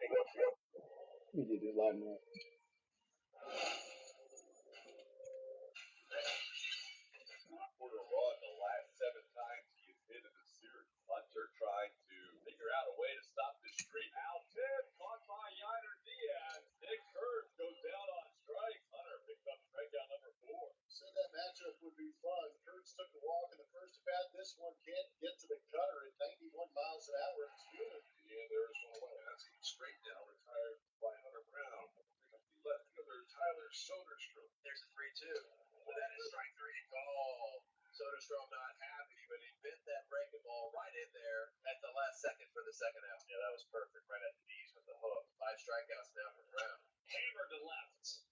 You get it lighten up. Quarter run the last 7 times he's hit in the series. Hunter trying to figure out a way to stop this streak. Out 10, caught by Yiner Diaz. Nick Kurtz goes down on strikes. Hunter picks up strikeout number 4. Said that matchup would be fun. Kurtz took the walk in the first at bat. This one can't get to the cutter at 91 miles an hour. It's good. And there's one away. That's straight now, retired by Hunter Brown. Pick up the left fielder, Tyler Soderstrom. There's a 3-2. But that is strike 3 to call. Soderstrom not happy, but he bent that breaking ball right in there at the last second for the second out. Yeah, that was perfect. Right at the knees with the hook. 5 strikeouts now for Brown. Hammered to left.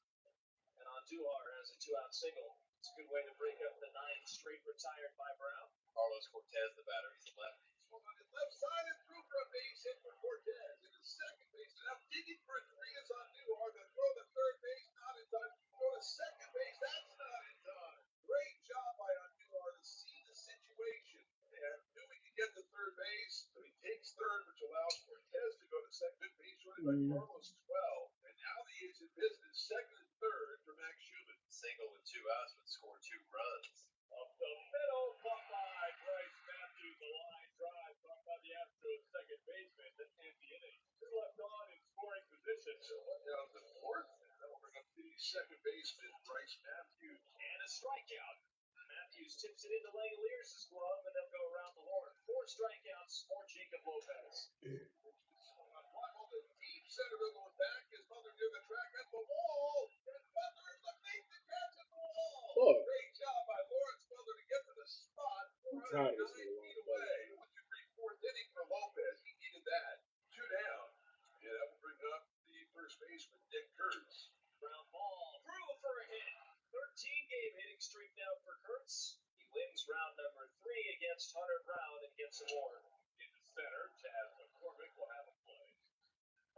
And Andujar has a 2-out single. It's a good way to break up the 9 straight retired by Brown. Carlos Cortez, the batter, he's a lefty. Swung on his left side and threw for a base hit for Cortez. Into second base. Now digging for a 3 is Andujar. Then throw to third base. Not in time. Throw to second base. That's not in time. Great job by Andujar to see the situation and knew he could get to third base. So he takes third, which allows Cortez to go to second base running by Carlos 12. And now the A's in business. Second and third for Max Schumann. Single with 2 outs would score 2 runs. Up the middle, caught by Bryce Matthews. The line drive caught by the Astros second baseman. That ends the inning. 2 left on in scoring position. So one down to the fourth. And that'll bring up the second baseman, Bryce Matthews. And a strikeout. Matthews tips it into Langoliers' glove, and they'll go around the horn. 4 strikeouts for Jacob Lopez. On the deep center of the back is Butler near the track at the wall. And Butler's looking to catch at the wall. Oh. Great job by Lawrence Butler to get to the spot. 409 feet away. 1, 2, 3, 4th inning for Lopez. He needed that. 2 down. Yeah, that will bring up the first baseman, Nick Kurtz. Ground ball through for a hit. 13-game hitting streak now for Kurtz. He wins round number 3 against Hunter Brown and gets a Ward. In the center, Chaz McCormick will have a play.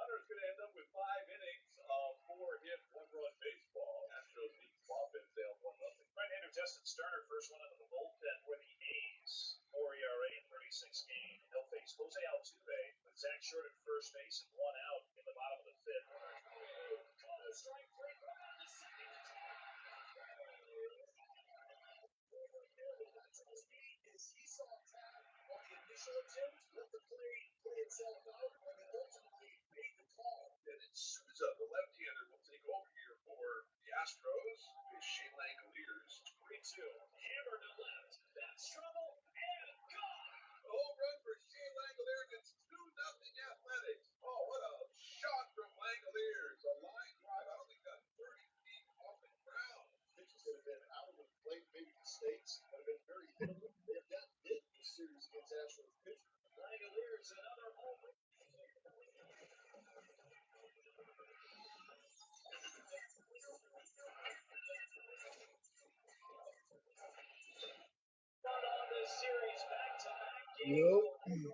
Hunter's going to end up with 5 innings of 4-hit, 1-run baseball. Astros lead offense down 1-0. Right-hander Justin Sterner, first one out of the bullpen for the A's. 4 ERA in 36 games. He'll face Jose Altuve with Zach Short at first base and 1 out in the bottom of the 5th. Strike 3 on the second attack. He saw tap on the initial attempt, let the play itself out, and then ultimately made the call. And then Souza, the left-hander, will take over here for the Astros. Is Shane Langoliers. 3-2. Hammer to left. That's trouble and gone. Home run for Shane Langoliers. It's 2-0 Athletics. Oh, what a shot from Langoliers. A line drive. I don't think got 30 feet off the ground. Pitches that have been out of the plate, maybe mistakes, that have been very difficult. They have gotten hit in this series against Astros pitchers. Langoliers, another homer. Not on this series, back-to-back games.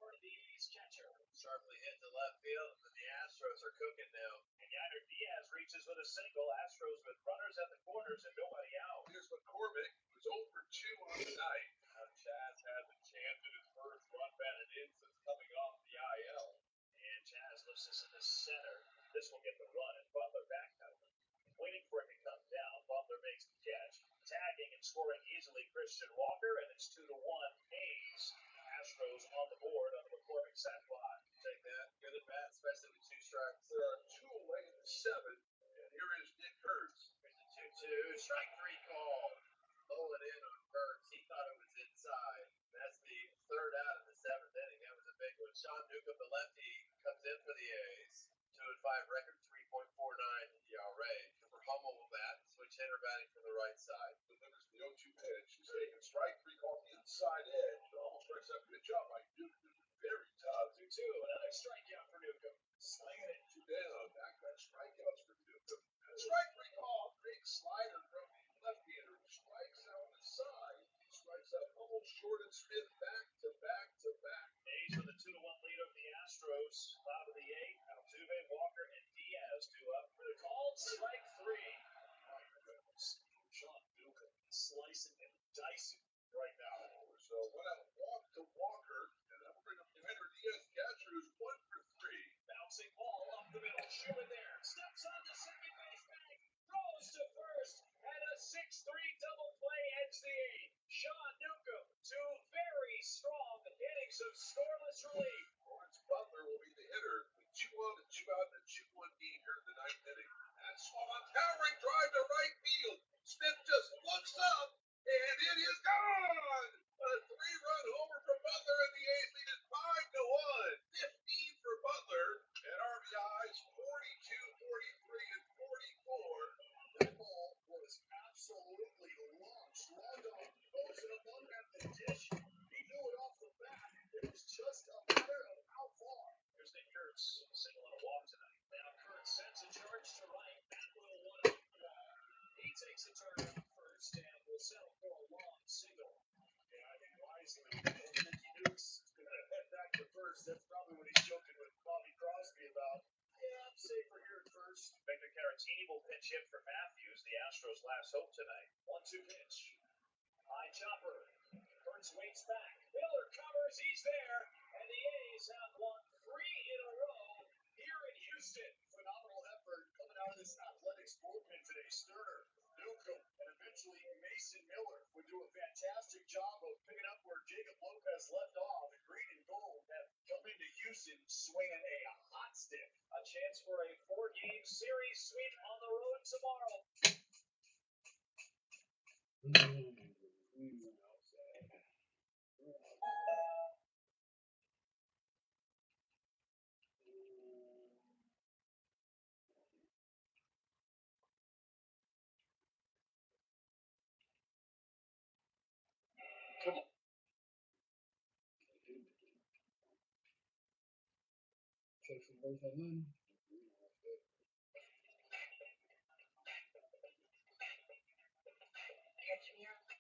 For the A's catcher. Sharply hit to left field, and the Astros are cooking now. And Yiner Diaz reaches with a single. Astros with runners at the corners and nobody out. Here's McCormick, who's 0 for 2 on the night. Chaz has a chance at his first run batted in since coming off the IL. And Chaz lifts this in the center. This will get the run, and Butler backpedaling. Waiting for it to come down, Butler makes the catch. Tagging and scoring easily Christian Walker, and it's 2-1 A's. Astros on the board on the McCormick sack fly. Take that. Good at bat, especially with 2 strikes. There are 2 away in the 7th, and here is Nick Kurtz. Here's the 2-2. Strike 3 call. Low it in on Kurtz. He thought it was inside. That's the 3rd out of the 7th inning. That was a big one. Sean Newcomb, the lefty, comes in for the A's. 2-5 record, 3.49 ERA. Cooper Hummel will bat. Switch hitter batting from the right side. Delivers the 0-2 pitch. He's taking strike 3 called the inside edge. Almost strikes out. Good job by Newcomb. Very tough. 2-2. Another strikeout for Newcomb. Slinging it. 2 down. Back strikeouts for Newcomb. Strike 3 call. Great slider from the left-hander. Strikes out on the side. He strikes out almost short and Smith back to back to back. A's with a 2-1 lead over the Astros. Bottom of the 8th. Altuve, Walker, and Diaz 2 up. Called strike 3. Sean Newcomb slicing and dicing right now. So what a walk to Walker, and that will bring up Henry Diaz, catcher, who's 1 for 3. Bouncing ball. you out in a 2-1 game here in the ninth inning. That swung on towering drive to right field. Smith just looks up, and it is gone. A 3-run homer for Butler, and the A's lead it 5-1. 15 for Butler, and RBIs 42, 43, and 44. That ball was absolutely launched. Long on. Goes in a bun at the dish. He knew it off the bat. It was just a matter of how far. Here's Nick Kurtz, single on a walk tonight. Now Kurtz sends a charge to right. That will one up. He takes a turn on first and will settle for a long single. Yeah, I think wisely. Mickey Duke's going to head back to first. That's probably what he's joking with Bobby Crosby about. Yeah, I'm safer here at first. Victor Caratini will pinch hit for Matthews, the Astros' last hope tonight. 1-2 pitch. High chopper. Kurtz waits back. Miller covers. He's there. And the A's have won 3 in a row here in Houston. Phenomenal effort coming out of this Athletics bullpen today. Sterner, Newcomb, and eventually Mason Miller would do a fantastic job of picking up where Jacob Lopez left off. The green and gold have come into Houston swinging a hot stick. A chance for a 4-game series sweep on the road tomorrow. Come on. Check some birth on them.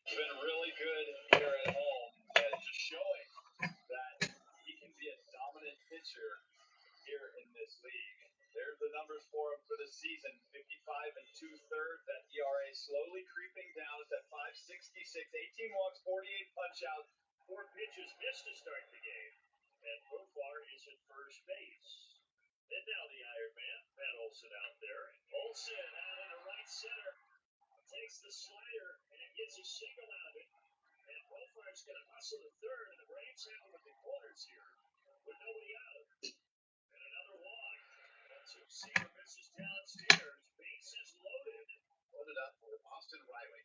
He's been really good here at home, and just showing that he can be a dominant pitcher here in this league. There's the numbers for him for the season: 55 2/3. That ERA slowly creeping down. It's at 5.66. 18 walks, 48 punch-outs. 4 pitches missed to start the game. And Profar is at first base. And now the Iron Man, Pat Olson out there. Olson out into right center. Takes the slider and gets a single out of it. And Profar's going to hustle to third, and the Braves have him at the corners here with nobody out. And another walk. Seager misses downstairs. Bases loaded. Loaded up for Austin Riley.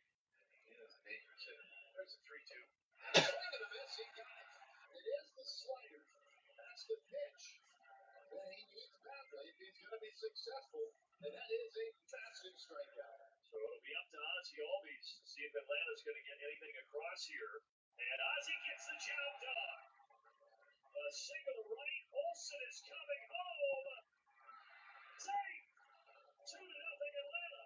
He is a dangerous hitter. There's a 3-2. And swing and a miss. He got it. It is the slider. That's the pitch. And he needs badly if he's going to be successful. And that is a massive strikeout. So it'll be up to Ozzie Albies to see if Atlanta's going to get anything across here. And Ozzie gets the job done. A single to right. Olson is coming home. Safe. 2-0 Atlanta.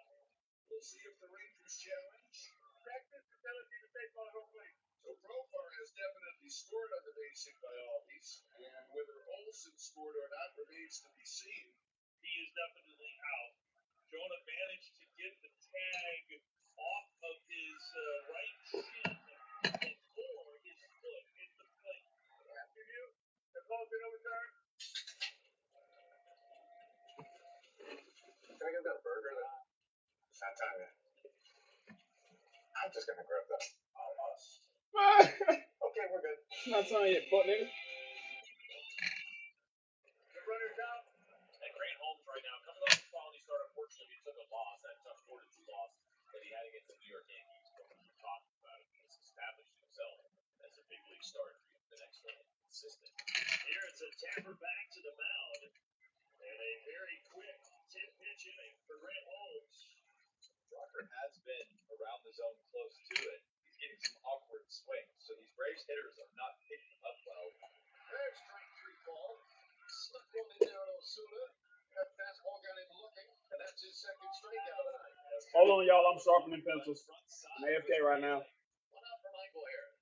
We'll see if the Rangers challenge. Practice the penalty to take on home plate. So Profar has definitely scored on the base hit by Albies. And whether Olson scored or not remains to be seen. He is definitely out. Jonah managed to get the tag off of his right shin before his foot hit the plate. After you, the call's been overturned. Can I get that burger then? It's not time yet. I'm just gonna grab that. Okay, we're good. It's not time yet, butt nigga. The runner's out. And great homes right now. Coming off a quality start, unfortunately, he took a loss, that tough 4-2 loss that he had against the New York Yankees. But when we talked about it, he's established himself as a big league starter. The next one, consistent. Here it's a tapper back to the mound. And a very quick 10-pitch inning for Grant Holmes. Drucker has been around the zone close to it. He's getting some awkward swings, so these Braves hitters are not picking him up well. There's strike 3 call. Snuck one in there on Osuna. That fastball got him looking, and that's his second strikeout of the night. Hold on, y'all. I'm sharpening pencils. I'm AFK right now. One out for Michael Harris.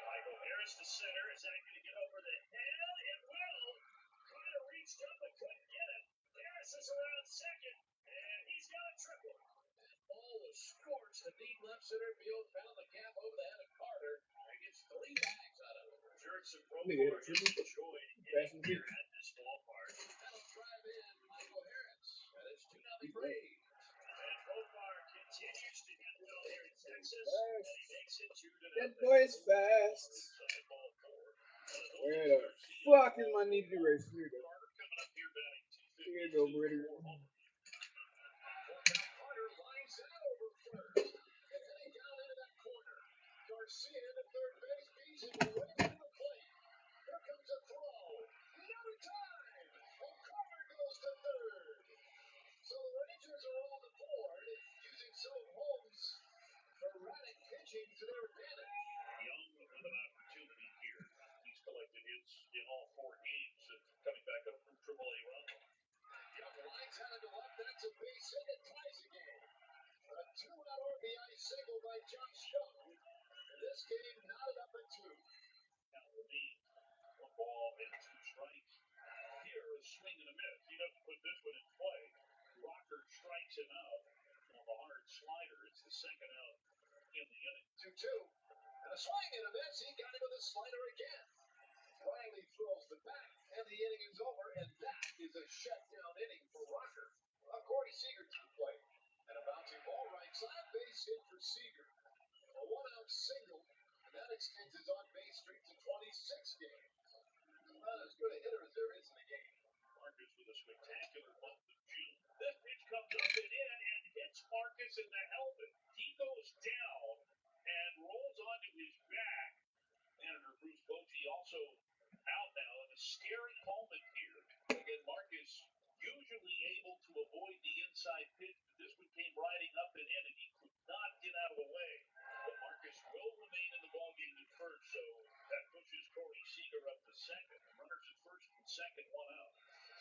Michael Harris, the center, is that going to get over the head? It will. Kind of reached up but couldn't get it. Harris is around second, and he's got a triple. Ball was scorched. The deep left center field found the gap over the head of Carter and gets 3 bags out of it. Jurickson Profar has enjoyed hitting here at this ballpark. That'll drive in Michael Harris. And it's 2-0 Braves. And Profar continues to hit well here in Texas, and he makes it 2-0. That boy is fast. Where the fuck is my knee eraser? Here we go. Carter coming up here batting 250. It's over it. Carter lines out over first. And heading down into that corner. Garcia to third base, Beasley right to the plate. Here comes a throw. No time. And Carter goes to third. So the Rangers are on the board using some of Holmes' erratic pitching to their advantage. Young with an opportunity here. He's collected hits in all 4 games and coming back up from AAA run. Young lines out into left. That's a base hit. It ties the game. A 2-out RBI single by Josh Young. And this game knotted up at 2. Now remains 1 ball and 2 strikes. Here is swing and a miss. He doesn't put this one in play. Rocker strikes him out on the hard slider. It's the second out in the inning. 2-2. And a swing and a miss. He got him with a slider again. Riley throws the bat, and the inning is over, and that is a shutdown inning for Rocker. Corey Seager to the plate. And a bouncing ball right side, base hit for Seager. A 1-out single, and that extends his on-base streak to 26 games. Not as good a hitter as there is in the game. Marcus with a spectacular month of June. This pitch comes up and in and hits Marcus in the helmet. He goes down and rolls onto his back. Manager Bruce Bochy also out now in a scary moment here. Again, Marcus usually able to avoid the inside pitch, but this one came riding up and in, and he could not get out of the way. But Marcus will remain in the ballgame at first, so that pushes Corey Seager up to second. Runners at first and second, 1 out.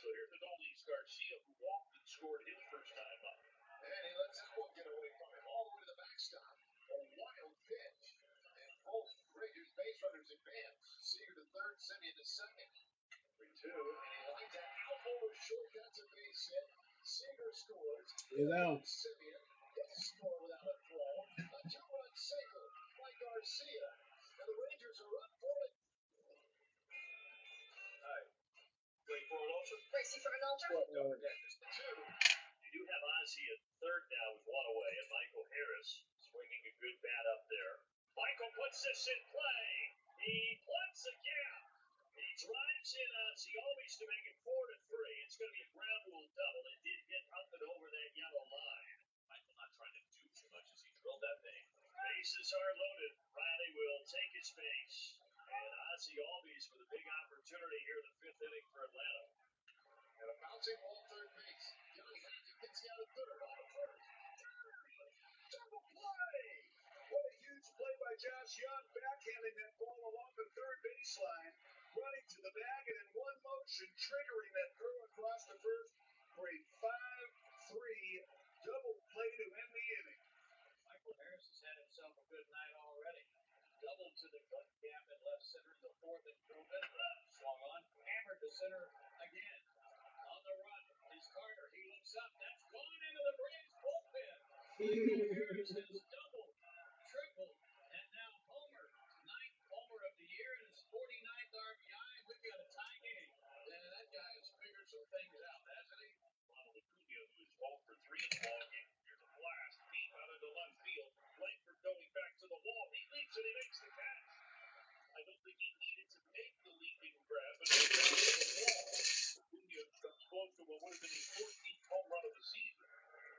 So here's Adolis Garcia, who walked and scored his first time up. And he lets that one get away from him all the way to the backstop. A wild pitch. And both Rangers base runners advance. Seager to third, Semien to second. 3-2, and he lines that out over short. That's a base hit. Seager scores. He's out. Semien gets a score without a throw. A 2-run single by Garcia. And the Rangers are up for it. Wait for it also. Gracie for an ultra. Don't forget this. The 2. You do have Ozzie at third now with 1 away, and Michael Harris swinging a good bat up there. Michael puts this in play. He plugs the gap. He drives in Ozzie always to make it 4-3. It's going to be a ground rule double. It did get up and over that yellow line. Michael not trying to do too much as he drilled that thing. Bases are loaded. Riley will take his base. And Ozzie Albies with a big opportunity here in the 5th inning for Atlanta. And a bouncing ball third base. Johnny Hodges gets down to third on the first. Double play! What a huge play by Josh Young, backhanding that ball along the third baseline, running to the bag, and in one motion, triggering that throw across the first for a 5-3 double play to end the inning. Michael Harris has had himself a good night already. Doubled to the gut gap in left center in the 4th improvement. Swung on, hammered to center again. On the run is Carter. He looks up. That's gone into the Braves bullpen. Harris has doubled, tripled, and now homered. 9th homer of the year and his 49th RBI. We've got a tie game. And that guy has figured some things out, hasn't he? Ronald Acuna, who is 0 for 3 in the ballgame. Here's a blast deep out into left field. Langford going back to the wall. He leaps and he makes the catch. I don't think he needed to make the leaping grab, but he got to the wall. Acuna comes close to what would have been his 14th home run of the season.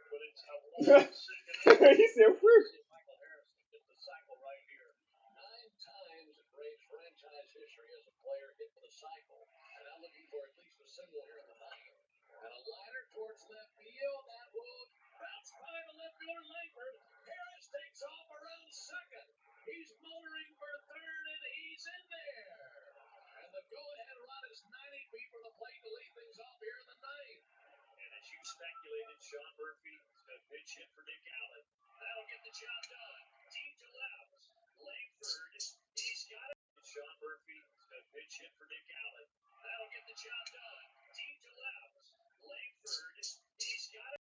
But it's a long second. He said, "Whew." Michael Harris can get the cycle right here. 9 times in Braves franchise history as a player hit for the cycle. And now looking for at least a single here in the 9th. And a liner towards left field. That will bounce by the left fielder Langford. Harris takes off around second. He's motoring for third, and he's in there. And the go-ahead run is 90 feet from the plate to lead things off here in the 9th. And as you speculated, Sean Murphy is going to pitch hit for Nick Allen. That'll get the job done. Deep to left. Langford, he's got it. Sean Murphy is going to pitch hit for Nick Allen. That'll get the job done. Deep to left. Langford, he's got it.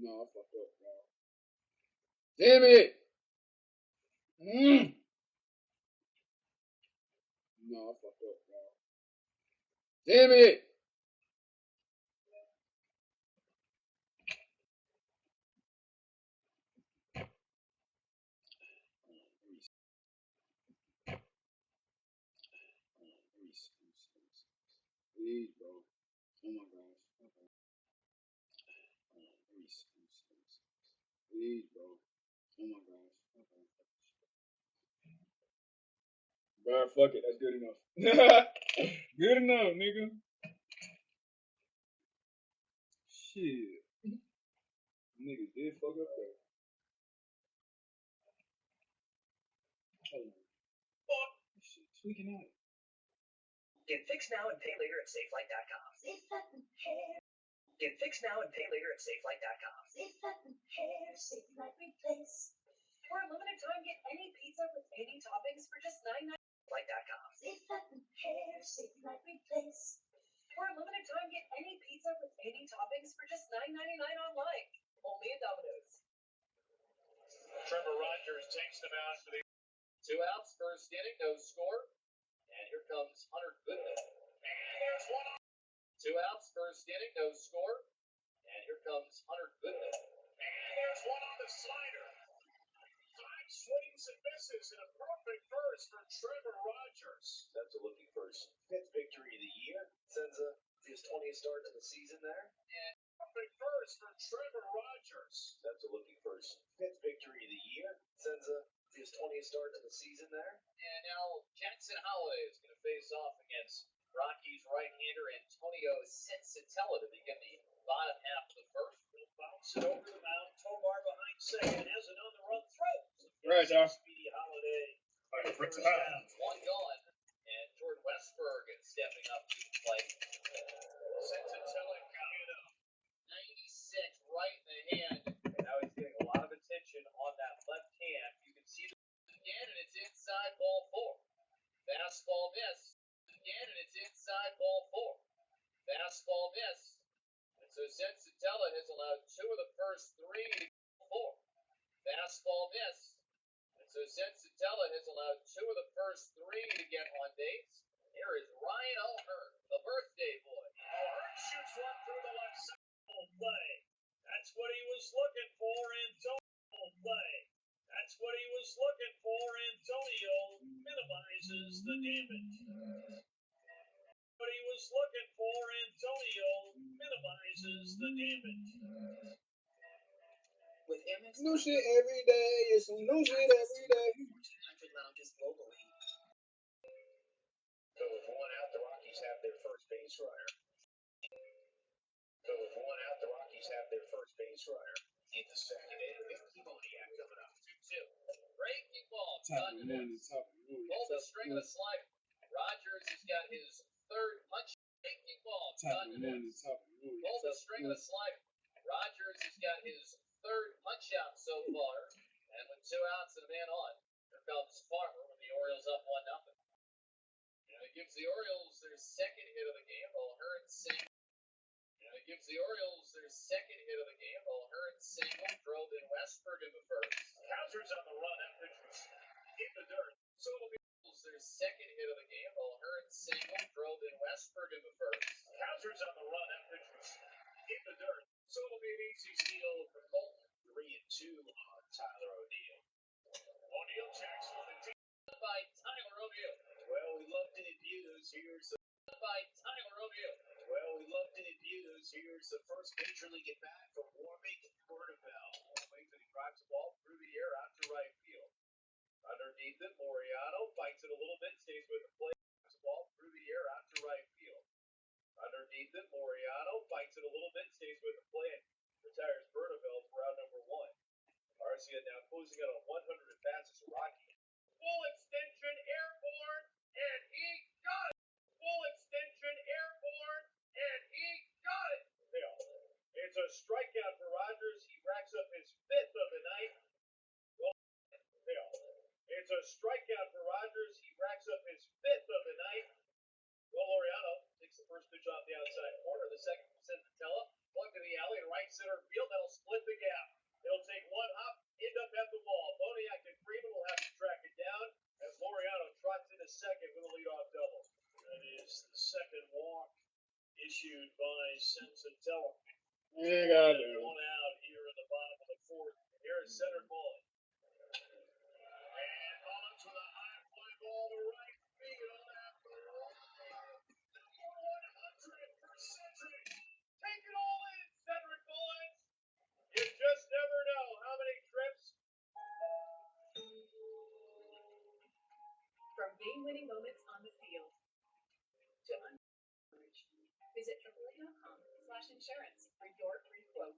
No, I fucked up, bro. Damn it! No, I fucked up, bro. Damn it! Please, bro. Oh my gosh. Okay. Please, bro. Oh my gosh. Okay. Bro, fuck it. That's good enough. Good enough, nigga. Shit. Niggas did fuck up there. Hold on. Fuck. Shit, tweaking out. Get fixed now and pay later at SafeLight.com. Get fixed now and pay later at SafeLight.com. SafeLight replace. For a limited time, get any pizza with any toppings for just $9.99. SafeLight.com. SafeLight replace. For a limited time, get any pizza with any toppings for just $9.99 online. Only at Domino's. Trevor Rogers takes them out for the 2 outs, first inning, no score. And here comes Hunter Goodman. And there's one on. 2 outs, first inning, no score. And here comes Hunter Goodman. And there's one on the slider. 5 swings and misses and a perfect first for Trevor Rogers. That's a looking for his 5th victory of the year. Senza, his 20th start of the season there. And perfect first for Trevor Rogers. That's a looking for his 5th victory of the year. Senza, his 20th start of the season there. And now Jackson Holiday is going to face off against Rockies right-hander Antonio Sensatella to begin the bottom half of the first. Will bounce it over the mound. Tobar behind second has it on the run throw. Right, Josh. Speedy Holiday. First First down, one gone. And Jordan Westberg is stepping up to the plate. Sensatella got it up. 96 right in the hand. And now he's getting a lot of attention on that left hand. You can see again, and it's inside ball 4. Fastball miss. Again, and it's inside ball 4. Fastball miss. And so Sensatella has allowed 2 of the first 3 to go 4. Fastball miss. And so Sensatella has allowed 2 of the first 3 to get on base. Here is Ryan O'Hearn, the birthday boy. O'Hearn shoots one through the left side. Play. That's what he was looking for. Antonio play. That's what he was looking for. Antonio minimizes the damage. What he was looking for. Antonio minimizes the damage. With Amex, New shit every day. It's some new shit every day. 100 lounges globally. So with 1 out, the Rockies have their first base runner. So with 1 out, the Rockies have their first base runner in the second inning. With Kimoniak coming up 2-2. Breaking ball. Top of the morning. Pulled the string of the slider. Rogers has got his third punch. Taking ball. Pulled the string of a slide. Rogers has got his third punch out so far. And with 2 outs and a man on, here comes Farmer with the Orioles up 1-0. And it gives the Orioles their second hit of the game. O'Hearn single. Gives the Orioles their second hit of the game. O'Hearn single drove in Westberg in the first. Hauser's on the run. That pitch was in the dirt. So it'll be their second hit of the game. O'Hearn single drove in Westberg in the first. Hauser's on the run. That pitch was in the dirt. So it'll be an easy steal for Colton. 3-2 on Tyler O'Neill. O'Neill checks for the team. By Tyler O'Neill. Well, we love debuts. Here's the By Tyler O'Neill. Well, we love debuts. Here's the first major league at bat for Warmick Bernabell. Swings and he drives the ball through the air out to right field. Underneath it, Moriano fights it a little bit, stays with the plate, drives the ball through the air out to right field. Underneath it, Moriano fights it a little bit, stays with the plate, retires Bernabell for round number 1. Garcia now closing out on 100 at bats as Rocky. Full extension airborne, and he got it. Full extension airborne, and he got it. It's a strikeout for Rogers. He racks up his 5th of the night. It's a strikeout for Rogers. He racks up his 5th of the night. Well, Laureano takes the first pitch off the outside corner. The second from Senzatella. Plug to the alley, right center field. That'll split the gap. It'll take one hop, end up at the wall. Boniak and Freeman will have to track it down as Laureano trots into second with a leadoff double. That is the second walk issued by Senzatella. One out here in the bottom of the 4th. Here is Cedric Mullins. And Mullins with a high fly ball to right field after number 100 for Cedric. Take it all in, Cedric Mullins. You just never know how many trips. From game-winning moments on the field to coverage, visit AAA.com/insurance for your free quote.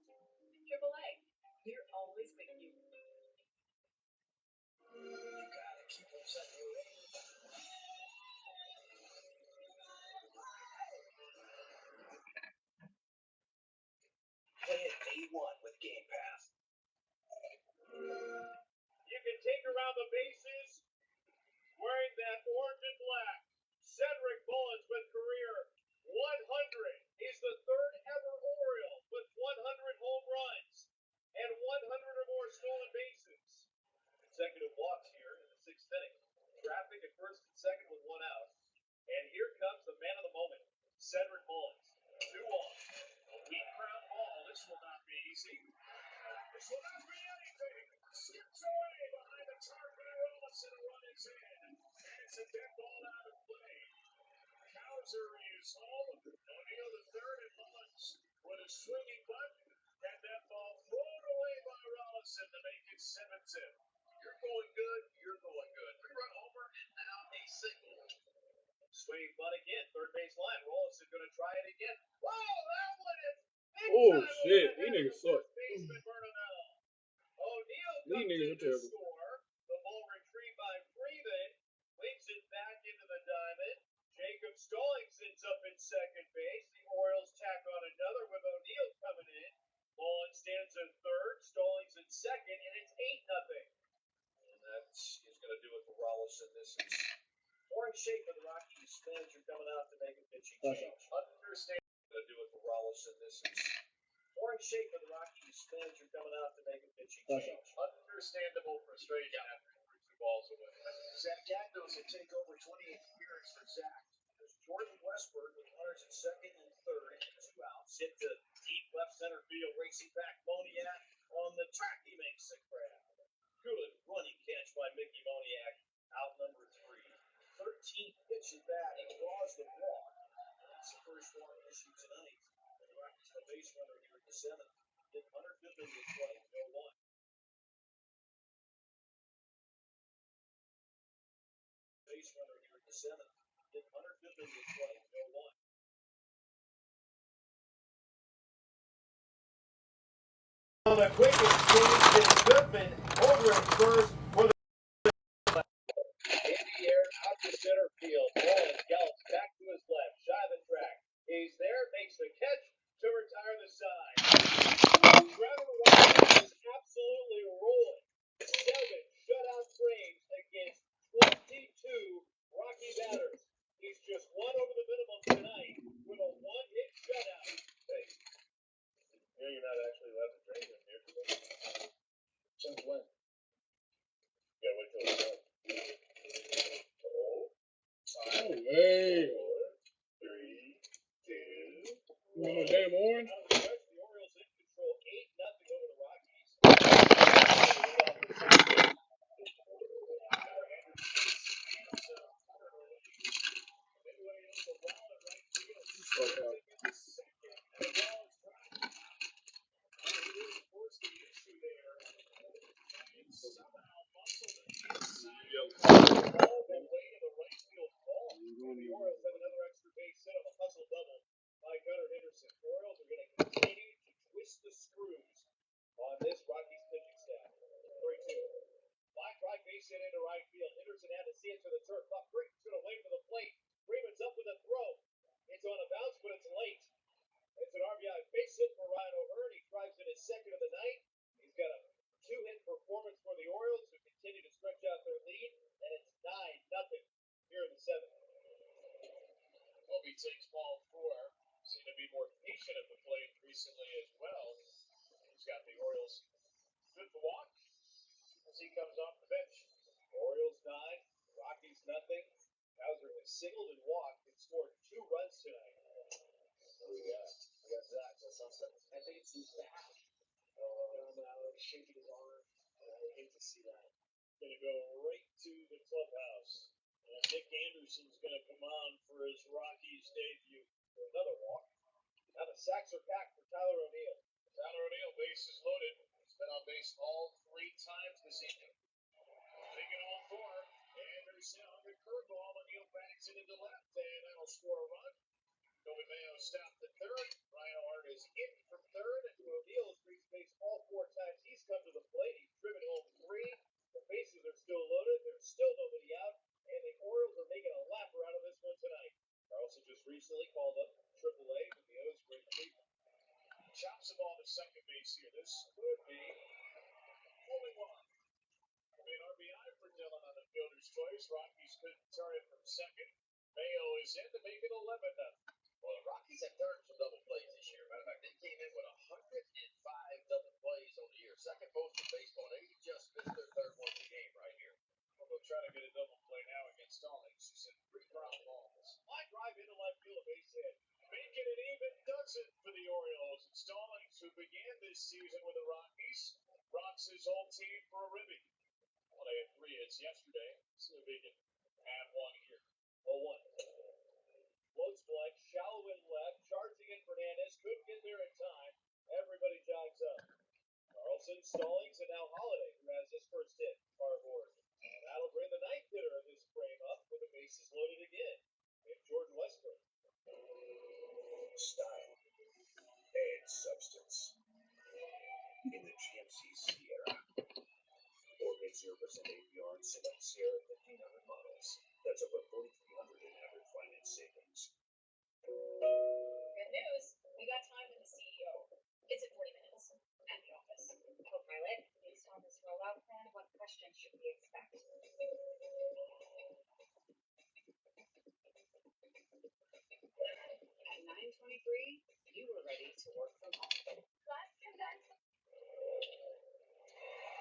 AAA, we're always with you. You gotta keep them separated. Play it day one with Game Pass. You can take around the bases wearing that orange and black. Cedric Mullins with career 100. He's the 3rd ever Oriole with 100 home runs and 100 or more stolen bases. Consecutive walks here in the 6th inning. Traffic at first and second with 1 out. And here comes the man of the moment, Cedric Mullins. 2 on. A weak ground ball. This will not be easy. This will not be anything. Skips away behind the target. Rollison a run is in. And it's a dead ball out of play. Hauser is home. O'Neill the 3rd and Mullins with a swinging butt. And that ball thrown away by Rollison to make it 7-2. You're going good. You're going good. 3-run homer and now a single. Swinging butt again. 3rd base line. Rollison going to try it again. Whoa, that one is big Oh, time shit. over These the niggas suck. first baseman Bernabell. O'Neill These comes niggas in are to terrible. score. The ball retrieved by Freeman. Wings it back into the diamond. Jacob Stallings ends up in second base. The Orioles tack on another with O'Neill coming in. Mullins stands in 3rd. Stallings in second. And it's 8-0. And that's going to do it for Rollison. This is orange shape for the Rockies manager coming out to make a pitching change. Understand. Going to do it for Rollison. This is orange shape for the Rockies manager coming out to make a pitching change. Understandable frustration after he threw 2 balls away. Zach Gagnos will take over 28th appearance for Zach. There's Jordan Westberg with runners at 2nd and 3rd and 2 outs. Hit to deep left center field, racing back Moniak on the track. He makes the grab. Good running catch by Mickey Moniak. Out number 3. 13th pitch at bat. He draws the walk. That's the first walk issued tonight. And the Rockies have a base runner here at the 7th. Then Hunter Goodman will play no 1. Base runner here at the 7th. Then Hunter Goodman will play no 1. On a quick exchange, gets Goodman over at first for the In the air, out to center field. Ball He's there, makes the catch to retire the side. Trevor White is absolutely rolling. 7 shutout frames against 22 Rocky batters. He's just one over the minimum tonight with a 1-hit shutout. Hey, you know you're not actually allowed to drink in here today. Since when? You gotta wait till it's done. Oh, hey. 3, 2, You want no damn orange? out of the stretch, the Orioles in control 8-0 over the Rockies. The Orioles have another extra base hit on a hustle double by Gunnar Henderson. Orioles are going to continue to twist the screws on this Rockies pitching staff. 3-2. Black right base hit into right field. Henderson had to see it to the turf. Buck Freeman's going to wait for the plate. Freeman's up with a throw. It's on a bounce, but it's late. It's an RBI base hit for Ryan O'Hearn. He drives in his second of the night. He's got a 2-hit performance for the Orioles, who continue to stretch out their lead, and it's 9-0 here in the 7th. Kobe takes ball 4. Seemed to be more patient at the plate recently as well. He's got the Orioles good to walk as he comes off the bench. Orioles 9, Rockies nothing. Hauser has singled and walked and scored 2 runs tonight. I got Zach. I think it's his back. Shaking his arm. I hate to see that. Gonna go right to the clubhouse. And Nick Anderson's gonna come on for his Rockies debut for another walk. Now the sacks are packed for Tyler O'Neill. Tyler O'Neill, base is loaded. He's been on base all 3 times this evening. Taking all 4. Anderson on the curveball. O'Neill backs it into left, and that'll score a run. Kobe Mayo stopped at third. Ryan O'Hearn is in from third. And O'Neill has reached base all 4 times he's come to the plate. He's driven home 3. The bases are still loaded. There's still nobody out. And the Orioles are making a lapper out of this one tonight. Carlson just recently called up AAA with the O's great treatment. Chops the ball to second base here. This could be only one. Could be an RBI for Dillon on the fielder's choice. Rockies could turn it from second. Mayo is in to make it 11-0. Well, the Rockies have turned some double plays this year. Matter of fact, they came in with 105 double plays on the year. Second most in baseball. They just missed their third one of the game right here. Well, they'll try to get a double play now against Stallings, who's hit 3 ground balls. Line drive into left field, a base hit. Making it even dozen for the Orioles. And Stallings, who began this season with the Rockies, rocks his whole team for a ribby. Well, they had 3 hits yesterday, so they can add 1 here. 0-1. Floats blank, shallow in left, charging in Fernandez, couldn't get there in time. Everybody jogs up. Carlson, Stallings, and now Holiday, who has his first hit, far board. That'll bring the 9th hitter of this frame up with the bases loaded again. And George Westbrook. Style and substance. In the GMC Sierra. Or get 0% APR and select Sierra 1500 models. That's over $4,300 in average finance savings. Good news. We got time with the CEO. It's in 40 minutes at the office. Co-pilot, based on this rollout plan, what questions should we expect? At 9:23, you were ready to work from home. Class condensed.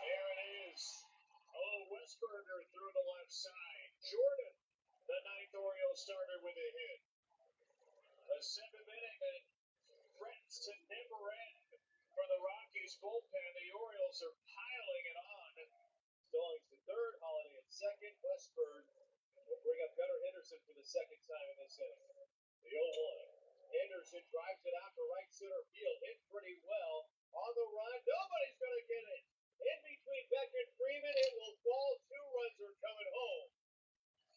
There it is. Oh, Westberger through the left side. Jordan, the 9th Oriole starter with a hit. The 7th inning that threatens to never end for the Rockies bullpen. The Orioles are piling it on. Stallings to third, Holiday at second. Westberg will bring up Gunnar Henderson for the 2nd time in this inning. The 0-1. Henderson drives it out to right center field. Hit pretty well. On the run. Nobody's going to get it. In between Beck and Freeman, it will fall. 2 runs are coming home.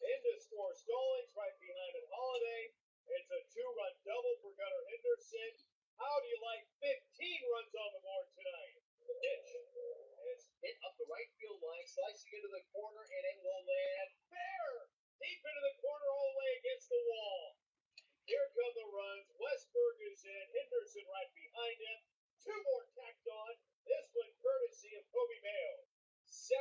In to score Stallings, right behind it Holiday. It's a 2-run double for Gunnar Henderson. How do you like 15 runs on the board tonight? The pitch. It's hit up the right field line, slicing into the corner, and it will land fair. Deep into the corner, all the way against the wall. Here comes on the runs. Westberg is in. Henderson right behind him. Two more tacked on. This one courtesy of Kobe Mayo. 17-0.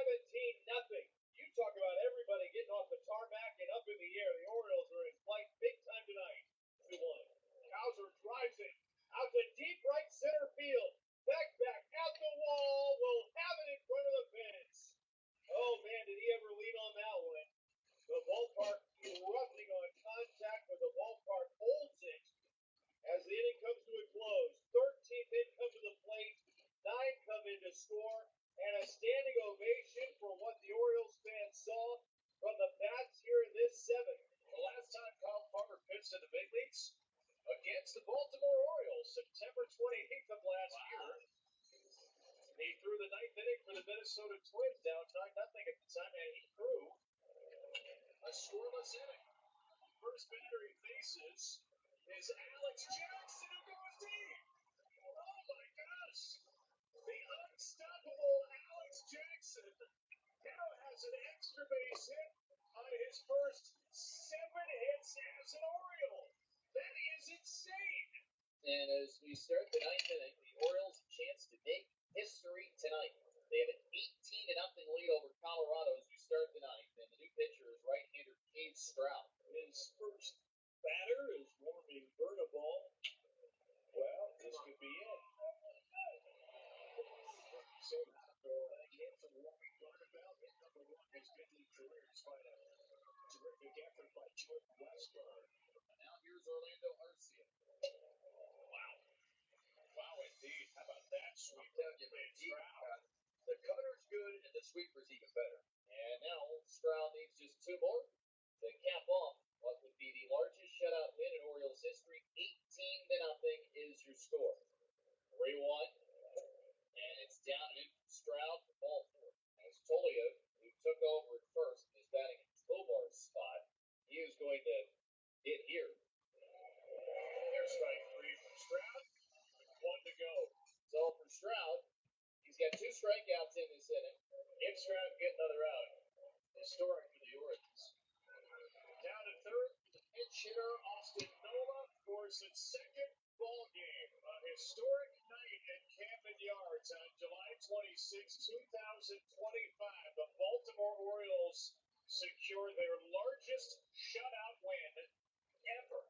You talk about everybody getting off the tarmac and up in the air. The Orioles are in flight big time tonight. 2-1. Hauser drives it out to deep right center field. Back out the wall. Will have it in front of the fence. Oh man, did he ever lean on that one? The ballpark erupting on contact, but the ballpark holds it as the inning comes to a close. 13 men come to the plate, 9 come in to score, and a standing ovation for what the Orioles fans saw from the bats here in this 7th. The last time Kyle Farmer pitched in the big leagues against the Baltimore Orioles, September 28th of last year. He threw the 9th inning for the Minnesota Twins, down 9-0 at the time, and he threw a scoreless inning. First batter he faces is Alex Jackson, who goes deep. Oh my gosh! The unstoppable Alex Jackson now has an extra base hit on his first 7 hits as an Oriole. That is insane. And as we start the 9th inning, the Orioles a chance to make history tonight. They have an 18-0 lead over Colorado as we start the 9th, and the new pitcher is right-hander Stroud. His first batter is warming Bernabal. Well, this could be it. So, again, from warming Bernabal, hit number 1 has been in career despite a terrific effort by Jordan Westberg. And now here's Orlando Arcia. Wow, indeed. How about that sweep? Stroud. The cutter's good, and the sweeper's even better. And now Stroud needs just 2 more to cap off what would be the largest shutout win in Orioles history. 18-0 is your score. 3-1, and it's down and in for Stroud for ball 4. As Tolio, who took over at first and is batting in Tobar's spot, he is going to get here. There's strike 3 from Stroud. 1 to go. So for Stroud, he's got 2 strikeouts in this inning. If Stroud get another out, historic for the Orioles. Down to third, the pinch hitter Austin Nola scores its second ball game. A historic night at Camden Yards on July 26, 2025. The Baltimore Orioles secure their largest shutout win ever.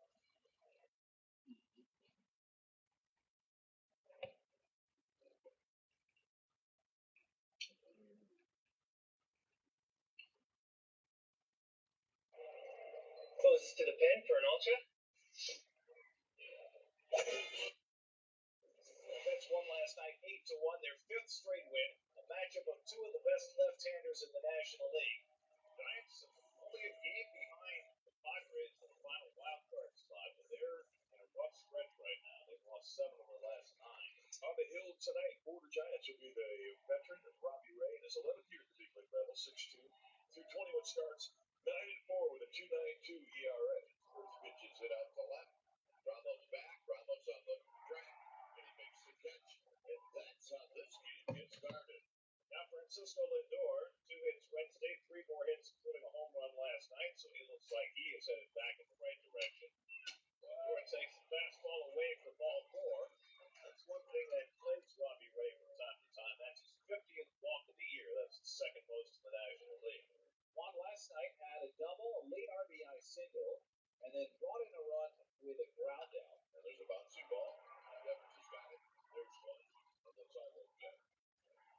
Closes to the pen for an ultra. Mets won last night 8-1, their 5th straight win. A matchup of 2 of the best left-handers in the National League. Giants only a game behind the Padres in the final wild card spot, but they're in a rough stretch right now. They've lost 7 of their last 9. On the hill tonight for the Giants will be the veteran Robbie Ray in his 11th year at the big league level, 6'2", through 21 starts, 9-4 with a 2.92 ERA. First pitch is hit out to left. Ramos back. Ramos on the track, and he makes the catch. And that's how this game gets started. Now Francisco Lindor, 2 hits Wednesday, 3 more hits, including a home run last night, so he looks like he is headed back in the right direction. Lindor takes the fastball away for ball 4. That's one thing that plagues Robbie Ray from time to time. That's his 50th walk of the year. That's the second most in the National League. Juan last night had a double, a late RBI single, and then brought in a run with a ground out. And there's a bouncy ball. Devers has got it. There's one. And that's all they'll get.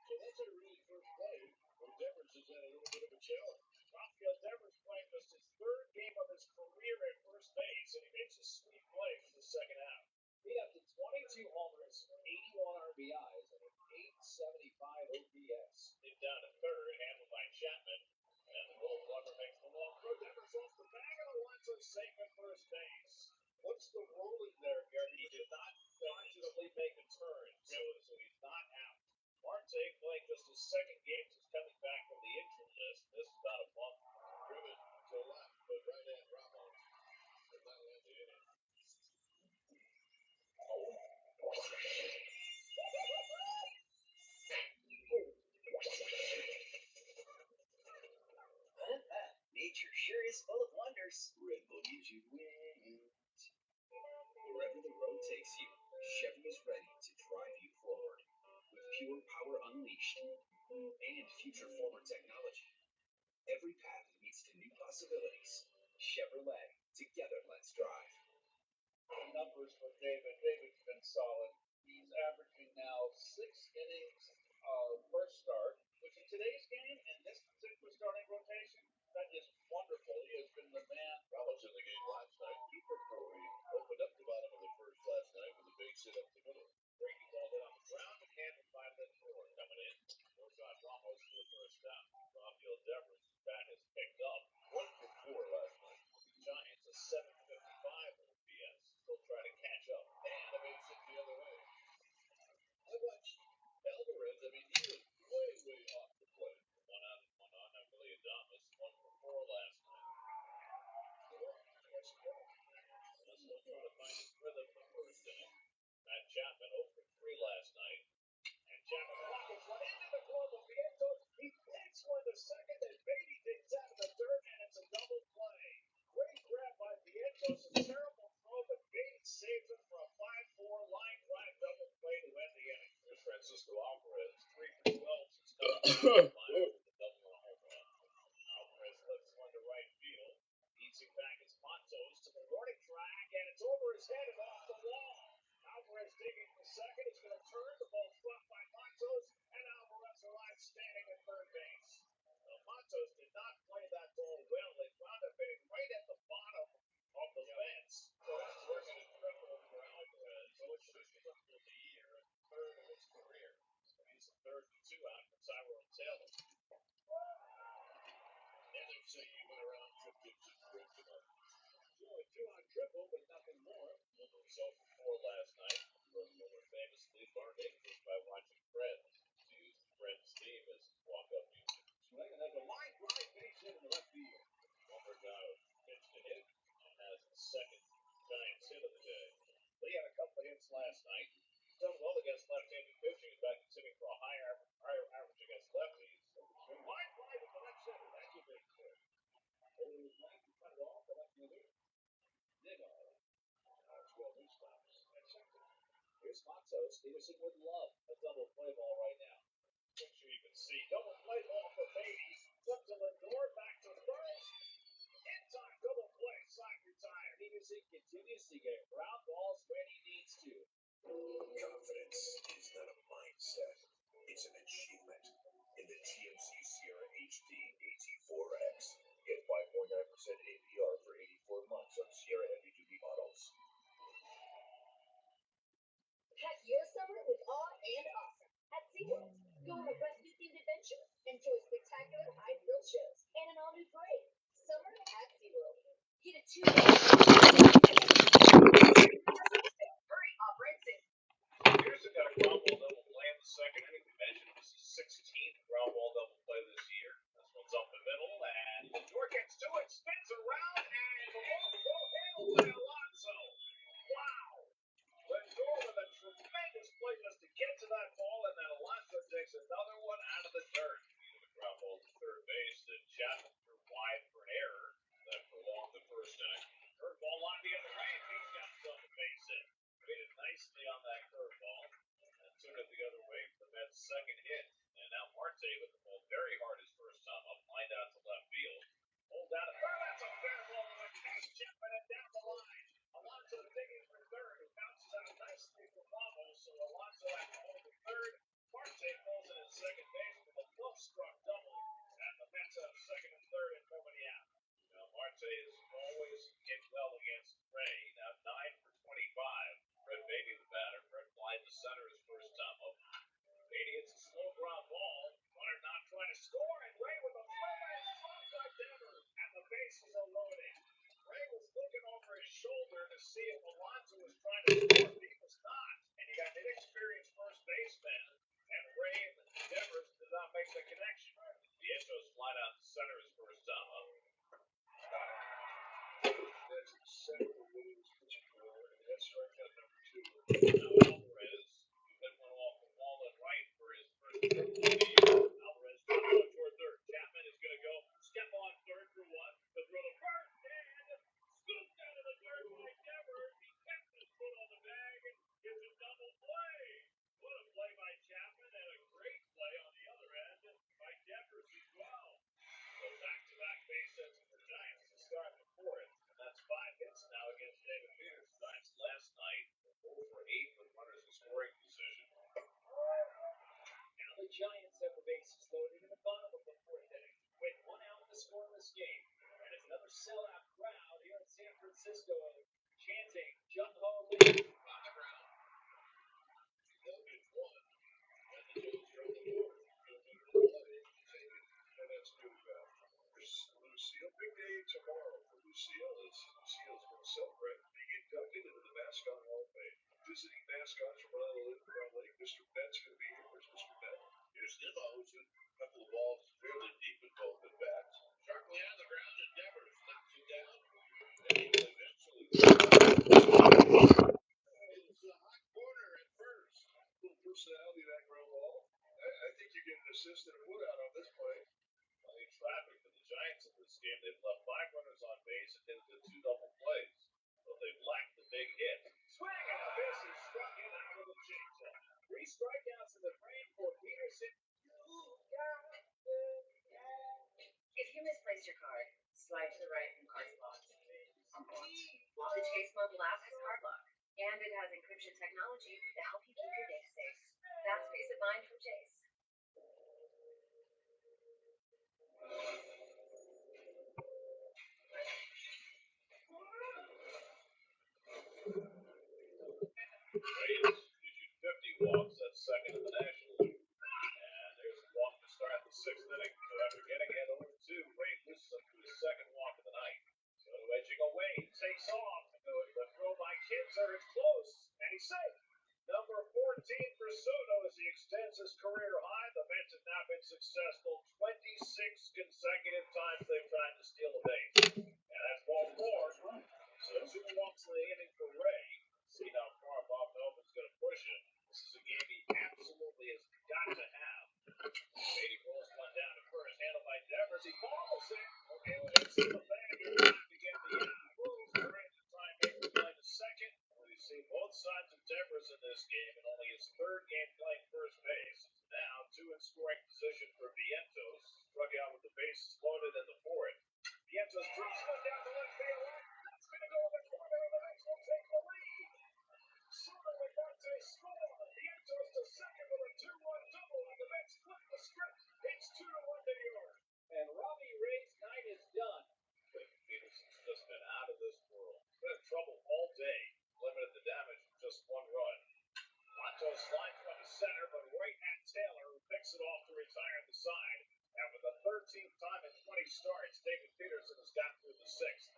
So that's a really first play where Devers has had a little bit of a challenge. Rafael Devers playing just his 3rd game of his career at first base, and he makes a sweet play for the second half. He up to 22 homers, 81 RBIs, and an 875 OPS. Hit down to third, handled by Chapman. And the Gold Glover makes the long throw. Devers off the bag of the one, so safe at first base. What's the ruling there, Gary? He did not consciously make a turn, so he's not out. Marte playing just his 2nd game since coming back from the injury list. This is about a month. Driven to left, but right at Ramos. And that'll end the inning. Nature sure is full of wonders. Red Bull gives you wings. future forward technology. Every path leads to new possibilities. Chevrolet. Together, let's drive. Numbers for David. David's been solid. He's averaging now 6 innings per start, which in today's game and this particular starting rotation, that is wonderful. He has been the man. Ramos in the game last night. Keeper Corey opened up the bottom of the first last night with a base hit up the middle. Breaking ball hit on the ground and handled by Lindor coming in. Josh Ramos for the first down. Rafael Devers bat has picked up 1 for 4 last night. Giants a 755 OPS. Still trying to catch up. And a base hit the other way. I watched Alvarez. I mean, he was way off the plate. One on. I believe Adamas 1 for 4 last night. Still trying to find his rhythm the first inning. Matt Chapman 0 for 3 last night. And Chapman rockets one into the glove of Vientos. He takes one to second, and Beatty takes out of the third, and it's a double play. Great grab by Vientos. A terrible throw, but Beatty saves it for a 5-4 line drive double play to end the inning. There's Francisco Alvarez, 3 for 12 since coming to the line with a double and a home run. Alvarez lifts one to right field. Easing back is Matos to the warning track, and it's over his head and off the wall. Alvarez digging for second. It's going to turn. The ball dropped by Matos, and Alvarez arrives standing at third base. Matos did not play that ball well. It wound up hitting right at the bottom of the fence. So that's working a triple for Alvarez. So it's just a triple of the year, third of his career. So he's the third and 2 out for Tyrone Taylor. And they say he went around tripped him up. 2 on triple, but nothing more. Wilmer was 0 for 4 last night. Wilmer famously learned English by watching Friends. He used Friends theme as walk-up music. Swing and has a line drive base hit in the left field. Wilmer got a pitch to hit and has the second Giants hit of the day. Lee had a couple of hits last night. Done well against left-handed pitching. In fact, he's hitting for a higher average against lefties. Line drive in the left center. That's a big hit. Over his leg, he cut it off the left fielder. Nigga. That's well he stops at second. Here's Matos. Stevenson would love a double play ball right now. Picture you can see. Double play ball for Beatty. Flip to Lindor. Back to first. In time. Double play. Side retired. Stevenson continues to get ground balls when he needs to. Confidence is not a mindset. It's an achievement. In the GMC Sierra HD AT4X, get 5.9% APR for 84 months on Sierra heavy-duty models. Pack your summer with awe and awesome at SeaWorld. Go on a rescue-themed adventure, enjoy spectacular high-thrill shows, and an all-new parade. Summer at SeaWorld. Get a 2-day hurry operate soon. Pearson got a ground ball double play in the second inning. We mentioned this is 16th ground ball double play this year. This one's up the middle, and Lindor gets to it, spins around, and the ball handled by Alonso. Wow! Lindor with a tremendous play just to get to that ball, and then Alonso takes another one out of the dirt. The ground ball to third base, and Chapman threw wide for an error that prolonged the first inning. Third ball line the other way, and he's got some base hit. Waited nicely on that curveball and took it the other way for the Mets' second hit. And now Marte with the ball very hard his first time up, lined out to left field. Hold down to third. That's a fair ball to the catch. Chapman and down the line. Alonso digging for third. It bounces out nicely for Ramos. So Alonso at the hole to third. Marte pulls it at second base with a glove-struck double. And the Mets have second and third and nobody out. Now Marte is always hit well against Ray. Now 9 for 25. Fred Beatty the batter. Fred flying to center his first time up. Beatty hits a slow ground Giants have the bases loaded in the bottom of the fourth inning, with 1 out in the scoreless game. And it's another sellout crowd here in San Francisco chanting Jump Home League on the ground. It's one. And the Jones are on the board. That's good. Lucille, big day tomorrow for Lucille. Lucille's going to celebrate being inducted into the Mascot Hall of Fame. Visiting mascots from around the league, Mr. Betts going to be here. Where's Mr. Betts? Here's Nimmo, a couple of balls fairly deep in both at bats. Sharply on the ground, and Devers knocks him down. And he will eventually. It's a hot corner at first. A little personality that ground ball. I think you get an assist and a put out on this play. Traffic for the Giants in this game. They've left 5 runners on base and hit the 2 double plays. So they've lacked the big hit. Swing and a miss is struck him out with a changeup. 3 strikeouts in the frame for Peterson. If you misplaced your card, slide to the right from card slots. The Chase mobile app has card lock, and it has encryption technology to help you keep your data safe. That's peace of mind from Chase. Rays issued 50 walks. That's second in the National League. And there's a walk to start the 6th inning. So after getting ahead 0-2, Ray loses up to his second walk of the night. So edging away, takes off. The throw by Kinzer is close, and he's safe. Number 14 for Soto as he extends his career high. The Mets have now been successful 26 consecutive times they've tried to steal a base. And that's ball 4. So 2 walks in the inning for Ray. See how far Bob Melvin's going to push him. This is a game he absolutely has got to have. Beatty rolls one down to first, handled by Devers. He follows it. Okay, it's in the bag. It's time to get the out. Durant to try and make the play to second. We've seen both sides of Devers in this game, and only his 3rd game playing first base. Now 2 in scoring position for Vientos. Struck out with the bases loaded in the 4th. Vientos drops one down the left field line. That's going to go in the corner, and the Mets will take the lead. Soto and Marte score. Vientos to second with a 2-1 double, and the Mets flip the script. It's 2-1 New York. And Robbie Ray's night is done. Peterson's just been out of this world. He's been in trouble all day. Limited the damage with just 1 run. Montos lines one to center, but right at Taylor, who picks it off to retire the side. And for the 13th time in 20 starts, David Peterson has gotten through the 6th.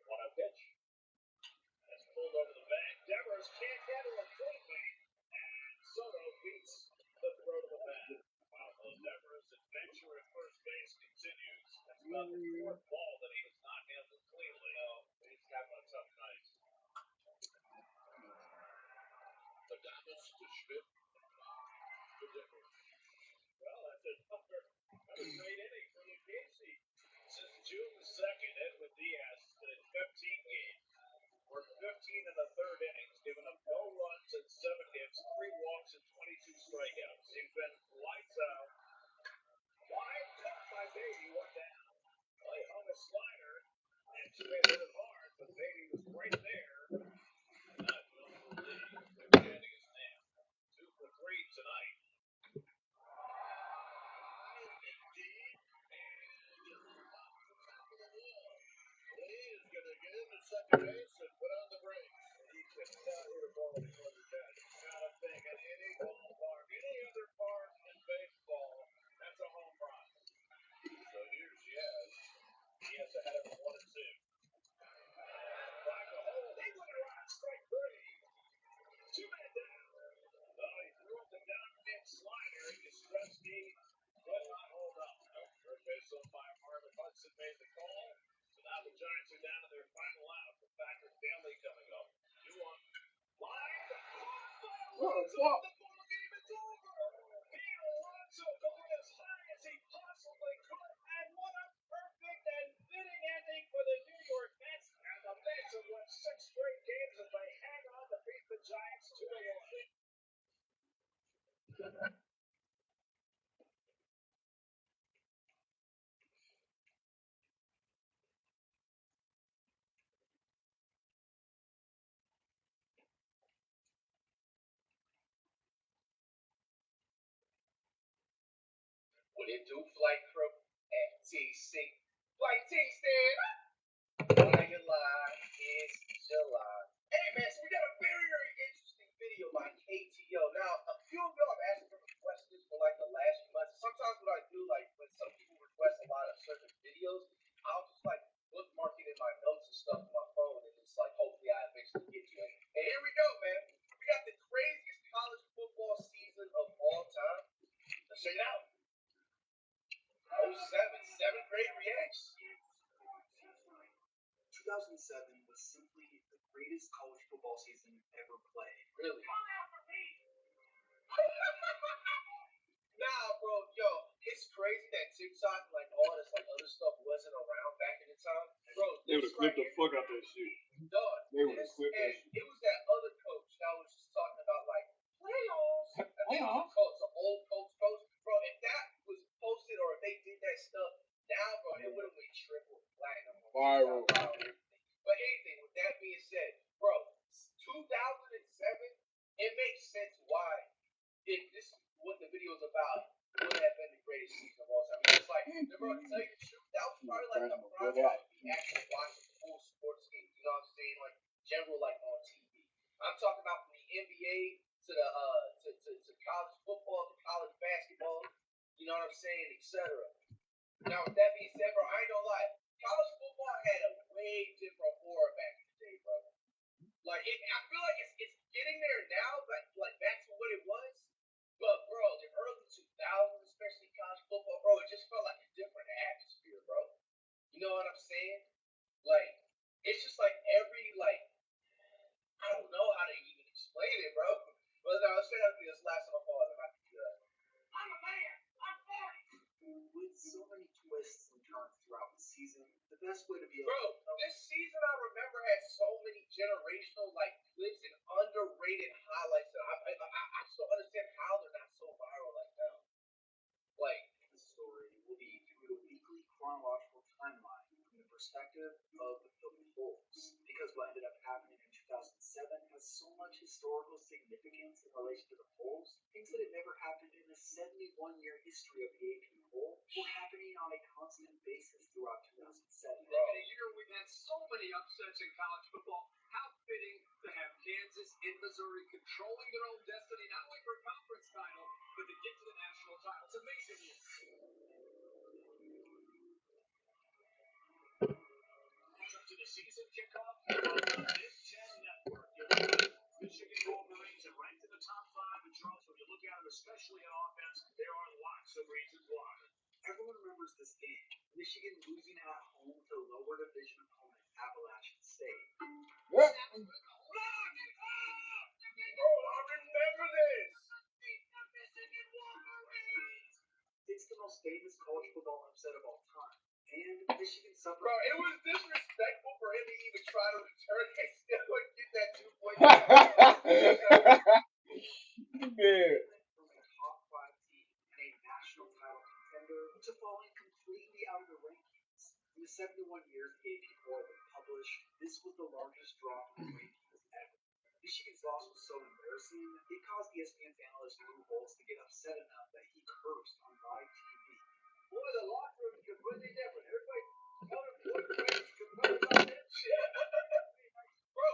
On a pitch. That's pulled over the bag. Devers can't handle it cleanly. And Soto beats the throw to the bag. Pablo Devers' adventure at first base continues. That's about the 4th ball that he has not handled cleanly. Oh, he's having a tough night. Adames to Schmidt. Well, that's another great inning for Casey. Since June 2nd, Edwin Diaz has been in 15 games. Worked 15 in the 3rd innings, given up no runs and 7 hits, 3 walks, and 22 strikeouts. He's been lights out. Wide cut by Beatty, 1 down. Well, he hung a slider, and Schmidt hit it hard, but Beatty was right there. Not Jones the lead. They're chanting his name. 2 for 3 tonight. Second base and put on the brakes. He cannot hit a ball before the catch. Gotta think at any ballpark, any other park in baseball, that's a home run. So here's Yaz. Diaz ahead of him 1-2. Back to hole. He went around strike 3. 2 men down. Oh, he threw up the downfield slider. Yastrzemski could not hold up. Third base umpire Marvin Hudson made the call. So now the Giants are down to their final out. The Packers family coming up. 2-1. Line. What? What? The ball game is over. Pete Alonso going as high as he possibly could. And what a perfect and fitting ending for the New York Mets. And the Mets have won 6 straight games as they hang on to beat the Giants 2-1. What it do, flight crew? FTC. Flight T stand up. Why you lie? It's July. Hey man, so we got a very, very interesting video by KTO. Now, a few of y'all have asked for questions for like the last few months. Sometimes what I do, like when some people request a lot of certain videos, I'll just like bookmark it in my notes and stuff on my phone, and it's like hopefully I eventually get to it. And here we go, man. We got the craziest college football season of all time. Let's check it out. 7th grade reacts. 2007 was simply the greatest college football season ever played. Really? Nah, bro, yo, it's crazy that TikTok, like all this like other stuff, wasn't around back in the time. Bro, They would have clipped the fuck out that shit. Dog, They would have clipped that shit. it was that other coach that was just talking about like playoffs. I think it was the old coach. Bro, if that was posted or if they did that stuff now, bro, it would have went triple platinum. Viral. But anything, with that being said, bro, 2007, it makes sense why, if this is what the video is about, would have been the greatest season of all time. I mean, it's like, bro, to tell you the truth, that was probably like a prime time to be actually watching full sports games. You know what I'm saying? Like general, like on TV. I'm talking about from the NBA to the to college football to college basketball. You know what I'm saying, etc. Now, with that being said, bro, I ain't gonna lie. College football had a way different aura back in the day, bro. Like, I feel like it's getting there now, like back to what it was. But, bro, the early 2000s, especially college football, bro, it just felt like a different atmosphere, bro. You know what I'm saying? Like, it's just like every, like, I don't know how to even explain it, bro. But no, let's say that this last time I called him. I'm a man. I'm 40. With so many twists and turns throughout the season, the best way to be Bro, this season I remember had so many generational like clips and underrated highlights that I just don't understand how they're not so viral like now. Like the story will be through a weekly chronological timeline from the perspective of the polls, because what ended up happening in 2007 has so much historical significance in relation to the polls. Things that had never happened in the 71-year history of the AP poll were happening on a constant basis throughout 2007. In a year we've had so many upsets in college football, how fitting to have Kansas and Missouri controlling their own destiny, not only for a conference title, but to get to the national title. It's amazing year. To the season kickoff on the Big Ten Network. Michigan Wolverines are ranked in the top 5 in Charles. When you look at it, especially on offense, there are lots of reasons why. Everyone remembers this game. Michigan losing at home to lower division opponent Appalachian State. oh, I remember this. It's the most famous college football upset of all time. And Michigan suffered. Bro, it was disrespectful for him to even try to return and still would get that 2 points. Man. From a top 5 team and a national title contender to falling completely out of the rankings. In the 71 years the AP poll was published, this was the largest drop in the rankings ever. Michigan's loss was so embarrassing, it caused ESPN's analyst Lou Holtz to get upset enough that he cursed on live TV. Boy, the locker room is completely different. Everybody, quarterbacks complain about that shit. Bro,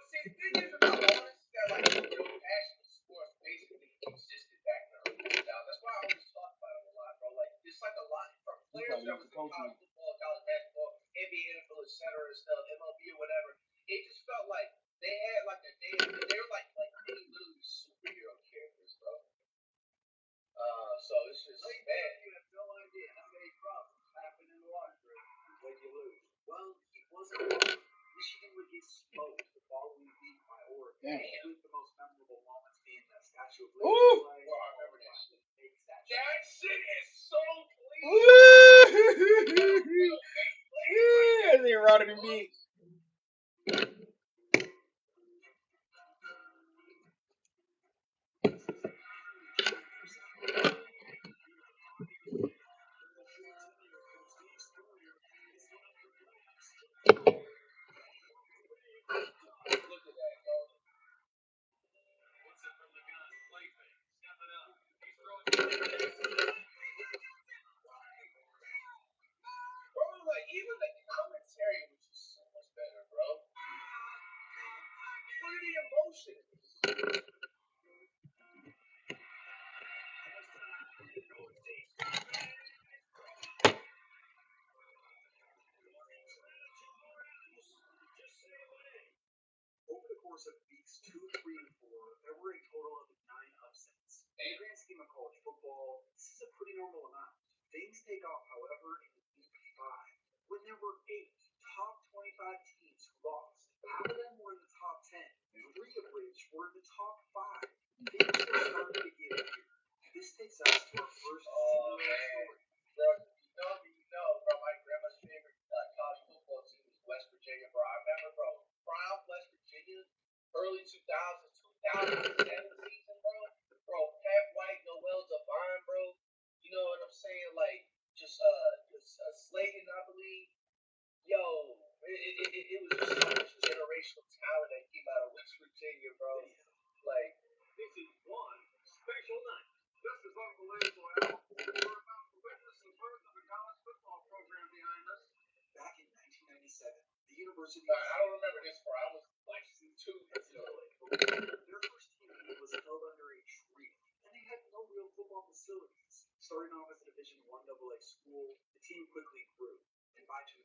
see, the thing is about all this is that, like, passion for sports basically existed back in the early 2000s. That's why I always talk about it a lot, bro. Like, it's like a lot from players that was in college football, college basketball, NBA, NFL, et cetera, and stuff, MLB or whatever. It just felt like they had, like, they were like many literally superhero characters, bro. So it's just, man. You have no idea how many problems happen in the locker room when you lose. Well, he wasn't wrong. Michigan would get smoked the following week by Oregon. With the most memorable moments being that Statue of Liberty. Bro, I remember that shit. That shit is so Yeah, they routed him beat. Look at that, bro. What's it from the gun? Plaything. Stepping up. He's throwing. the University I don't remember this part. I was like 2 years old. Their first team was held under a tree, and they had no real football facilities. Starting off as a Division I AA school, the team quickly grew, and by 2000,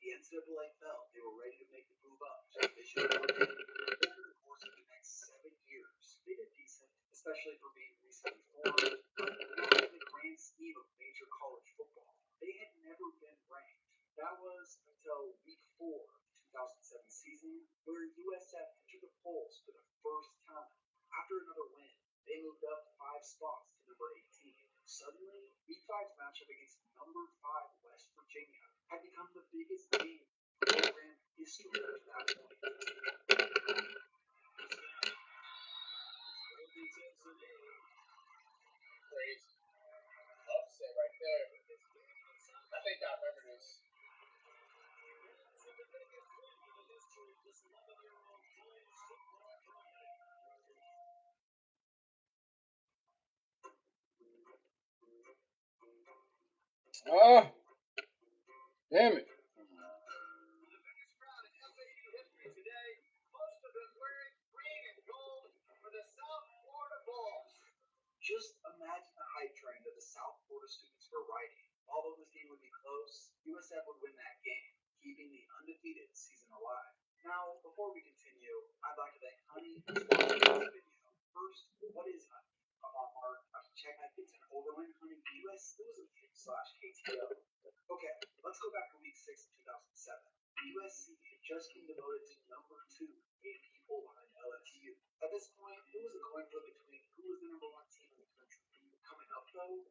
the NCAA felt they were ready to make the move up to Division I. Over the course of the next 7 years, they did decent, especially for being recently formed, but not in the grand scheme of major college football. They had never been ranked. That was until week 4 of the 2007 season, where USF entered the polls for the first time. After another win, they moved up 5 spots to number 18. Suddenly, week 5's matchup against number 5 West Virginia had become the biggest game in program history to that point. Crazy. Upset right there. I think I remember this. Ah, damn it. The biggest crowd in FAU history today, most of them wearing green and gold for the South Florida Bulls. Just imagine the hype train that the South Florida students were riding. Although this game would be close, USF would win that game, keeping the undefeated season alive. Now, before we continue, I'd like to thank Honey for sponsoring this video. First, what is Honey? I'm on Mark. I've checked. It's an Overland Honey US/KTO. Okay, let's go back to week 6 of 2007. USC had just been demoted to number 2 AP poll behind LSU. At this point, it was a coin flip between who was the number 1 team in the country. Coming up though,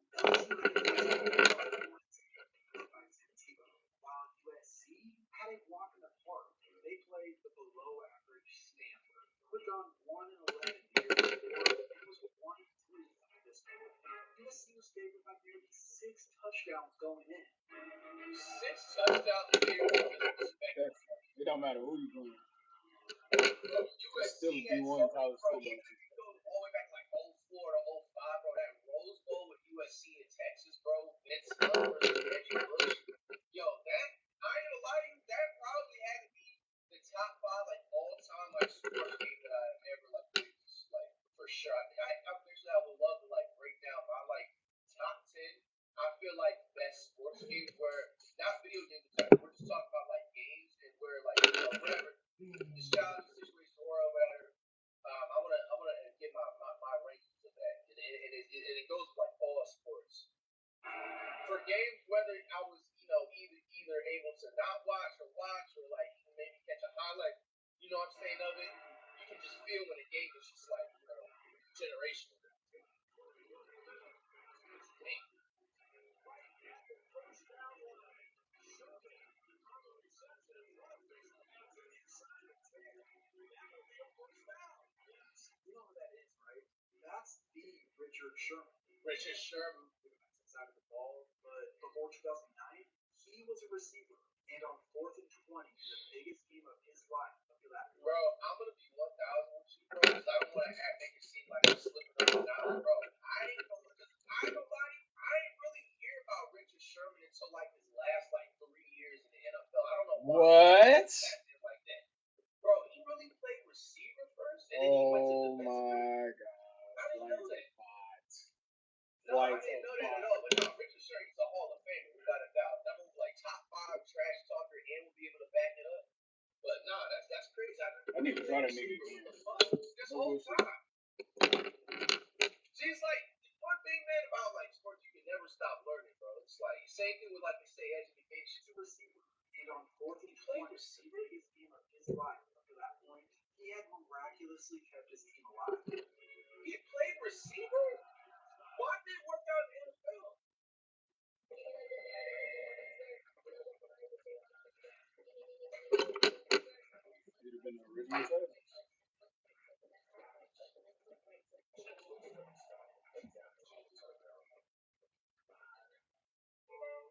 while USC had a walk in the park. They played the below average Stanford, who had gone 1-11 years before and was 1-3 at this point. USC was favored by nearly 6 touchdowns going in. 6 touchdowns a year. It don't matter who you playing. USC Still a had D1 so college bro, football even if you go all the way back to like 04 to 05, bro, that Rose Bowl with USC and Texas, bro, Vince Young versus Reggie Bush. Yo, that, I ain't gonna lie to you, that probably had to be the top 5 like all-time like sports game that I've ever like witnessed, like for sure. I'm sure I would love to like break down my like top 10. I feel like best sports games where not video games, we're just talking about like games and where like whatever. Just challenge situation or whatever. I wanna get my rankings of that, and it goes with like all sports. For games, whether I was either able to not watch or like maybe catch a highlight, you know what I'm saying of it. You can just feel when a game is just like generational. You know who that is, right? That's the Richard Sherman. Richard Sherman. Side of the ball, but before 2009, he was a receiver, and on 4th and 20, in the biggest game of his life up to that point. Bro, I'm gonna be 1,000 with you, bro, because I don't want to make it seem like I'm slipping up and down, bro. I ain't really hear about Richard Sherman until like his last like 3 years in the NFL. I don't know why. What? Like that. Bro, he really played receiver first, and then he went to Oh defensive. my god. I didn't know that. No, I didn't know that at all. But no, Richard Sherman, he's a Hall of Famer, without a doubt. That was like top 5 trash talker, and will be able to back it up. But no, that's crazy. I need to try that nigga again. This whole time. See, it's like one thing, man, about like sports, you can never stop learning, bro. It's like same thing with like they say education. He's a receiver, and on 4th and 20, the biggest game of his life up to that point, he had miraculously kept his team alive. He played receiver? Why did it work out in the NFL? He'd have been the original title.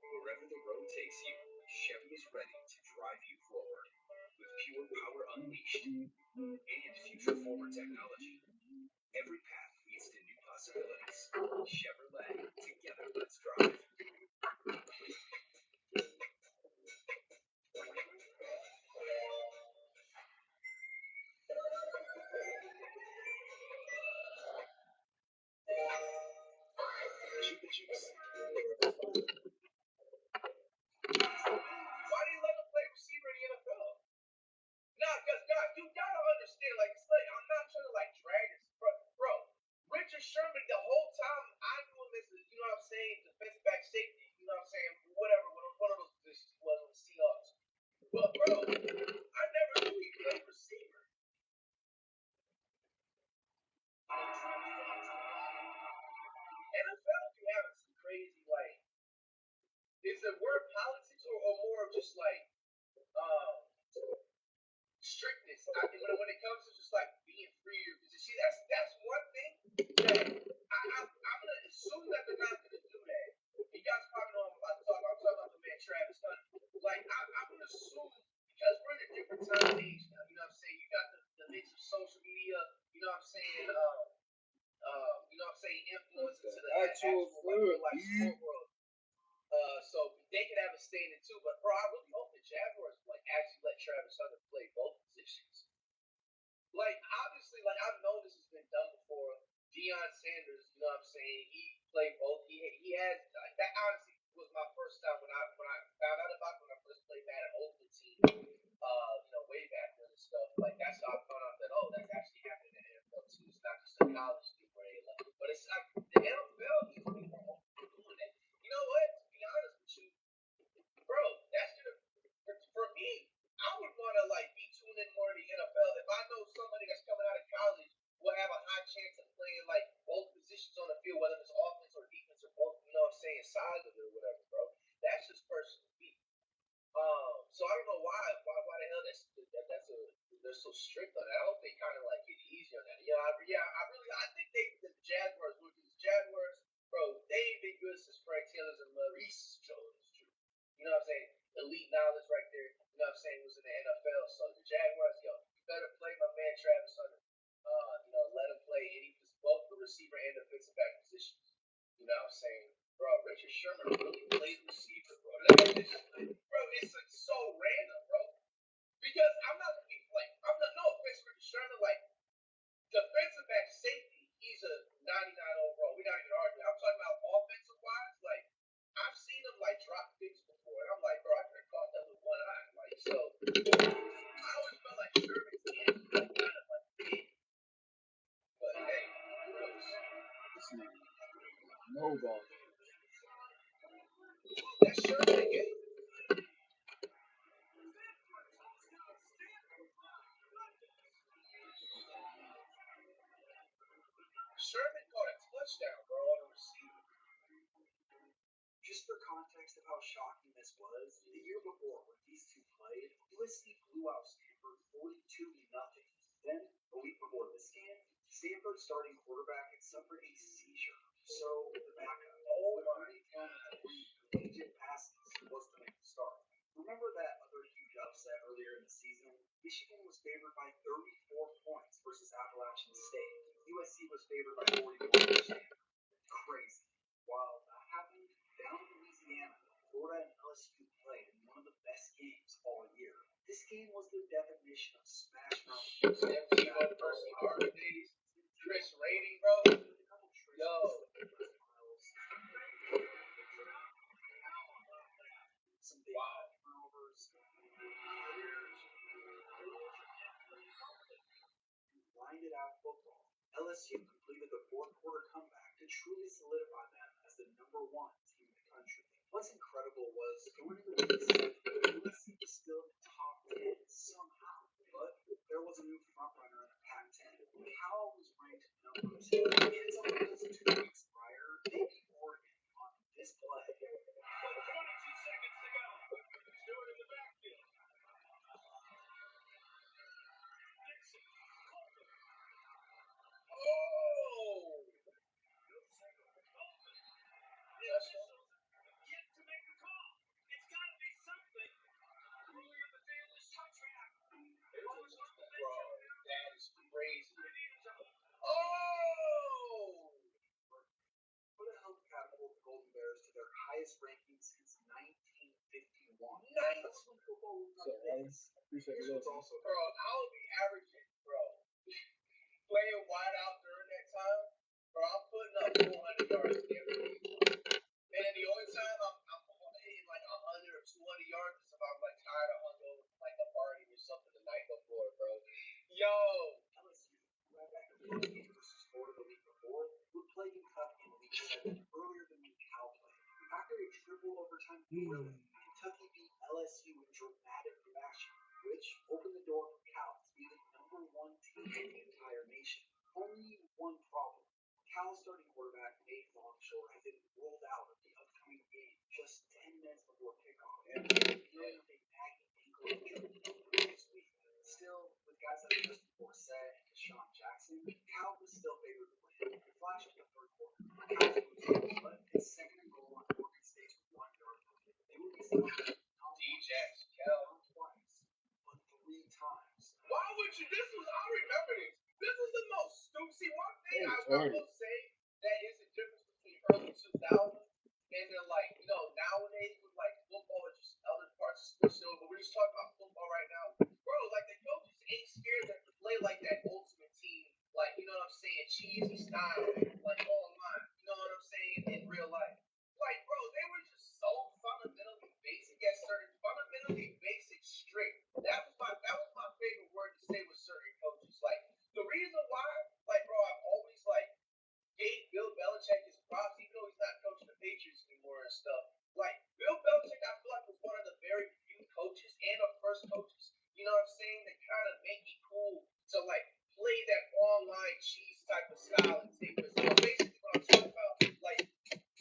Wherever the road takes you, Chevy is ready to drive you forward. With pure power unleashed and future forward technology, every path leads to new possibilities. Chevrolet, together let's drive. Why do you let him play receiver in the NFL? Nah, cause God, you gotta understand, like, it's like I'm not trying to like drag this, bro. Richard Sherman, the whole time I knew him as, you know what I'm saying, defensive back safety, you know what I'm saying, whatever, one of those positions he was on the Seahawks. But bro, I never knew he played receiver. NFL be having some crazy like, is it word politics or more of just like strictness? When it comes to just like being free, because see that's one thing that I'm gonna assume that they're not gonna do that. You guys probably know I'm about to talk. I'm talking about the man Travis Hunter. Like I'm gonna assume because we're in a different time and age now. You know what I'm saying? You got the mix of social media. You know what I'm saying? You know what I'm saying? Influence into the actual like real life sport world. So they could have a stay in it too. But bro, I really hope the Jaguars like actually let Travis Hunter play both positions. Like obviously, like I've known this has been done before. Deion Sanders, you know what I'm saying? He played both. He has that honestly was my first time when I found out about when I first played Madden Ultimate Team. You know, way back when and stuff. Like that's how I found out that that's actually happening in the NFL too. It's not just a college thing where they like, but it's like the NFL is doing it. You know what? To be honest with you, bro, that's gonna for me. I would want to like be tuned in more to the NFL if I know somebody that's coming out of college will have a high chance of playing like both positions on the field, whether it's offense or defense or both. You know what I'm saying? Size of it or whatever, bro. That's just personal me. So I don't know why the hell they're so strict on that. I hope they kind of like get easy on that. I think the Jaguars would. Because Jaguars, bro, they ain't been good since Frank Taylor's and Maurice Jones. You know what I'm saying? Elite knowledge right there. You know what I'm saying? Was in the NFL. So the Jaguars, you better play my man Travis Hunter. Let him play both the receiver and defensive back positions. You know what I'm saying? Bro, Richard Sherman really plays receiver, bro. Bro, it's like so random, bro. Because I'm not gonna be like, I'm not no offense for Richard Sherman, like defensive back safety, he's a 99 overall. We're not even arguing. I'm talking about offensive wise, like I've seen him like drop things before, and I'm like, bro, I could have caught that with one eye. Like so, I always felt like Sherman's hands were like kind of like big, but hey, gross. No ball. That's Sherman again. Sherman caught a touchdown, bro, on a receiver. Just for context of how shocking this was, the year before when these two played, USC blew out Stanford 42-0. Then, a week before this game, Stanford's starting quarterback had suffered a seizure. So, the backup, collegiate passes, was to make the start. Remember that other huge upset earlier in the season? Michigan was favored by 34 points versus Appalachian State. USC was favored by 41%. Crazy. While that happened, down in Louisiana, Florida and LSU played in one of the best games all year. This game was the definition of smash mouth. Versus Harvard days. Chris Rainey, bro. Yo. Some big turnovers. Grinded out football. LSU completed the fourth quarter comeback to truly solidify them as the number one team in the country. What's incredible was going into the season, USC was still in the top 10 somehow, but there was a new frontrunner in the Pac-10. Cal was ranked number 2. It's only just 2 weeks prior, they beat Oregon on this play. 22 seconds to go. Stewart in the backfield. Oh! Yes, Yet to make the call. It's got to be something. Earlier in the day, this touchdown. bro, that is crazy. Oh! What the hell catapulted the Golden Bears to their highest ranking since 1951? Nice. Here's what's also Bro, I'll be averaging, bro. Playing wide out during that time, bro, I'm putting up 400 yards every week. thrilling. Kentucky beat LSU in dramatic fashion, which opened the door for Cal to be the #1 team in the entire nation. Only one problem. Cal's starting quarterback Nate Longshore had been ruled out of the upcoming game just 10 minutes before kickoff, and dealing with a nagging ankle injury this week. Still, with guys like Justin Forsett and Deshaun Jackson, Cal was still favored to win. It flashed in the third quarter. Cal's losing, but it's second and goal on Oregon State's 1 yard line. They would be stopped DJ's Kel. not twice, but 3 times. Why would you? I remember this. This was the most stupid. See, one thing I will say that is the difference between early 2000s and then, like, nowadays with, like, football and just other parts of sports, but we're just talking about football right now. Bro, like, the coaches ain't scared to play like that ultimate team, like, you know what I'm saying, cheesy style, like, online, you know what I'm saying, in real life. Like, bro, they were just so fundamentally basic at certain, fundamentally basic strict. That was my favorite word to say with certain coaches. Like, the reason why, like, bro, I've always, like, gave Bill Belichick his props, even though he's not coaching the Patriots anymore and stuff. Like, Bill Belichick, I feel like, was one of the very few coaches and the first coaches, you know what I'm saying, that kind of make it cool to, like, play that online cheese type of style and take risks. So basically what I'm talking about, like,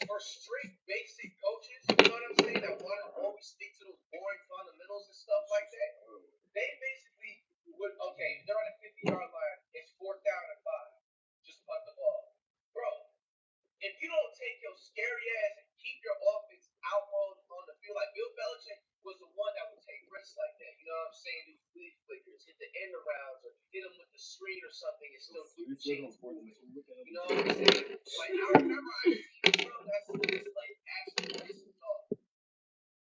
for strict basic coaches, you know what I'm saying, that want to always stick to those boring fundamentals and stuff like that, they basically would, okay, they're on a 50-yard line, it's 4th down and 5, just punt the ball. Bro, if you don't take your scary ass and keep your offense out on the field, like Bill Belichick was the one that would take risks like that, you know what I'm saying, do flea flickers, hit the end arounds, or hit them with the screen or something and still keep the chains moving. You know what I'm saying? Like, I remember bro, that's just like actually racist off.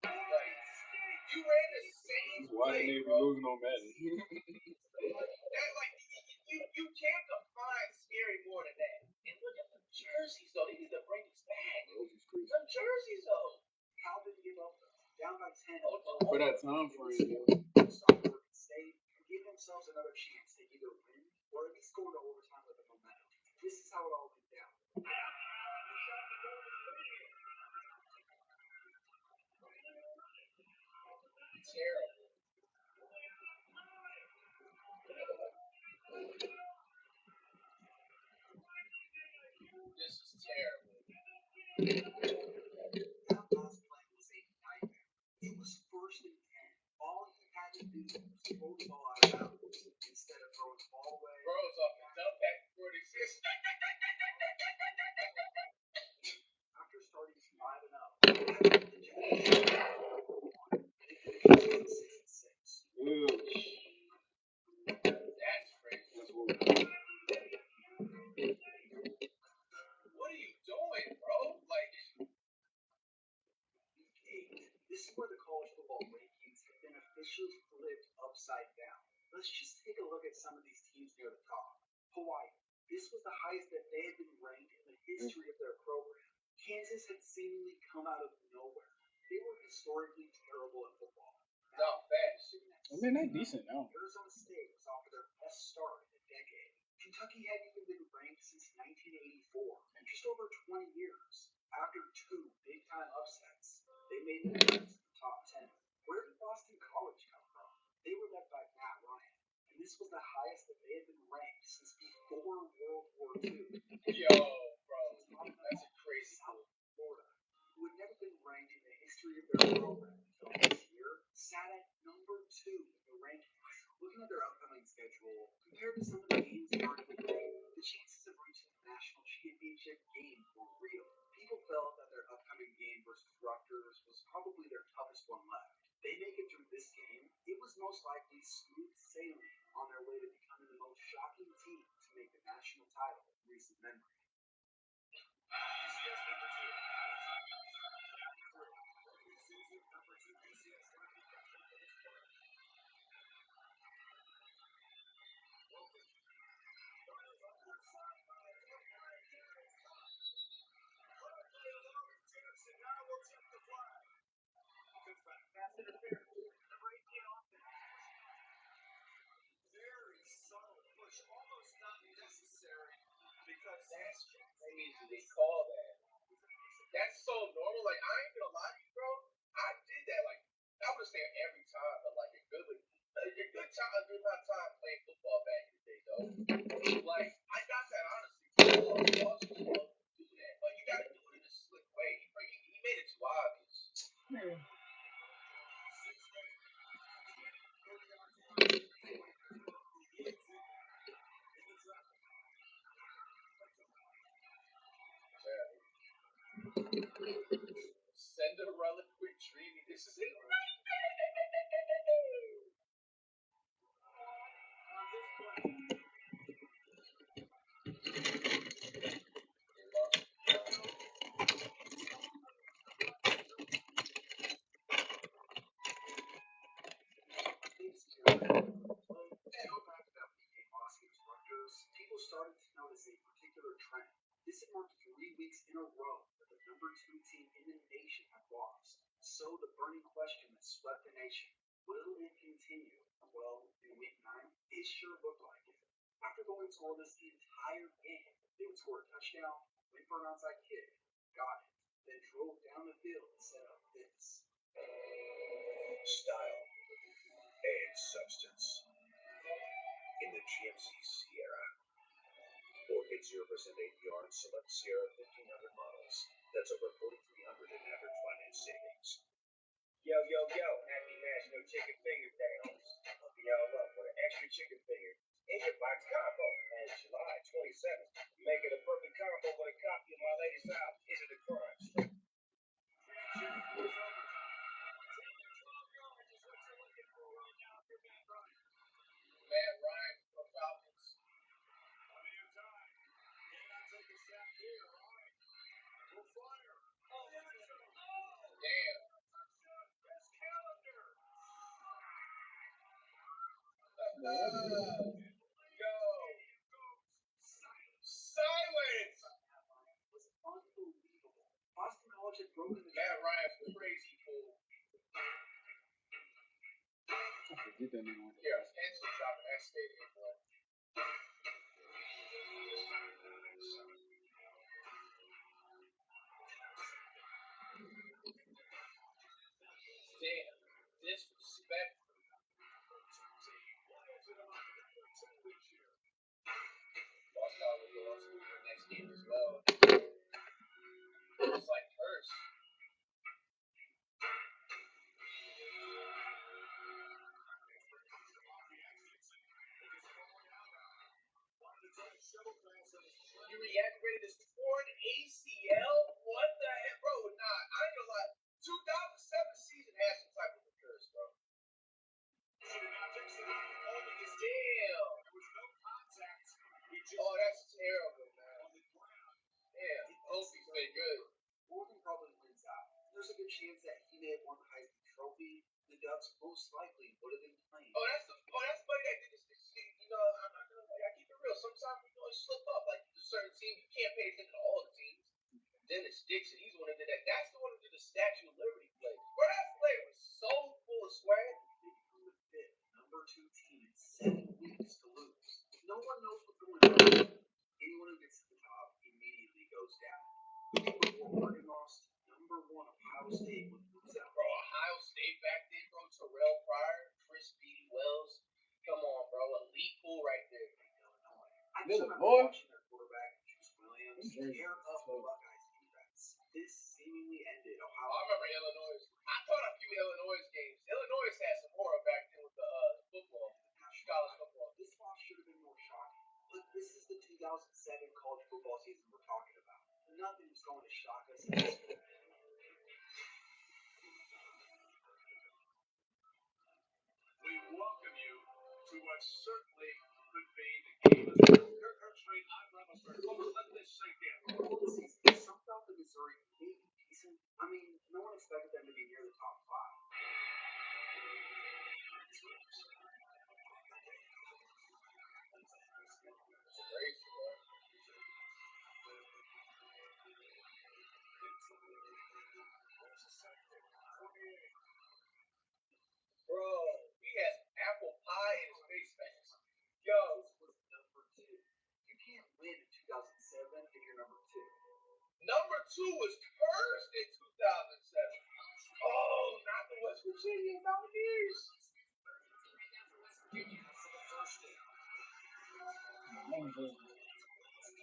Like, you ran the same Why play, didn't they bro. losing on Madden? You can't define scary more than that. And look at the jerseys, though. They need to bring these back. Some jerseys, though. Cal didn't give up. Down by 10. For that time frame, Stop Oregon State and give themselves another chance to either win or at least go into overtime with the momentum. This is how it all went down. Terrible. This is terrible. That last play was a nightmare. It was 1st and 10. All he had to do was throw the ball out of bounds instead of throwing the ball away. Bros off the dump back before it exists. After starting 5-0, the Jets 6-6. Ew. That's crazy. What are you doing, bro? Like, This is where the college football rankings have been officially flipped upside down. Let's just take a look at some of these teams near the top. Hawaii. This was the highest that they had been ranked in the history of their program. Kansas had seemingly come out of nowhere. They were historically terrible at football. not fast. I mean, they're decent now. Arizona State was off to their best start in a decade. Kentucky hadn't even been ranked since 1984, in just over 20 years. After 2 big-time upsets, they made the to the top 10. Where did Boston College come from? They were led by Matt Ryan, and this was the highest that they had been ranked since before World War II. Yo, bro, that's a crazy South Florida, who had never been ranked in the history of their program until this year, sat at number 2 in the rankings. Looking at their upcoming schedule, compared to some of the games they already played, the chances of reaching the national championship game were real. People felt that their upcoming game versus Rutgers was probably their toughest one left. They make it through this game, it was most likely smooth sailing on their way to becoming the most shocking team to make the national title in recent memory. Very subtle push, almost not necessary because That's crazy. They call that. That's so normal. Like, I ain't gonna lie to you, bro. I say every time, but like a good amount of time playing football back in the day, though. Like I got that honestly. Football do that, but you gotta do it in a slick way. He made it too obvious. Cinderella quit dreaming. This is it. People started to notice a particular trend. This had marked 3 weeks in a row that the number 2 team in the nation had lost. So the burning question that swept the nation, will it continue? Well, in week 9, it sure looked like it. After going scoreless the entire game, they would score a touchdown, wait for an onside kick, got it, then drove down the field and set up this. Style and substance in the GMC Sierra. 4.0% APR and select Sierra 1500 models. That's over 4,300 in average finance savings. Yo, happy National Chicken Fingers Day, homies. Hook y'all up with an extra chicken finger in your box combo on July 27th. Make it a perfect combo with a copy of My Lady South Into the Crunch. Matt Ryan for Falcons. Damn. Yo. Silence. Was unbelievable. Boston College had broken the Matt Ryan's crazy fool. Get that nigga on. Yeah, Henson dropping that stadium, bro. Damn. Disrespect. Lost out with the next game as well. It's like curse. You reactivated this torn ACL? What the heck, bro? Nah, I ain't gonna lie. 2007 season has some type of a curse, bro. Damn. Oh, that's terrible, man. Damn. Hope he's been good. Oregon probably wins out. There's a good chance that he may have won the Heisman Trophy. The Ducks most likely would have been playing. That's funny that this you know, I'm not gonna lie, I keep it real. Sometimes you know slip up. Like certain teams, you can't pay attention to all the teams. Dennis Dixon, he's the one that did that. That's the one who did the Statue of Liberty play. Bro, that play was so full of swag. They become the fifth number 2 team in 7 weeks to lose. No one knows what's going on. Anyone who gets to the top immediately goes down. Before Oregon lost, number 1 Ohio State would lose out. Bro, Ohio State back then, bro. Terrell Pryor, Chris Beatty Wells. Come on, bro. Elite pool right there. I Little remember boy. watching their quarterback, Juice Williams, tear up the Buckeyes defense. This seemingly ended Ohio. I remember Illinois. I taught a few Illinois games. Illinois had some horror back then with the football, college football. This loss should have been more shocking. But this is the 2007 college football season we're talking about. Nothing is going to shock us at this point. We welcome you to what certainly could be the game of the year. Kirk Street, I'm Reynoldsburg. Let this sink in. Some thought the Missouri may be decent. I mean, no one expected them to be near the top 5. Crazy, bro. Bro, he has apple pie in his face mask. Yo, Was number 2. You can't win in 2007 if you're number 2. number 2 was cursed in 2007. Oh, not the West Virginia. Virginia Mountaineers.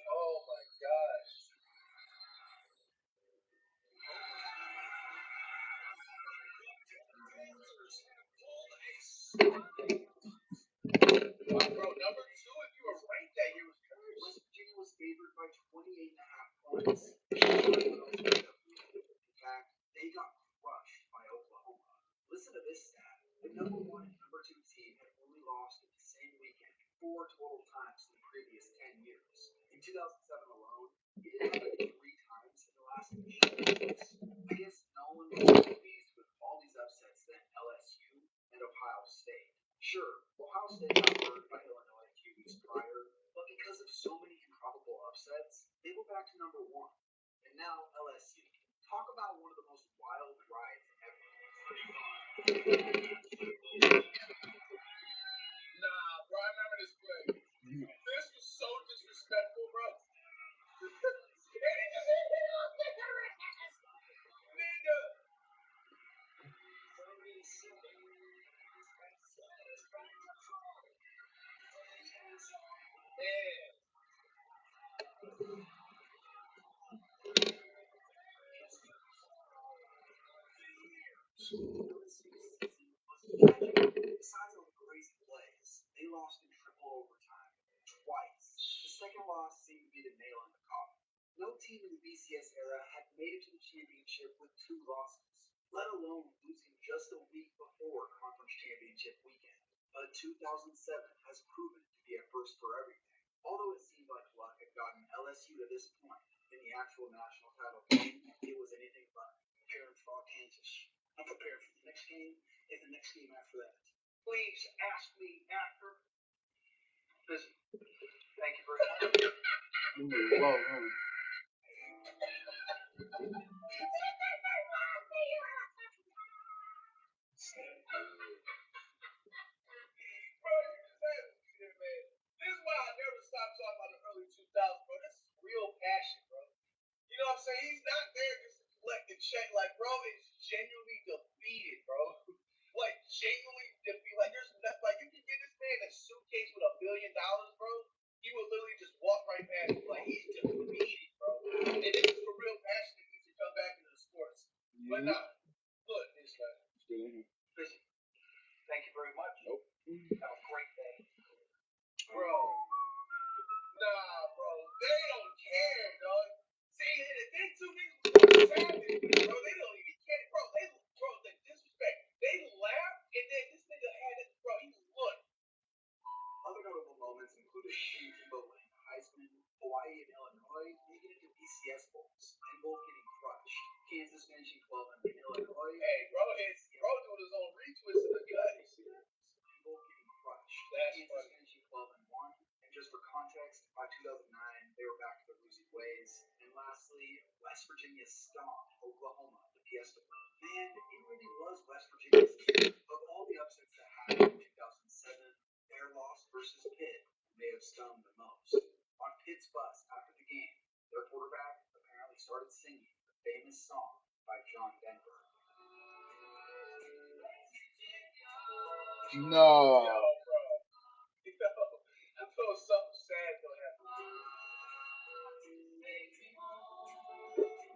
Oh my gosh. Bro, number 2, if you were ranked that year, was cursed. West Virginia was favored by 28.5 points. In fact, they got crushed by Oklahoma. Listen to this stat. The number 1 and number 2 team had only lost in the same weekend 4 total times in the previous 10 years. In 2007 alone, it had happened 3 times in the last 8 years. I guess no one was more pleased with all these upsets than LSU and Ohio State. Sure, Ohio State got burned by Illinois a few weeks prior, but because of so many improbable upsets, they were back to number 1. And now LSU. Talk about one of the most wild rides ever. Nah, bro, I remember this play. This was so disrespectful, bro. And he just hit it off the grass. Nigga. Man. Besides all the crazy plays, they lost in triple overtime twice. The second loss seemed to be the nail in the coffin. No team in the BCS era had made it to the championship with 2 losses, let alone losing just a week before conference championship weekend. But 2007 has proven to be a first for everything. Although it seemed like luck had gotten LSU to this point in the actual national title game, it was anything but. Preparing for Kansas. I'm prepared for the next game and the next game after that. Please ask me after. Listen, thank you very much. Bro, you just had to be there, man. This is why I never stopped talking about the early 2000s, bro. This is real passion, bro. You know what I'm saying? He's not there just to collect a check. Like, bro, is genuinely defeated, bro. Like, genuinely defeated. Like, there's nothing. Like, you can get this man a suitcase with $1 billion, bro. He would literally just walk right past you. Like, he's defeated, bro. And this is for real passion that needs to come back into the sports. But nah, look, this guy. Listen, thank you very much. Nope. Have a great day. Bro. Nah, bro. They don't care, dog. See, they two niggas was savage, bro. They don't even care. Bro, the disrespect. They laughed, and then this nigga had it, bro. He was look. Other notable moments included Shane Timberlake, Heisman, Hawaii, and Illinois making it to BCS bowls, and both getting crushed. Kansas finishing 12 and Illinois. Hey, bro, doing his own retwist in the gut. You see that? And both getting crushed. That's Kansas funny. finishing 12 and 1. And just for context, by 2009, they were back to their losing ways. And lastly, West Virginia stomped Oklahoma, the Fiesta Bowl. Man, it really was West Virginia's team. Of all the upsets that happened in 2007, their loss versus Pitt may have stung the most. On Pitt's bus after the game, their quarterback apparently started singing the famous song by John Denver. No. Yo, bro. I feel something sad gonna happen.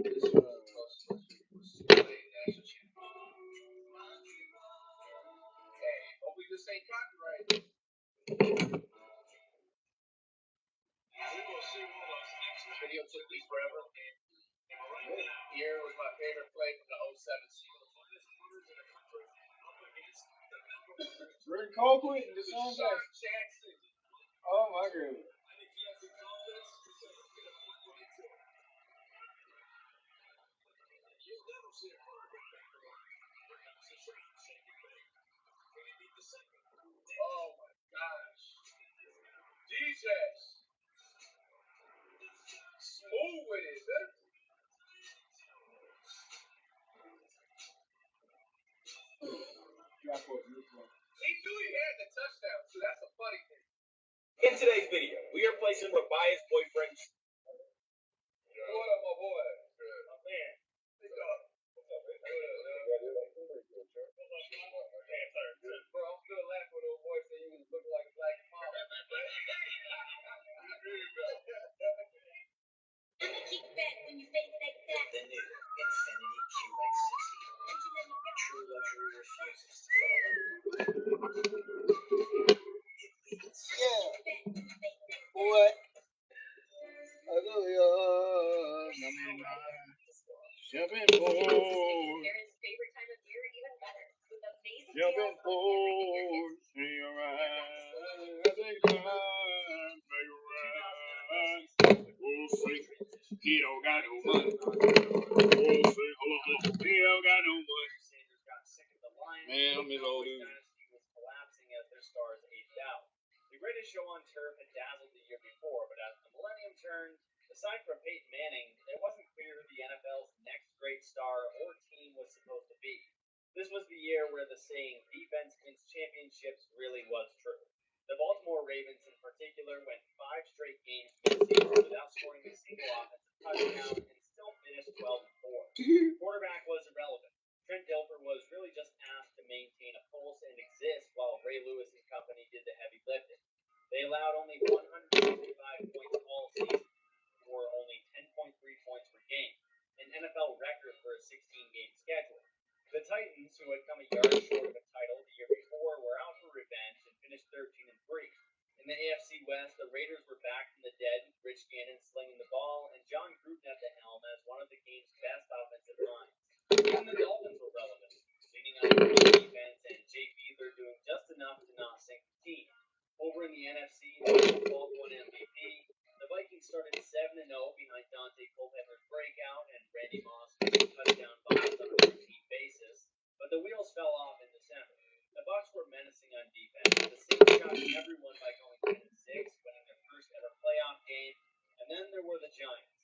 This was national championship. Hey, hopefully this ain't copyright. This video took me forever. Here was my favorite play from the 07 season. Rick Colquitt and Deshaun Deshaun Jackson. Jackson. Oh my goodness. Oh my gosh. Jesus. Smooth with it, man. He knew he had the touchdown, so that's a funny thing. In today's video, we are placing Rabia's boyfriend. What up, my boy? Oh, man. What's up? What's up, man? when you face like that. The new Infinity QX60. True luxury refuses to follow. It leads. Yeah. What? Jumping forward. Parents' favorite time of year even better. With amazing Jumping deals on everything forward. See you right. I think time. Make it right. We'll see. He don't got no money. We'll see. Hold on. He don't got no money. Sanders got sick of the line. Man, I'm his old Cowboys dude. dynasty was collapsing as their stars aged out. The greatest show on turf had dazzled the year before, but as the millennium turned, aside from Peyton Manning, it wasn't clear who the NFL's next great star or team was supposed to be. This was the year where the saying defense wins championships really was true. The Baltimore Ravens in particular went 5 straight games mid-season without scoring a single offensive touchdown and still finished 12-4. Quarterback was irrelevant. Trent Dilfer was really just asked to maintain a pulse and exist while Ray Lewis and company did the heavy lifting. They allowed only 165 points all season, or only 10.3 points per game, an NFL record for a 16-game schedule. The Titans, who had come a yard short of a title the year before, were out for revenge and finished 13-3. In the AFC West, the Raiders were back from the dead with Rich Gannon slinging the ball and John Gruden at the helm as one of the game's best offensive lines. Even the Dolphins were relevant, leading on the defense and Jay Fiedler doing just enough to not sink the team. Over in the NFC, the Falk won MVP. The Vikings started 7-0 behind Dante Culpepper's breakout and Randy Moss with touchdown bombs on a routine basis, but the wheels fell off in December. The Bucs were menacing on defense. The Saints shocked everyone by going 10-6, winning their first ever playoff game, and then there were the Giants,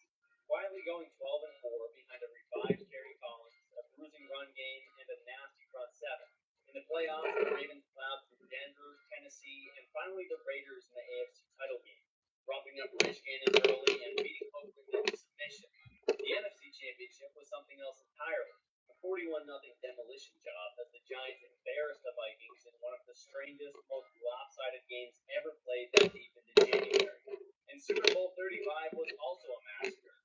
quietly going 12-4 behind a revived Kerry Collins, a bruising run game, and a nasty front seven. In the playoffs, the Ravens plowed through Denver, Tennessee, and finally the Raiders in the AFC title game, romping up Rich Gannon early and beating Oakland into submission. The NFC Championship was something else entirely, a 41-0 demolition job as the Giants embarrassed the Vikings in one of the strangest, most lopsided games ever played that deep into January. And Super Bowl 35 was also a massacre,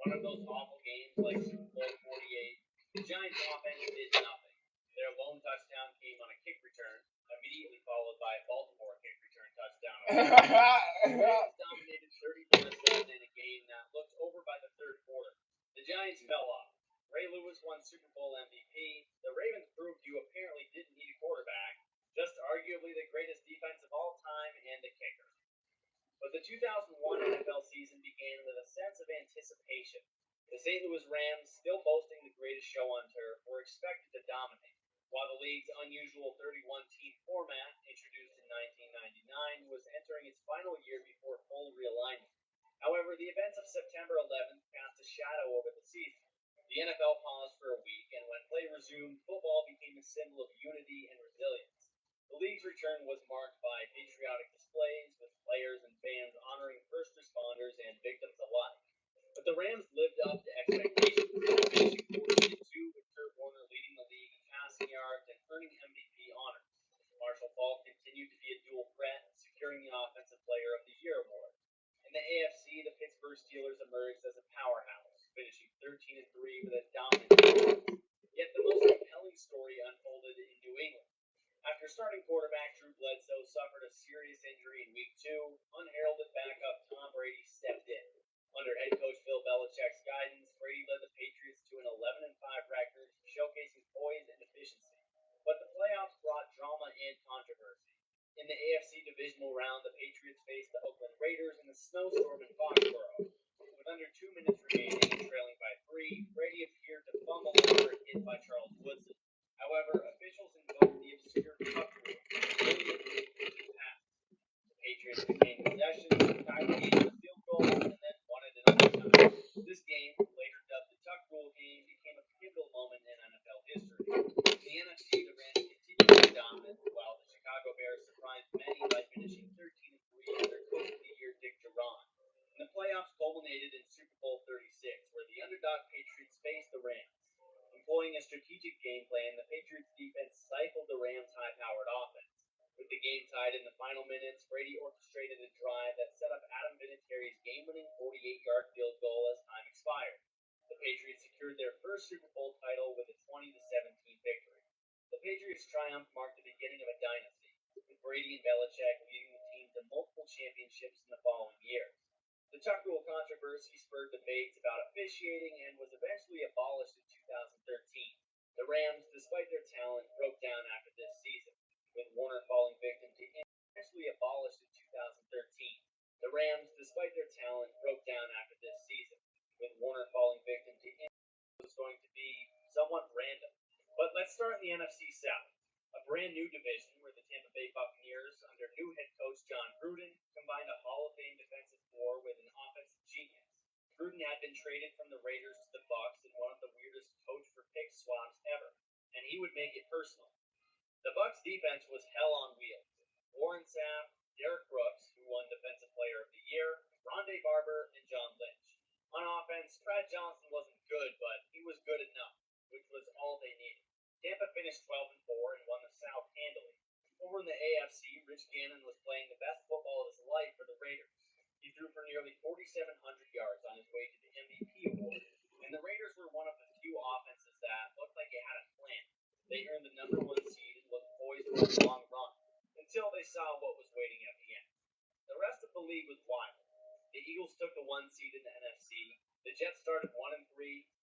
one of those awful games like Super Bowl 48. The Giants' offense did nothing. Their lone touchdown came on a kick return, immediately followed by a Baltimore kick return touchdown. The Ravens dominated 34-7 in a game that looked over by the third quarter. The Giants fell off. Ray Lewis won Super Bowl MVP. The Ravens proved you apparently didn't need a quarterback, just arguably the greatest defense of all time and a kicker. But the 2001 NFL season began with a sense of anticipation. The St. Louis Rams, still boasting the greatest show on turf, were expected to dominate, while the league's unusual 31-team format, introduced in 1999, was entering its final year before full realignment. However, the events of September 11th cast a shadow over the season. The NFL paused for a week, and when play resumed, football became a symbol of unity and resilience. The league's return was marked by patriotic displays, with players and fans honoring first responders and victims alike. But the Rams lived up to expectations, finishing 14-2 with Kurt Warner leading the league in passing yards and earning MVP honors. Marshall Faulk continued to be a dual threat, securing the Offensive Player of the Year award. In the AFC, the Pittsburgh Steelers emerged as a powerhouse, finishing 13-3 with a dominant defense. Yet the most compelling story unfolded in New England. After starting quarterback Drew Bledsoe suffered a serious injury in Week 2, unheralded backup Tom Brady stepped in. Under head coach Bill Belichick's guidance, Brady led the Patriots to an 11-5 record, showcasing poise and efficiency. But the playoffs brought drama and controversy. In the AFC divisional round, the Patriots faced the Oakland Raiders in a snowstorm in Foxborough. With under 2 minutes remaining and trailing by 3, Brady appeared to fumble over a hit by Charles Woodson. However, officials invoked the obscure tuck rule, only including passes. The Patriots retained possession, tied the game with a field goal, and then won it in overtime. This game, later dubbed the tuck rule game, became a pivotal moment in NFL history. In the NFC, the Rams continued to be dominant, while the Chicago Bears surprised many by finishing 13-3 under Coach of the Year Dick Duran. And the playoffs culminated in Super Bowl 36, where the underdog Patriots faced the Rams. Employing a strategic game plan, the Patriots defense stifled the Rams' high-powered offense. With the game tied in the final minutes, Brady orchestrated a drive that set up Adam Vinatieri's game-winning 48-yard field goal as time expired. Patriots secured their first Super Bowl title with a 20-17 victory. The Patriots' triumph marked the beginning of a dynasty, with Brady and Belichick leading the team to multiple championships in the following years. The Chuck Rule controversy spurred debates about officiating and was eventually abolished in 2013. The Rams, despite their talent, broke down after this season, with Warner falling victim to eventually abolished in 2013. The Rams, despite their talent, broke down after this season, with Warner falling victim to was going to be somewhat random. But let's start in the NFC South, a brand new division where the Tampa Bay Buccaneers, under new head coach John Gruden, combined a Hall of Fame defensive core with an offensive genius. Gruden had been traded from the Raiders to the Bucs in one of the weirdest coach for pick swaps ever, and he would make it personal. The Bucs defense was hell on wheels. Warren Sapp, Derek Brooks, who won Defensive Player of the Year, Rondé Barber, and John Lynch. On offense, Brad Johnson wasn't good, but he was good enough, which was all they needed. Tampa finished 12-4 and won the South handily. Over in the AFC, Rich Gannon was playing the best football of his life for the Raiders. He threw for nearly 4,700 yards on his way to the MVP award, and the Raiders were one of the few offenses that looked like it had a plan. They earned the number 1 seed and looked poised for a long run, until they saw what was waiting at the end. The rest of the league was wild. The Eagles took the 1 seed in the NFC. The Jets started 1-3,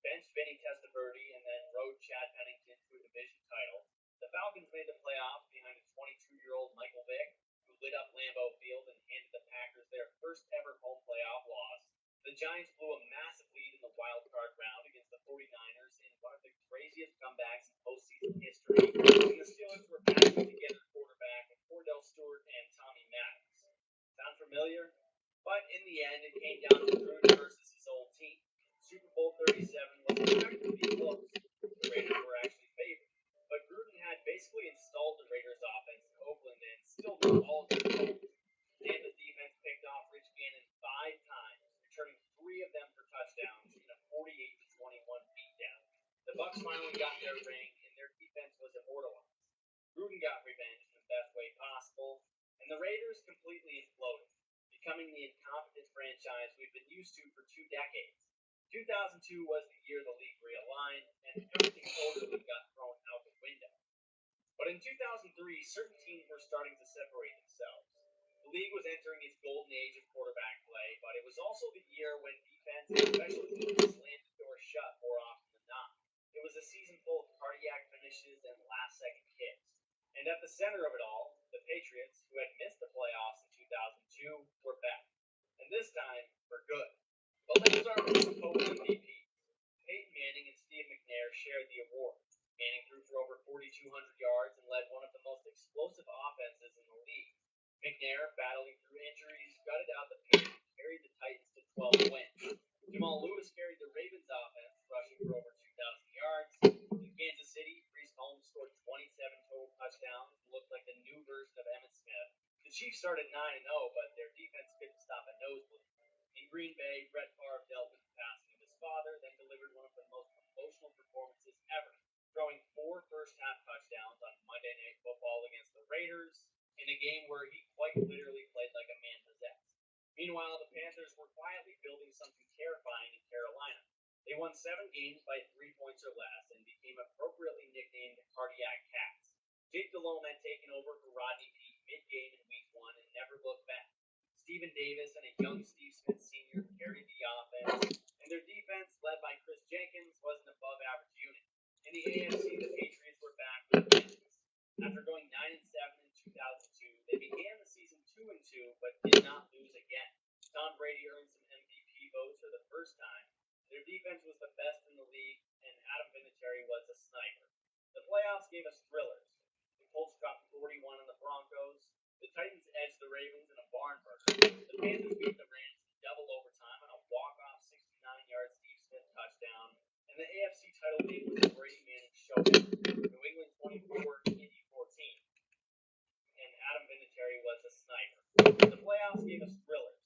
benched Vinny Testaverde, and then rode Chad Pennington to a division title. The Falcons made the playoffs behind a 22-year-old Michael Vick, who lit up Lambeau Field and handed the Packers their first ever home playoff loss. The Giants blew a massive lead in the wild card round against the 49ers in one of the craziest comebacks in postseason history, and the Steelers were back together quarterback with Cordell Stewart and Tommy Maddox. Sound familiar? But in the end, it came down to Gruden versus his old team. Super Bowl 37 was expected to be close. The Raiders were actually favored, but Gruden had basically installed the Raiders' offense in Oakland and still knew all of their goals. Tampa's defense picked off Rich Gannon 5 times, returning 3 of them for touchdowns in a 48-21 beatdown. The Bucs finally got their ring, and their defense was immortalized. Gruden got revenge in the best way possible, and the Raiders completely imploded, becoming the incompetent franchise we've been used to for 2 decades. 2002 was the year the league realigned, and everything orderly got thrown out the window. But in 2003, certain teams were starting to separate themselves. The league was entering its golden age of quarterback play, but it was also the year when defense and special teams slammed the door shut more often than not. It was a season full of cardiac finishes and last-second kicks. And at the center of it all, the Patriots, who had missed the playoffs in 2002, were back. And this time, for good. But let's start with the co-MVPs. Peyton Manning and Steve McNair shared the award. Manning threw for over 4,200 yards and led one of the most explosive offenses in the league. McNair, battling through injuries, gutted out the Patriots and carried the Titans to 12 wins. Jamal Lewis carried the Ravens offense, rushing for over 2,000 yards. In Kansas City, Brees Holmes scored 27 total touchdowns and looked like the new version of Emmitt Smith. The Chiefs started 9-0, but their defense couldn't stop a nosebleed. In Green Bay, Brett Favre dealt with the passing of his father, then delivered one of the most emotional performances ever, throwing 4 first-half touchdowns on Monday Night Football against the Raiders in a game where he quite literally played like a man possessed. Meanwhile, the Panthers were quietly building something terrifying in Carolina. They won 7 games by 3 points or less and became appropriately nicknamed the Cardiac Cats. Jake Delhomme had taken over for Rodney Peete mid-game in Week 1 and never looked back. Stephen Davis and a young Steve Smith Sr. carried the offense, and their defense, led by Chris Jenkins, was an above-average unit. In the AFC, the Patriots were back with a vengeance. After going 9-7 in 2002, they began the season 2-2, but did not lose again. Tom Brady earned some MVP votes for the first time. Their defense was the best in the league, and Adam Vinatieri was a sniper. The playoffs gave us thrillers. The Colts dropped 41 on the Broncos. The Titans edged the Ravens in a barn burner. The Panthers beat the Rams in double overtime on a walk-off 69-yard Steve Smith touchdown. And the AFC title game was a Brady Manning showdown. New England 24, Indy 14. And Adam Vinatieri was a sniper. The playoffs gave us thrillers.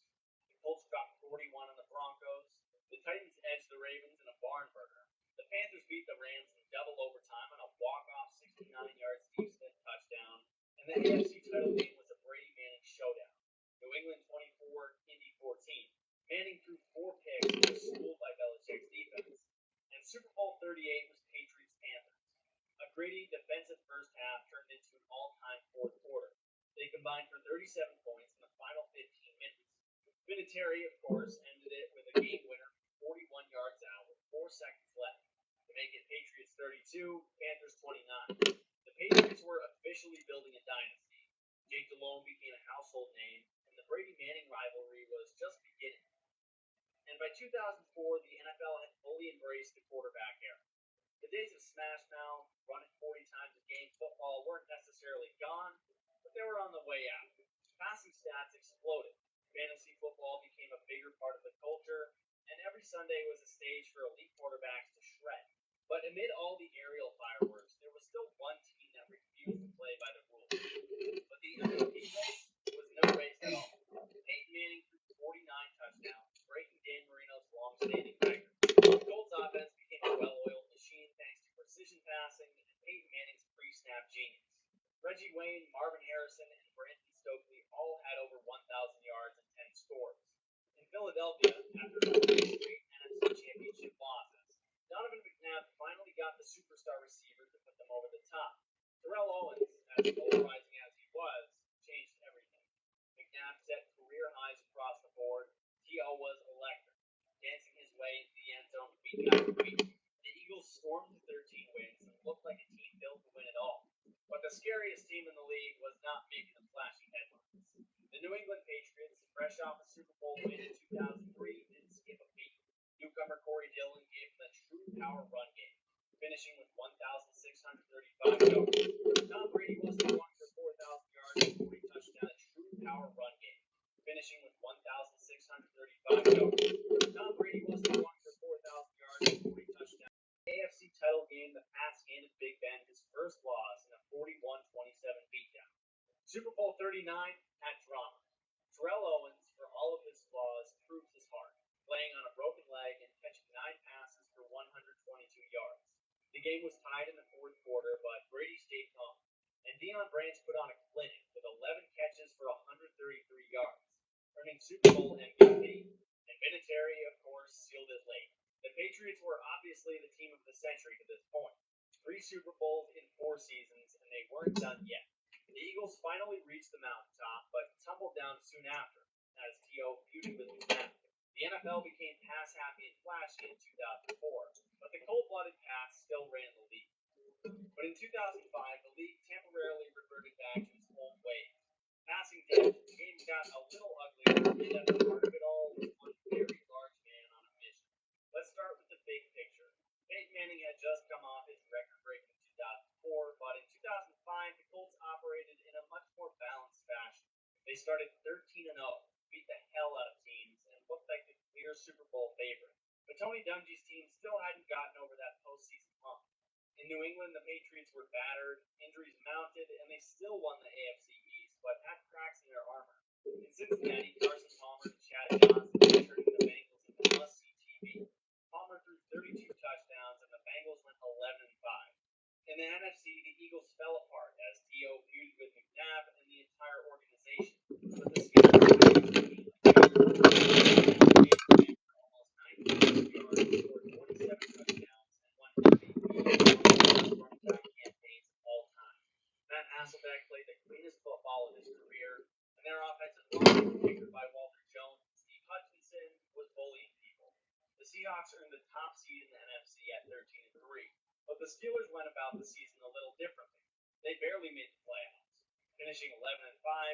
The Colts dropped 41 on the Broncos. The Titans edged the Ravens in a barn burner. The Panthers beat the Rams in double overtime on a walk-off 69-yard Steve Smith touchdown. And the AFC title game was a Brady Manning showdown. New England 24, Indy 14. Manning threw 4 picks and was schooled by Belichick's defense. 38 was Patriots-Panthers. A gritty defensive first half turned into an all-time fourth quarter. They combined for 37 points in the final 15 minutes. Vinatieri, of course, ended it with a game winner, 41 yards out with 4 seconds left to make it Patriots 32, Panthers 29. The Patriots were officially building a dynasty. Jake Delhomme became a household name, and the Brady-Manning rivalry was just beginning. And by 2004, the NFL had fully embraced the quarterback era. The days of smash mouth, running 40 times a game football weren't necessarily gone, but they were on the way out. Passing stats exploded. Fantasy football became a bigger part of the culture, and every Sunday was a stage for elite quarterbacks to shred. But amid all the aerial fireworks, there was still one team that refused to play by the rules. But the MVP race was no race at all. Peyton Manning threw 49 touchdowns, breaking Dan Marino's long-standing record. The Colts offense became a well-oiled machine thanks to precision passing and Peyton Manning's pre-snap genius. Reggie Wayne, Marvin Harrison, and Brandon Stokely all had over 1,000 yards and 10 scores. In Philadelphia, after 3 straight NFC Championship losses, Donovan McNabb finally got the superstar receiver to put them over the top. Terrell Owens, as polarizing as he was, changed everything. McNabb set career highs across the board. T.O. was electric, dancing his way into the end zone week after week. The Eagles stormed to 13 wins and looked like a team built to win it all. But the scariest team in the league was not making the flashy headlines. The New England Patriots, fresh off a Super Bowl win in 2003, didn't skip a beat. Newcomer Corey Dillon gave them a true power run game, finishing with 1,635 yards. Tom Brady was the one for 4,000 yards and 40 touchdowns, a true power run game, finishing with 1,635 yards. Tom Brady was the one for 4,000 yards and 40 touchdowns. AFC title game, the Pats handed Big Ben his first loss in a 41-27 beatdown. Super Bowl 39 had drama. Terrell Owens, for all of his flaws, proved his heart, playing on a broken leg and catching 9 passes for 122 yards. The game was tied in the fourth quarter, but Brady stayed calm, and Deion Branch put on a clinic with 11 catches for 133 yards, earning Super Bowl MVP. And Vinatieri, of course, sealed it late. The Patriots were obviously the team of the century to this point. 3 Super Bowls in 4 seasons, and they weren't done yet. The Eagles finally reached the mountaintop, but tumbled down soon after, as T.O. feuded with McNabb. The NFL became pass-happy and flashy in 2004, but the cold-blooded Pats still ran the league. But in 2005, the league temporarily reverted back to its old ways. Passing depth, the game got a little uglier, and at the heart of it all was one very large man on a mission. Let's start with the big picture. Peyton Manning had just come off his record-breaking 2004, but in 2005, the Colts operated in a much more balanced fashion. They started 13-0, beat the hell out of teams, and looked like the clear Super Bowl favorite. But Tony Dungy's team still hadn't gotten over that postseason hump. In New England, the Patriots were battered, injuries mounted, and they still won the AFC East, but had cracks in their armor. In Cincinnati, Carson Palmer and Chad Johnson were turning the Bengals into must-see TV. Palmer threw 32 touchdowns, and the Bengals went 11-5. In the NFC, the Eagles fell apart as T.O. feuded with McNabb and the entire organization. But the Steelers for almost 90 yards, scored 27 touchdowns, and won MVP of one of the best running back campaigns of all time. Matt Hasselbeck played the cleanest football of his career, and their offensive line, anchored by Walter Jones and Steve Hutchinson, was bullying people. The Seahawks earned the top seed in the NFC at 13-3, but the Steelers went about the season a little differently. They barely made the playoffs, finishing 11-5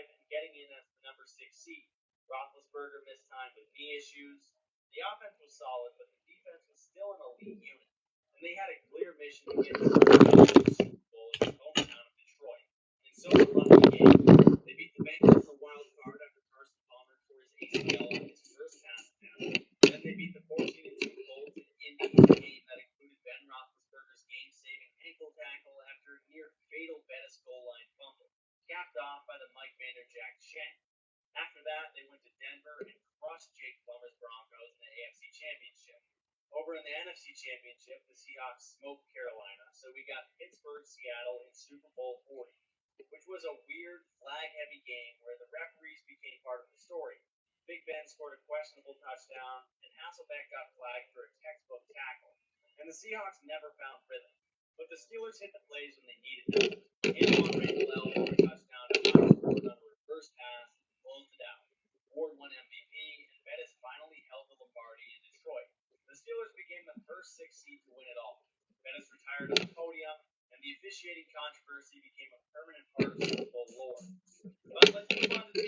and getting in as the number 6 seed. Roethlisberger missed time with knee issues. The offense was solid, but the defense was still an elite unit, and they had a clear mission to get to the Super Bowl in the hometown of Detroit. And so the running game, they beat the Bengals for wild card after Carson Palmer tore his ACL on his first pass attempt. Then they beat the 14-2 Colts in Indy in a game that included Ben Roethlisberger's game-saving ankle tackle after a near-fatal Bettis goal line fumble, capped off by the Mike Vanderjagt shank. After that, they went to Denver and crushed Jake Plummer's Broncos in the AFC Championship. Over in the NFC Championship, the Seahawks smoked Carolina, so we got Pittsburgh-Seattle in Super Bowl 40, which was a weird, flag-heavy game where the referees became part of the story. Big Ben scored a questionable touchdown, and Hasselbeck got flagged for a textbook tackle. And and the Seahawks never found rhythm. But the Steelers hit the plays when they needed them. Antoine Randall L. for a touchdown to Miles Ford on a reverse pass, closed it out. Ward won MVP, and Bettis finally held the Lombardi in Detroit. The Steelers became the first 6 seed to win it all. Bettis retired on the podium, and the officiating controversy became a permanent part of Super Bowl lore. But let's move on to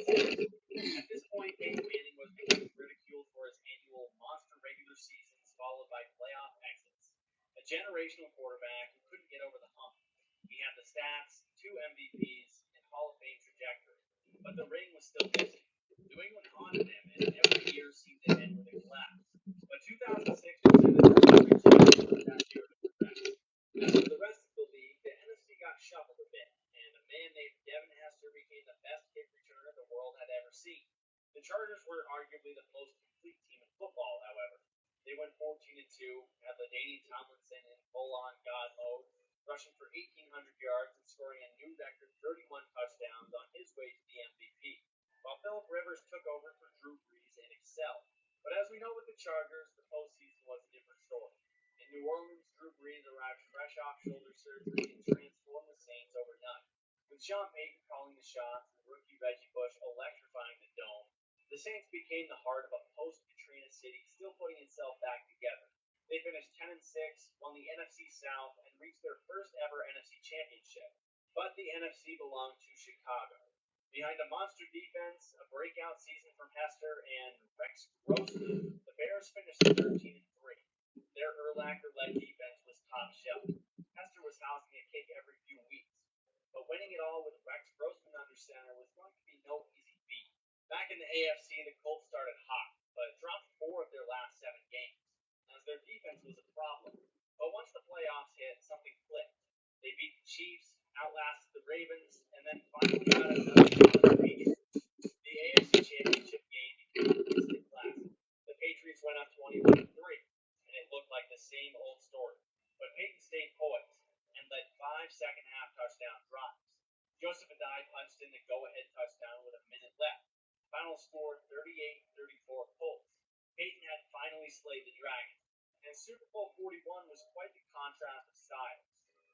2006. At this point, Peyton Manning was becoming ridiculed for his annual monster regular seasons followed by playoff exits. A generational quarterback who couldn't get over the hump. He had the stats, 2 MVPs, and Hall of Fame trajectory, but the ring was still missing. New England haunted him, and every year seemed to end with a collapse. But 2006 presented every chance for that year to progress. As for the rest of the league, the NFC got shuffled a bit, and a man named Devin Hester became the best kick returner the world had ever seen. The Chargers were arguably the most complete team in football, however. They went 14-2, had LaDainian Tomlinson in full-on God mode, rushing for 1,800 yards and scoring a new record 31 touchdowns on his way to the MVP, while Philip Rivers took over for Drew Brees and excelled. But as we know with the Chargers, the postseason was a different story. In New Orleans, Drew Brees arrived fresh off shoulder surgery and transformed the Saints overnight. With Sean Payton calling the shots and rookie Reggie Bush electrifying the dome, the Saints became the heart of a post-Katrina city still putting itself back together. They finished 10-6, won the NFC South, and reached their first ever NFC championship. But the NFC belonged to Chicago. Behind a monster defense, a breakout season from Hester, and Rex Grossman, the Bears finished 13-3. Their Urlacher-led defense was top shelf. Hester was housing a kick every few weeks. But winning it all with Rex Grossman under center was going to be no easy feat. Back in the AFC, the Colts started hot, but dropped 4 of their last 7 games, as their defense was a problem. But once the playoffs hit, something flipped. They beat the Chiefs, outlasted the Ravens, and then finally got another shot at the Patriots. The AFC Championship game became an instant classic. The Patriots went up 21-3, and it looked like the same old story. But Peyton stayed poised and led 5 second-half touchdown drives. Joseph Adai punched in the go-ahead touchdown with a minute left. Final score 38-34 Colts. Peyton had finally slayed the dragon, and Super Bowl 41 was quite the contrast of styles.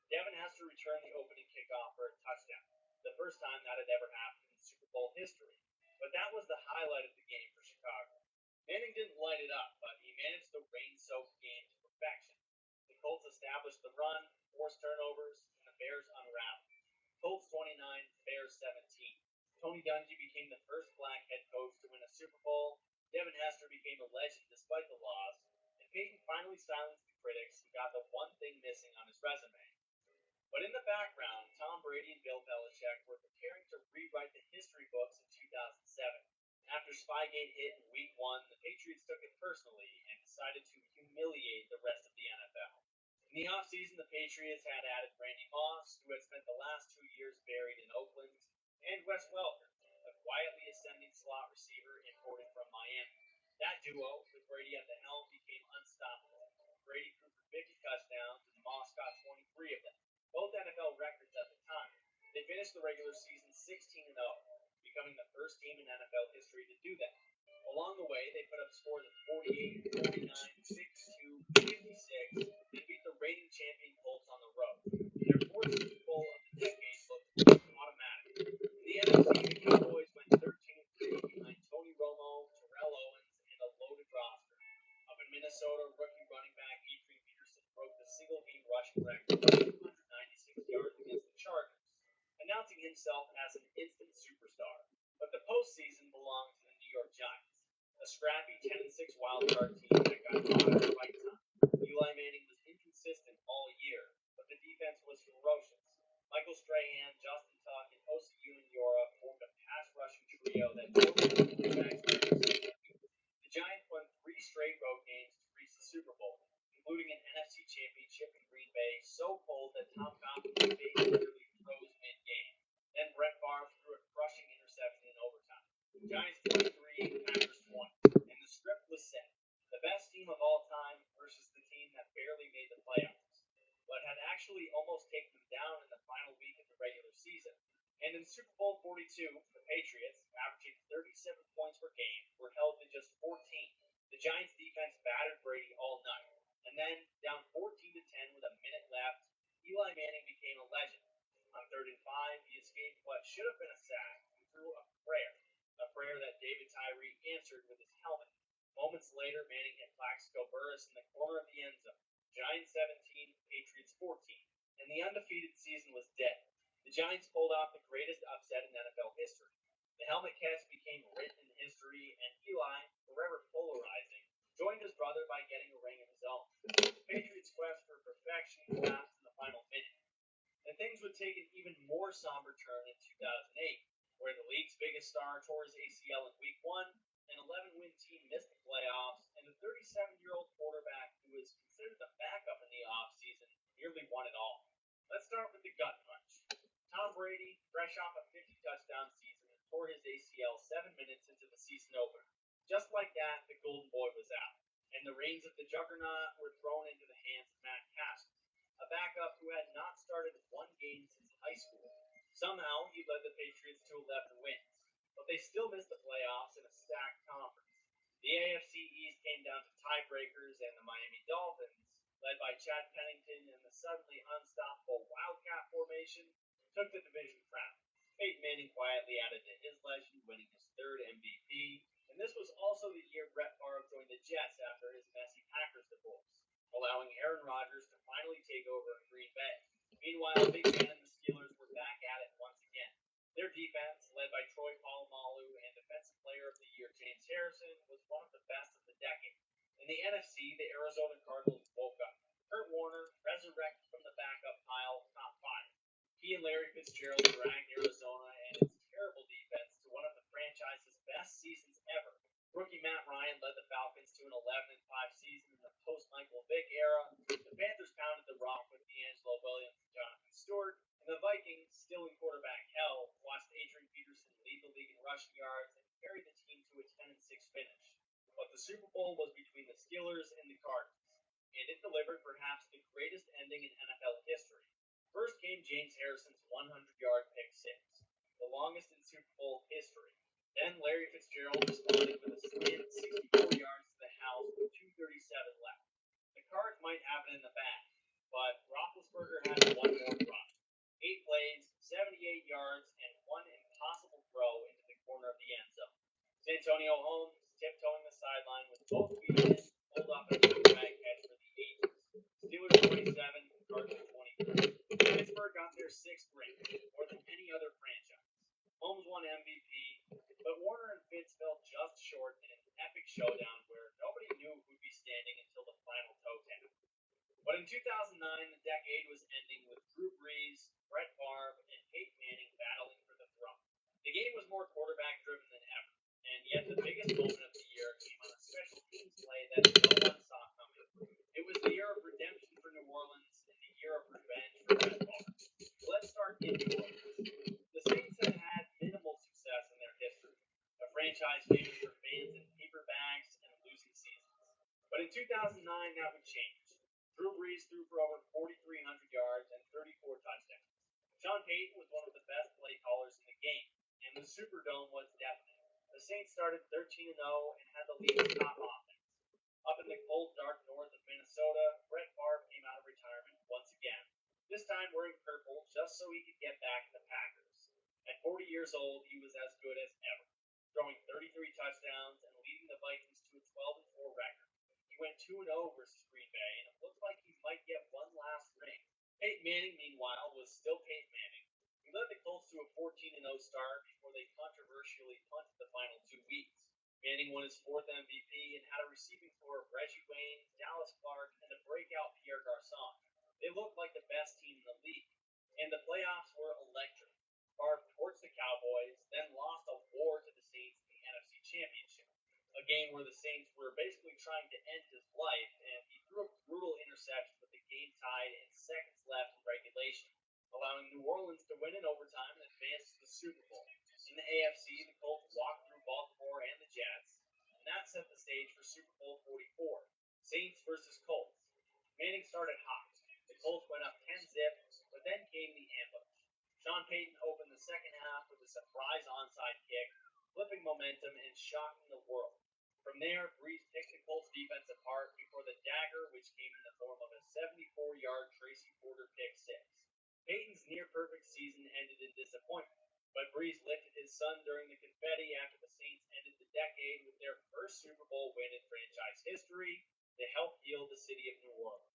Devin Hester returned the opening kickoff for a touchdown, the first time that had ever happened in Super Bowl history. But that was the highlight of the game for Chicago. Manning didn't light it up, but he managed the rain-soaked game to perfection. The Colts established the run, forced turnovers, and the Bears unraveled. Colts 29, Bears 17. Tony Dungy became the first black head coach to win a Super Bowl. Devin Hester became a legend despite the loss, and Peyton finally silenced the critics who got the one thing missing on his resume. But in the background, Tom Brady and Bill Belichick were preparing to rewrite the history books in 2007. After Spygate hit in Week 1, the Patriots took it personally and decided to humiliate the rest of the NFL. In the offseason, the Patriots had added Randy Moss, who had spent the last 2 years buried in Oakland, and Wes Welker, a quietly ascending slot receiver imported from Miami. That duo, with Brady at the helm, became unstoppable. Brady threw for 50 touchdowns, and Moss got 23 of them, both NFL records at the time. They finished the regular season 16-0, becoming the first team in NFL history to do that. Along the way, they put up scores of 48, 49, 62, 56, and beat the reigning champion Colts on the road. Their 4th Super Bowl of the decade looked automatic. In the NFC, the Cowboys went 13-3 behind Tony Romo, Terrell Owens, and a loaded roster. Up in Minnesota, rookie running back Adrian Peterson broke the single-game rushing record with 296 yards against the Chargers, announcing himself as an instant superstar. But the postseason belonged to the New York Giants, a scrappy 10-6 wildcard team that got hot at the right time. Eli Manning was inconsistent all year, but the defense was ferocious. Michael Strahan, Justin Tuck, and Osi Umenyiora formed a pass-rushing trio that drove the quarterbacks like the Giants won 3 straight road games to reach the Super Bowl, including an NFC Championship in Green Bay so cold that Tom Coughlin literally froze mid-game. Then Brett Favre threw a crushing interception in overtime. Giants 23, Packers 20, and the script was set. The best team of all time versus the team that barely made the playoffs, but had actually almost taken them down in the final week of the regular season. And in Super Bowl 42, the Patriots, averaging 37 points per game, were held to just 14. The Giants' defense battered Brady all night, and then, down Giants 17, Patriots 14, and the undefeated season was dead. The Giants pulled off the greatest upset in NFL history. The helmet catch became written in history, and Eli, forever polarizing, joined his brother by getting a ring of his own. The Patriots' quest for perfection collapsed in the final minute, and things would take an even more somber turn in 2008, where the league's biggest star tore his ACL in Week 1, an 11-win team missed the playoffs, and the 37-year-old quarterback who was considered the backup in the offseason nearly won it all. Let's start with the gut punch. Tom Brady, fresh off a 50-touchdown season, tore his ACL 7 minutes into the season opener. Just like that, the Golden Boy was out, and the reins of the juggernaut were thrown into the hands of Matt Castle, a backup who had not started one game since high school. Somehow, he led the Patriots to 11 wins, but they still missed the playoffs in a stacked conference. The AFC East came down to tiebreakers, and the Miami Dolphins, led by Chad Pennington and the suddenly unstoppable Wildcat formation, took the division crown. Peyton Manning quietly added to his legend, winning his third MVP, and this was also the year Brett Favre joined the Jets after his messy Packers divorce, allowing Aaron Rodgers to finally take over in Green Bay. Meanwhile, Big Ben and the Steelers were back at it once again. Their defense, led by Troy Polamalu and Defensive Player of the Year James Harrison, was one of the best of the decade. In the NFC, the Arizona Cardinals woke up. Kurt Warner, resurrected from the backup pile, top 5. He and Larry Fitzgerald dragged Arizona and its terrible defense to one of the franchise's best seasons ever. Rookie Matt Ryan led the Falcons to an 11-5 season in the post-Michael Vick era. The Panthers pounded the rock with D'Angelo Williams and Jonathan Stewart, and the Vikings, still in quarterback hell, watched Adrian Peterson lead the league in rushing yards and carry the team to a 10-6 finish. But the Super Bowl was between the Steelers and the Cardinals, and it delivered perhaps the greatest ending in NFL history. First came James Harrison's 100-yard pick six, the longest in Super Bowl history. Then Larry Fitzgerald responded with a skid 64 yards to the house with 2:37 left. The Cards might have it in the bag, but Roethlisberger had one more run. 8 plays, 78 yards, and one impossible throw into the corner of the end zone. Santonio Holmes, tiptoeing the sideline with both feet in, pulled off a quarterback catch for the ages. Steelers 27, Cardinals 23. Pittsburgh got their 6th ring, more than any other franchise. Holmes won MVP, but Warner and Fitz fell just short in an epic showdown where nobody knew who'd be standing until the final toe tap. But in 2009, the decade was ending with Drew Brees, Brett Favre, and Peyton Manning battling for the throne. The game was more quarterback-driven than ever, and yet the biggest moment of the year came on a special teams play that no one saw coming. It was the year of redemption for New Orleans and the year of revenge for Brett Favre. Let's start in New Orleans. The Saints had had minimal success in their history, a franchise famous for fans in paper bags and losing seasons. But in 2009, that would change. Drew Brees threw for over 4,300 yards and 34 touchdowns. Sean Payton was one of the best play callers in the game, and the Superdome was deafening. The Saints started 13-0 and had the league's top offense. Up in the cold, dark north of Minnesota, Brett Favre came out of retirement once again, this time wearing purple just so he could get back to the Packers. At 40 years old, he was as good as ever, throwing 33 touchdowns and leading the Vikings to a 12-4 record. He went 2-0 versus Green Bay, and it looked like he might get one last ring. Peyton Manning, meanwhile, was still Peyton Manning. He led the Colts to a 14-0 start before they controversially punted the final 2 weeks. Manning won his 4th MVP and had a receiving core of Reggie Wayne, Dallas Clark, and a breakout Pierre Garçon. They looked like the best team in the league, and the playoffs were electric. Favre torched the Cowboys, then lost a war to the Saints in the NFC Championship, a game where the Saints were basically trying to end his life, and he threw a brutal interception with the game tied and seconds left in regulation, allowing New Orleans to win in overtime and advance to the Super Bowl. In the AFC, the Colts walked through Baltimore and the Jets, and that set the stage for Super Bowl 44, Saints versus Colts. Manning started hot. The Colts went up 10-0, but then came the ambush. Sean Payton opened the second half with a surprise onside kick, flipping momentum and shocking the world. From there, Brees picked the Colts defense apart before the dagger, which came in the form of a 74-yard Tracy Porter pick six. Payton's near-perfect season ended in disappointment, but Brees lifted his son during the confetti after the Saints ended the decade with their first Super Bowl win in franchise history to help heal the city of New Orleans.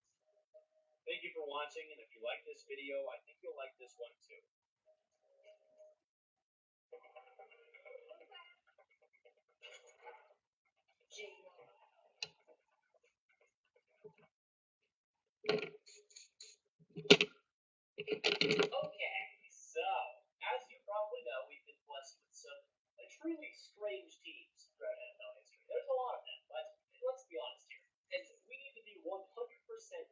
Thank you for watching, and if you like this video, I think you'll like this one too. Okay, so as you probably know, we've been blessed with some truly strange teams throughout NFL history. There's a lot of them, but let's be honest here, and we need to be 100%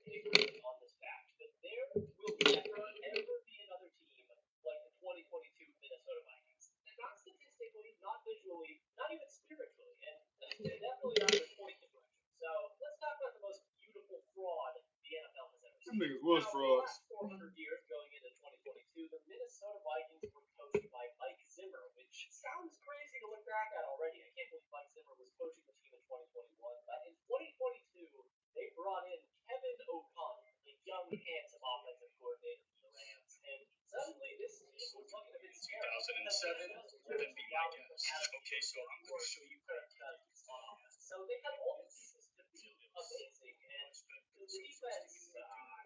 ignorant on this fact that there will never ever be another team like the 2022 Minnesota Vikings. And not statistically, not visually, not even spiritually, and definitely not in a point differential. So let's talk about the most beautiful fraud the NFL has ever Them seen. niggas was Now, frauds. for the last 400 years going into 2022, the Minnesota Vikings were coached by Mike Zimmer, which sounds crazy to look back at already. I can't believe Mike Zimmer was coaching the team in 2021, but in 2022, they brought in Kevin O'Connell, a young, handsome offensive coordinator for the Rams, and suddenly this team was looking a bit scary. 2007 would be my guess. Okay, so I'm going to show you on offense. So they have all the pieces to be amazing, and the defense,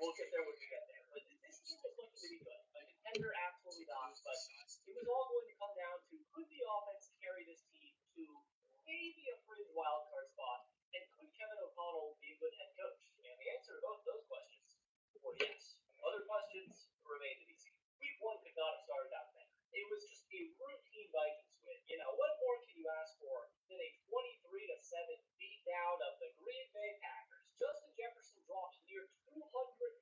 we'll get there when we get there. But this team was looking to be good. A contender, absolutely not. But it was all going to come down to could the offense carry this team to maybe a fringe wild card spot, and could Kevin O'Connell be a good head coach? And the answer to both those questions were yes. Other questions remain to be seen. Week 1 could not have started out better. It was just a routine Vikings win. You know, what more can you ask for than a 23-7 beatdown of the Green Bay Packers? Justin Jefferson dropped near 200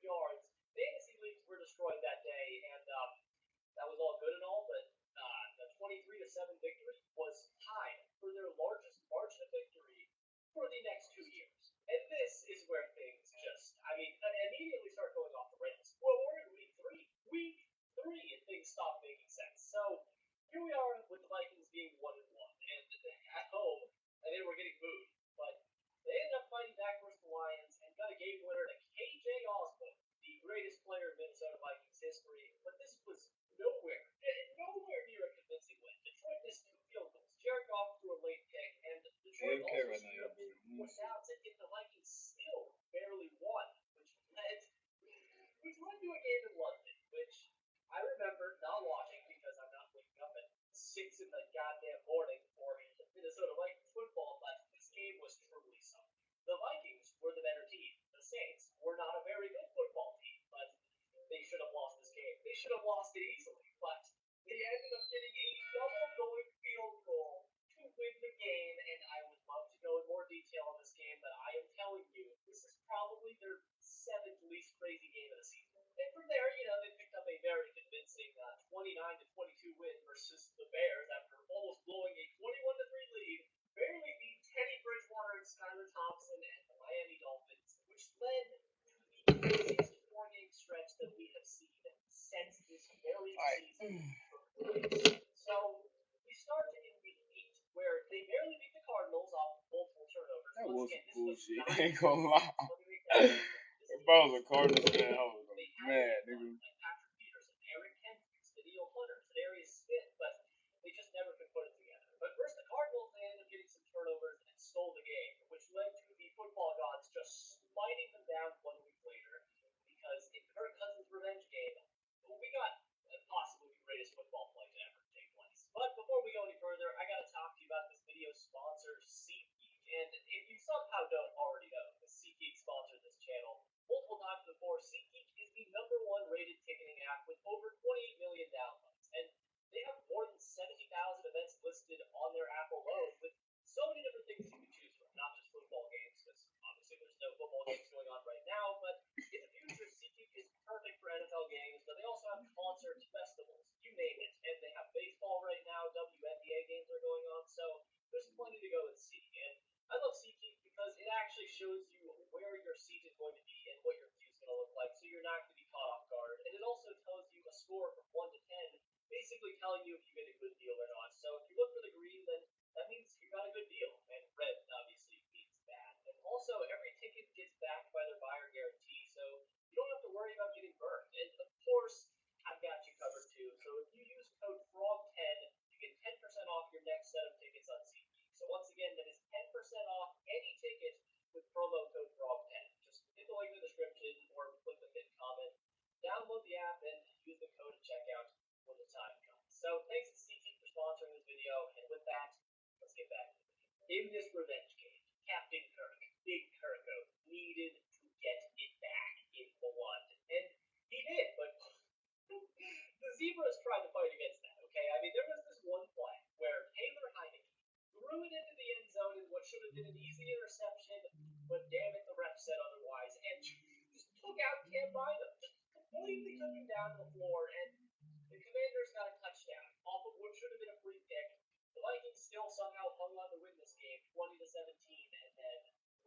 yards. Fantasy leagues were destroyed that day, and that was all good and all, but the 23-7 victory was tied for their largest margin of victory for the next 2 years. And this is where things just, immediately start going off the rails. Well, we're in week 3. Week 3, and things stop making sense. So here we are with the Vikings being 1-1, and at home, and they were getting booed, but they ended up fighting back versus the Lions and got a game winner to KJ Osborne, the greatest player in Minnesota Vikings history. But this was nowhere near a convincing win. Detroit missed 2 field goals. Jared Goff threw a late pick, and Detroit also screwed up 2 more downs, and yet the Vikings still barely won, which led to a game in London, which I remember not watching because I'm not waking up at 6 in the goddamn morning for Minnesota Vikings football, but this game was truly something. The Vikings were the better team. The Saints were not a very good football team, but they should have lost this game. They should have lost it easily, but they ended up getting a double-going field goal to win the game, and I would love to go in more detail on this game, but I am telling you, this is probably their 7th least crazy game of the season. And from there, they picked up a very convincing 29-22 win versus the Bears after almost blowing a 21-3 lead, barely beat Teddy Bridgewater and Skylar Thompson and the Miami Dolphins, which led to the easiest 4-game stretch that we have seen since this very season. So we start in week 8, where they barely beat the Cardinals off multiple turnovers. That was Once again, bullshit. Ain't gonna lie. If I was a Cardinals fan, I was mad, nigga. Like Patrick Peterson, Eric Kendricks, Daniel Hunter, Darius Smith, but they just never could put it together. But versus the Cardinals, they ended up getting some turnovers and stole the game, which led to the football gods just smiting them down 1 week later. Because in Kirk Cousins' revenge game, we got possibly the greatest football play to ever take place. But before we go any further, I gotta talk to you about this video sponsor, SeatGeek. And if you somehow don't already know, SeatGeek sponsored this channel multiple times before. SeatGeek is the #1 rated ticketing app with over 28 million downloads, and they have more than 70,000 events listed on their app alone, with so many different things you can choose from, not just football games, because obviously there's no football games going on right now, but in the future, SeatGeek is perfect for NFL games, but they also have concerts, festivals, you name it, and they have baseball right now, WNBA games are going on, so there's plenty to go and see. And I love SeatGeek because it actually shows you where your seat is going to be and what your view is going to look like, so you're not going to be caught off guard. And it also tells you a score from 1 to 10, basically telling you if you get a good deal or not. So if you look for the green, then that means you got a good deal, and red obviously means bad. And also, every ticket gets backed by their buyer guarantee, so you don't have to worry about getting burned. And of course, I've got you covered too. So if you use code FROG10, you get 10% off your next set of tickets on SeatGeek. So once again, that is 10% off any ticket with promo code FROG10. Just hit the link in the description or click the pin the app and use the code at checkout when the time comes. So thanks to CT for sponsoring this video, and with that, let's get back to it. In this revenge game, Captain Kirk, Big Kirko, needed to get it back in blood. And he did, but the Zebras tried to fight against that, okay? I mean, there was this one play where Taylor Heineke threw it into the end zone in what should have been an easy interception, but damn it, the ref said otherwise, and just took out Cam Bynum, just completely took him down to the floor, and the Commanders got a touchdown off of what should have been a free pick. The Vikings still somehow hung on to win this game, 20-17, and then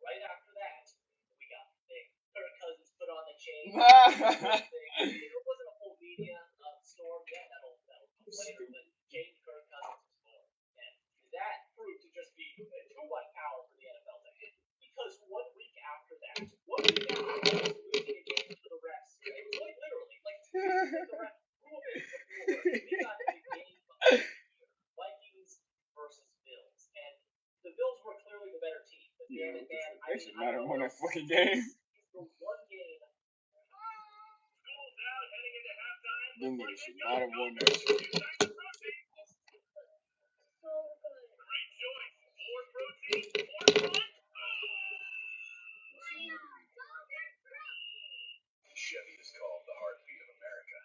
right after that, we got the thing. Kirk Cousins put on the chain. It wasn't a full media storm yet. That'll come later, but James Kirk Cousins was born, and that proved to just be too much power for the NFL to handle. Because 1 week after that, losing a game to the refs, quite literally, like 2 weeks that the refs ruled it before, we got the game of the year, Vikings versus Bills, and the Bills were clearly the better team. But Yeah, damn it, man, they should not have won that fucking game. It's the one game. Schools out heading into halftime. Them niggas should not have won that shit. So good. Great choice. More protein, more fun. Chevy is called the heartbeat of America.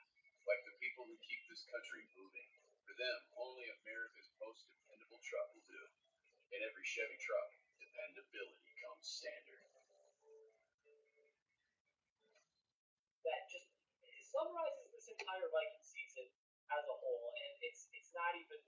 Like the people who keep this country moving. For them, only America's most dependable truck will do. In every Chevy truck, dependability comes standard. That just summarizes this entire Viking season as a whole, and it's not even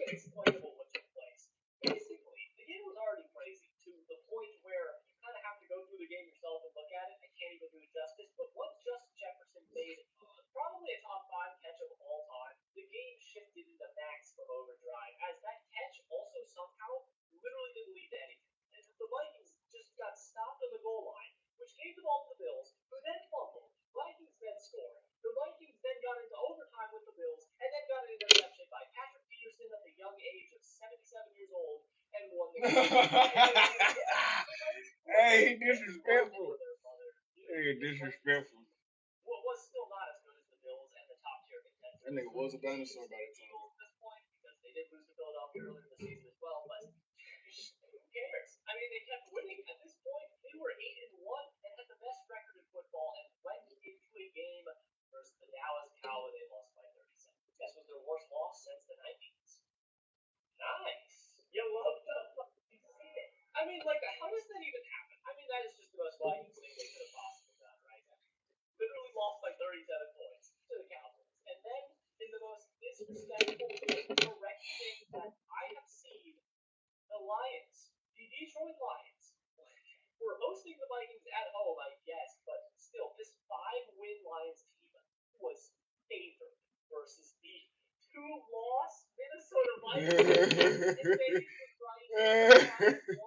explainable what took place. Basically, the game was already crazy to the point where you kind of have to go through the game yourself and look at it. I can't even do it justice, but what Justin Jefferson made, probably a top 5 catch of all time, the game shifted into max from overdrive, as that catch also somehow literally didn't lead to anything. And the Vikings just got stopped on the goal line, which gave the ball to the Bills, who then fumbled. Vikings then scored. The Vikings then got into overtime with the Bills, and then got an interception by Patrick Peterson at the young age of 77 years old, and won the game. Hey, disrespectful. Hey, disrespectful. What was still not as good as the Bills and the top tier contenders. That nigga was a dinosaur by the time. At this point, because they did lose to Philadelphia earlier in the season as well, but who cares? I mean, they kept winning. At this point, they were 8-1 and had the best record in football, and went into a game versus the Dallas Cowboys. They lost by 37. This was their worst loss since the 90s. Nice. You love the fucking see it. I mean, like, how does that even happen? I mean, that is just the most Vikings thing they could have possibly done, right? Literally lost by 37 points to the Cowboys. And then, in the most disrespectful, correct thing that I have seen, the Lions, the Detroit Lions, were hosting the Vikings at home, I guess, but still, this 5-win Lions team was favored versus the 2-loss Minnesota Vikings. And they were trying to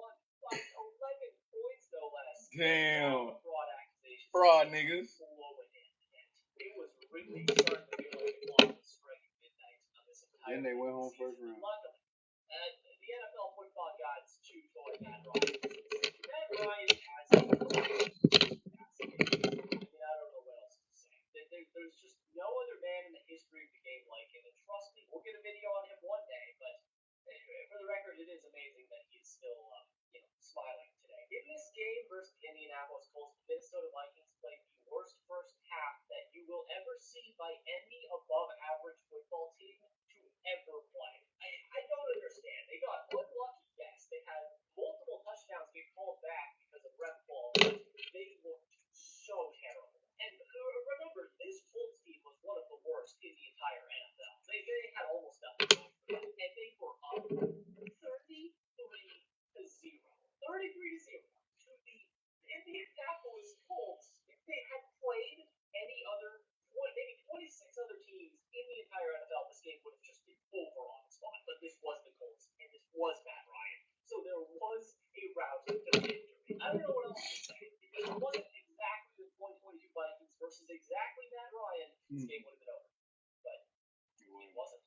by 11 points, no less. Damn. Fraud accusations. Fraud niggas. It was really starting to feel like the clock was striking midnight on this entire Then they went home season. first round. Luckily, the NFL football gods chew toy Matt Ryan. Matt Ryan has a capacity. I don't know what else to say. There's just no other man in the history of the game like him. And trust me, we'll get a video on him one day. But for the record, it is amazing that he's still, smiling today. In this game versus the Indianapolis Colts, the Minnesota Vikings played the worst first half that you will ever see by any above-average football team to ever play. I don't understand. They got unlucky, yes. They had multiple touchdowns get called back because of ref ball, but they looked so terrible. And remember, this Colts team was one of the worst in the entire NFL. They had almost nothing going for them, and they were up 33-0. 33-0 to the Indianapolis Colts. If they had played any other, maybe 26 other teams in the entire NFL, this game would have just been over on the spot. But this was the Colts, and this was Matt Ryan. So there was a route to victory. I don't know what else to say, because it wasn't exactly the 2022 Vikings versus exactly Matt Ryan. This game would have been over. But it wasn't.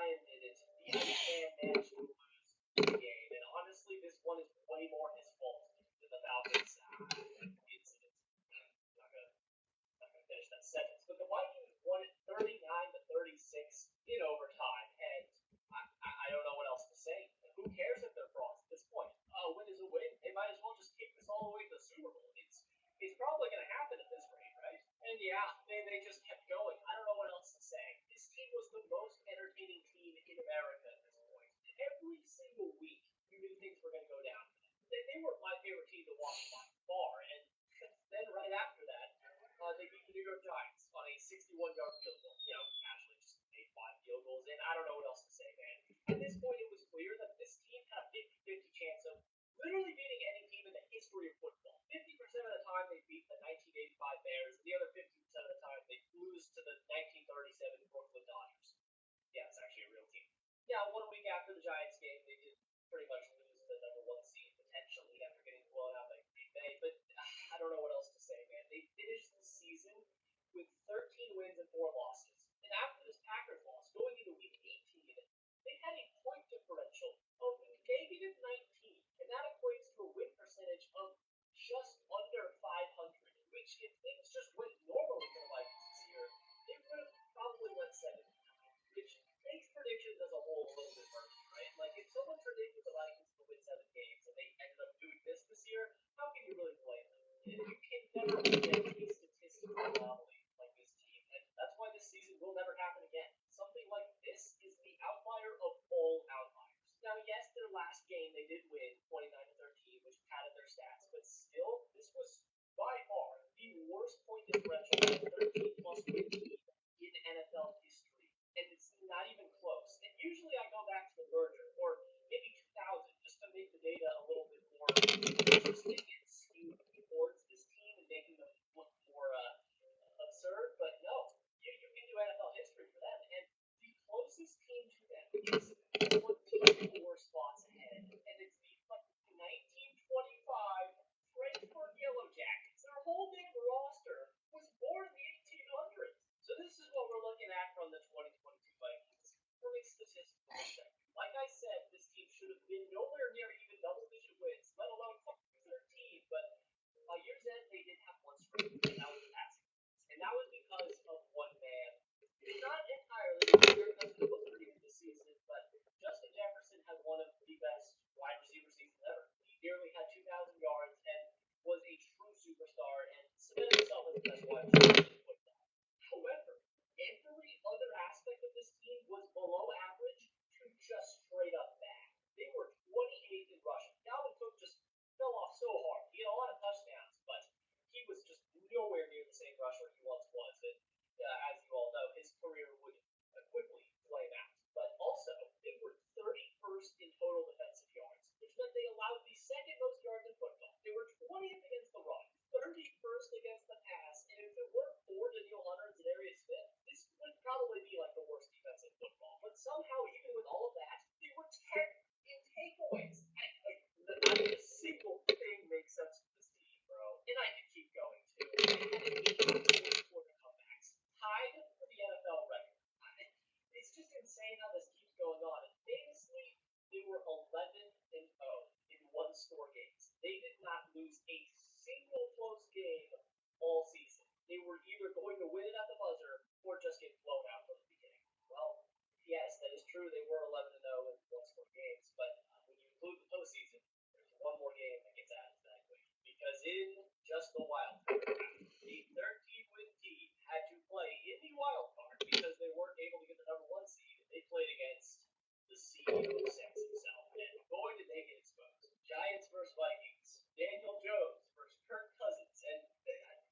Ryan did it. The other man managed to lose the game, and honestly, this one is way more his fault than the Falcons' incident. I'm not gonna finish that sentence, but the Vikings won it 39-36 in overtime, and I don't know what else to say. Who cares if they're frauds at this point? A win is a win. They might as well just take this all the way to the Super Bowl. It's probably going to happen at this rate, right? And yeah, they just kept going. I don't know what else to say. This team was the most entertaining team in America at this point. Every single week, you knew things were going to go down. They were my favorite team to watch by far, and then right after that, they beat the New York Giants on a 61-yard field goal. Actually just made 5 field goals in. I don't know what else to say, man. At this point, it was clear that this team had a 50-50 chance of literally beating any team in the history of football. 50% of the time they beat the 1985 Bears, and the other 50% of the time they lose to the 1937 Brooklyn Dodgers. Yeah, it's actually a real team. Yeah, 1 week after the Giants game, they did pretty much lose the number 1 seed potentially after getting blown out by Green Bay, but I don't know what else to say, man. They finished the season with 13 wins and 4 losses. And after this Packers loss, going into week 18, they had a point differential of -19, and that equates to a win percentage of just under 500, which if things just went normally for the Vikings this year, they would have probably went 7-9, which makes predictions as a whole a little bit murky, right? Like if someone predicted the Vikings to win 7 games and they ended up doing this year, how can you really blame them? You can never predict a statistical anomaly like this team, and that's why this season will never happen again. Something like this is the outlier of all outliers. Now, yes, their last game they did win 29-13, which padded their stats, but still, this was by far the worst point differential of 13 plus win team in NFL history, and it's not even close. And usually I go back to the merger, or maybe 2000, just to make the data a little bit more interesting and skewed towards this team and making them look more absurd. But no, you can do NFL history for them, and the closest team to them is 24 spots ahead, and it's the 1925 Frankfurt Yellow Jackets. Their whole damn roster was born in the 1800s. So this is what we're looking at from the 2022 Vikings from a statistical perspective. Like I said, this team should have been nowhere near even double-digit wins, let alone 13. But by year's end, they did have one strength, and that was passing. And that was because of one man. It's not entirely Kirk Cousins looked pretty good this season, but Justin Jefferson had one of the best wide receiver seasons ever. He nearly had 2,000 yards and was a true superstar and cemented himself as the best wide receiver in football. However, every other aspect of this team was below average to just straight up bad. They were 28th in rushing. Dalvin Cook just fell off so hard. He had a lot of touchdowns, but he was just nowhere near the same rusher he once was. And as you all know, his career would quickly flame out. But also, they were 31st in total defensive yards, which meant they allowed the second most yards in football. They were 20th against the run, 31st against the pass, and if it weren't for Danielle Hunter and Zadarius Smith, this would probably be like the worst defense in football. But somehow, even with all of that, they were 10th in takeaways. Not a single thing makes sense with this team, bro. And I could keep going too. Quarter comebacks, tied for the NFL record. It's just insane how this keeps going on. And famously, they were 11-0 in one-score games. They did not lose a single close game all season. They were either going to win it at the buzzer or just get blown out from the beginning. Well, yes, that is true. They were 11-0 in one-score games, but when you include the postseason, there's one more game that gets added to that equation. Because in just the wild card round, the 13-win team had to play in the wild card because they weren't able to get the number 1 seed. They played against the CEO of sex himself, and going to take it exposed. Giants versus Vikings. Daniel Jones versus Kirk Cousins, and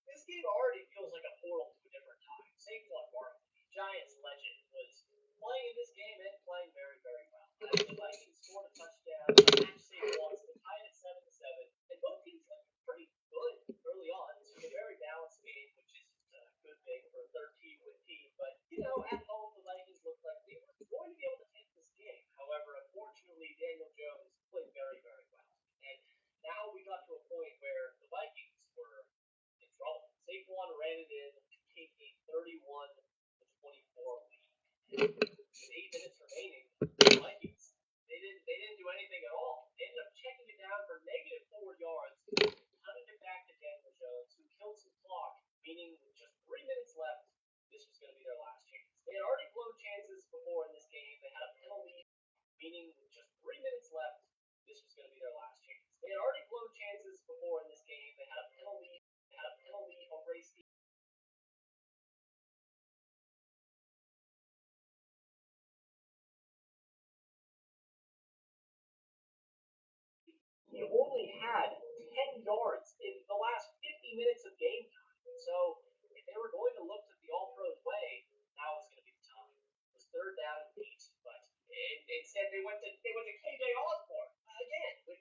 this game already feels like a portal to a different time. Saquon Barkley, Giants legend, was playing in this game and playing very, very well. The Vikings scored a touchdown, matched Saquon's to tie it at 7-7, and both teams looked pretty good early on. This was a very balanced game, which is a good thing for a 13-win team. But at home, the Vikings looked like they were going to be able to take this game. However, unfortunately, Daniel Jones played very, very well. And now we got to a point where the Vikings were in trouble. Saquon ran it in to take a 31-24 yards in the last 50 minutes of game time. So if they were going to look to the All-Pros way, now it's going to be the time. It was 3rd down and 8, but instead they went to KJ Osborne again, which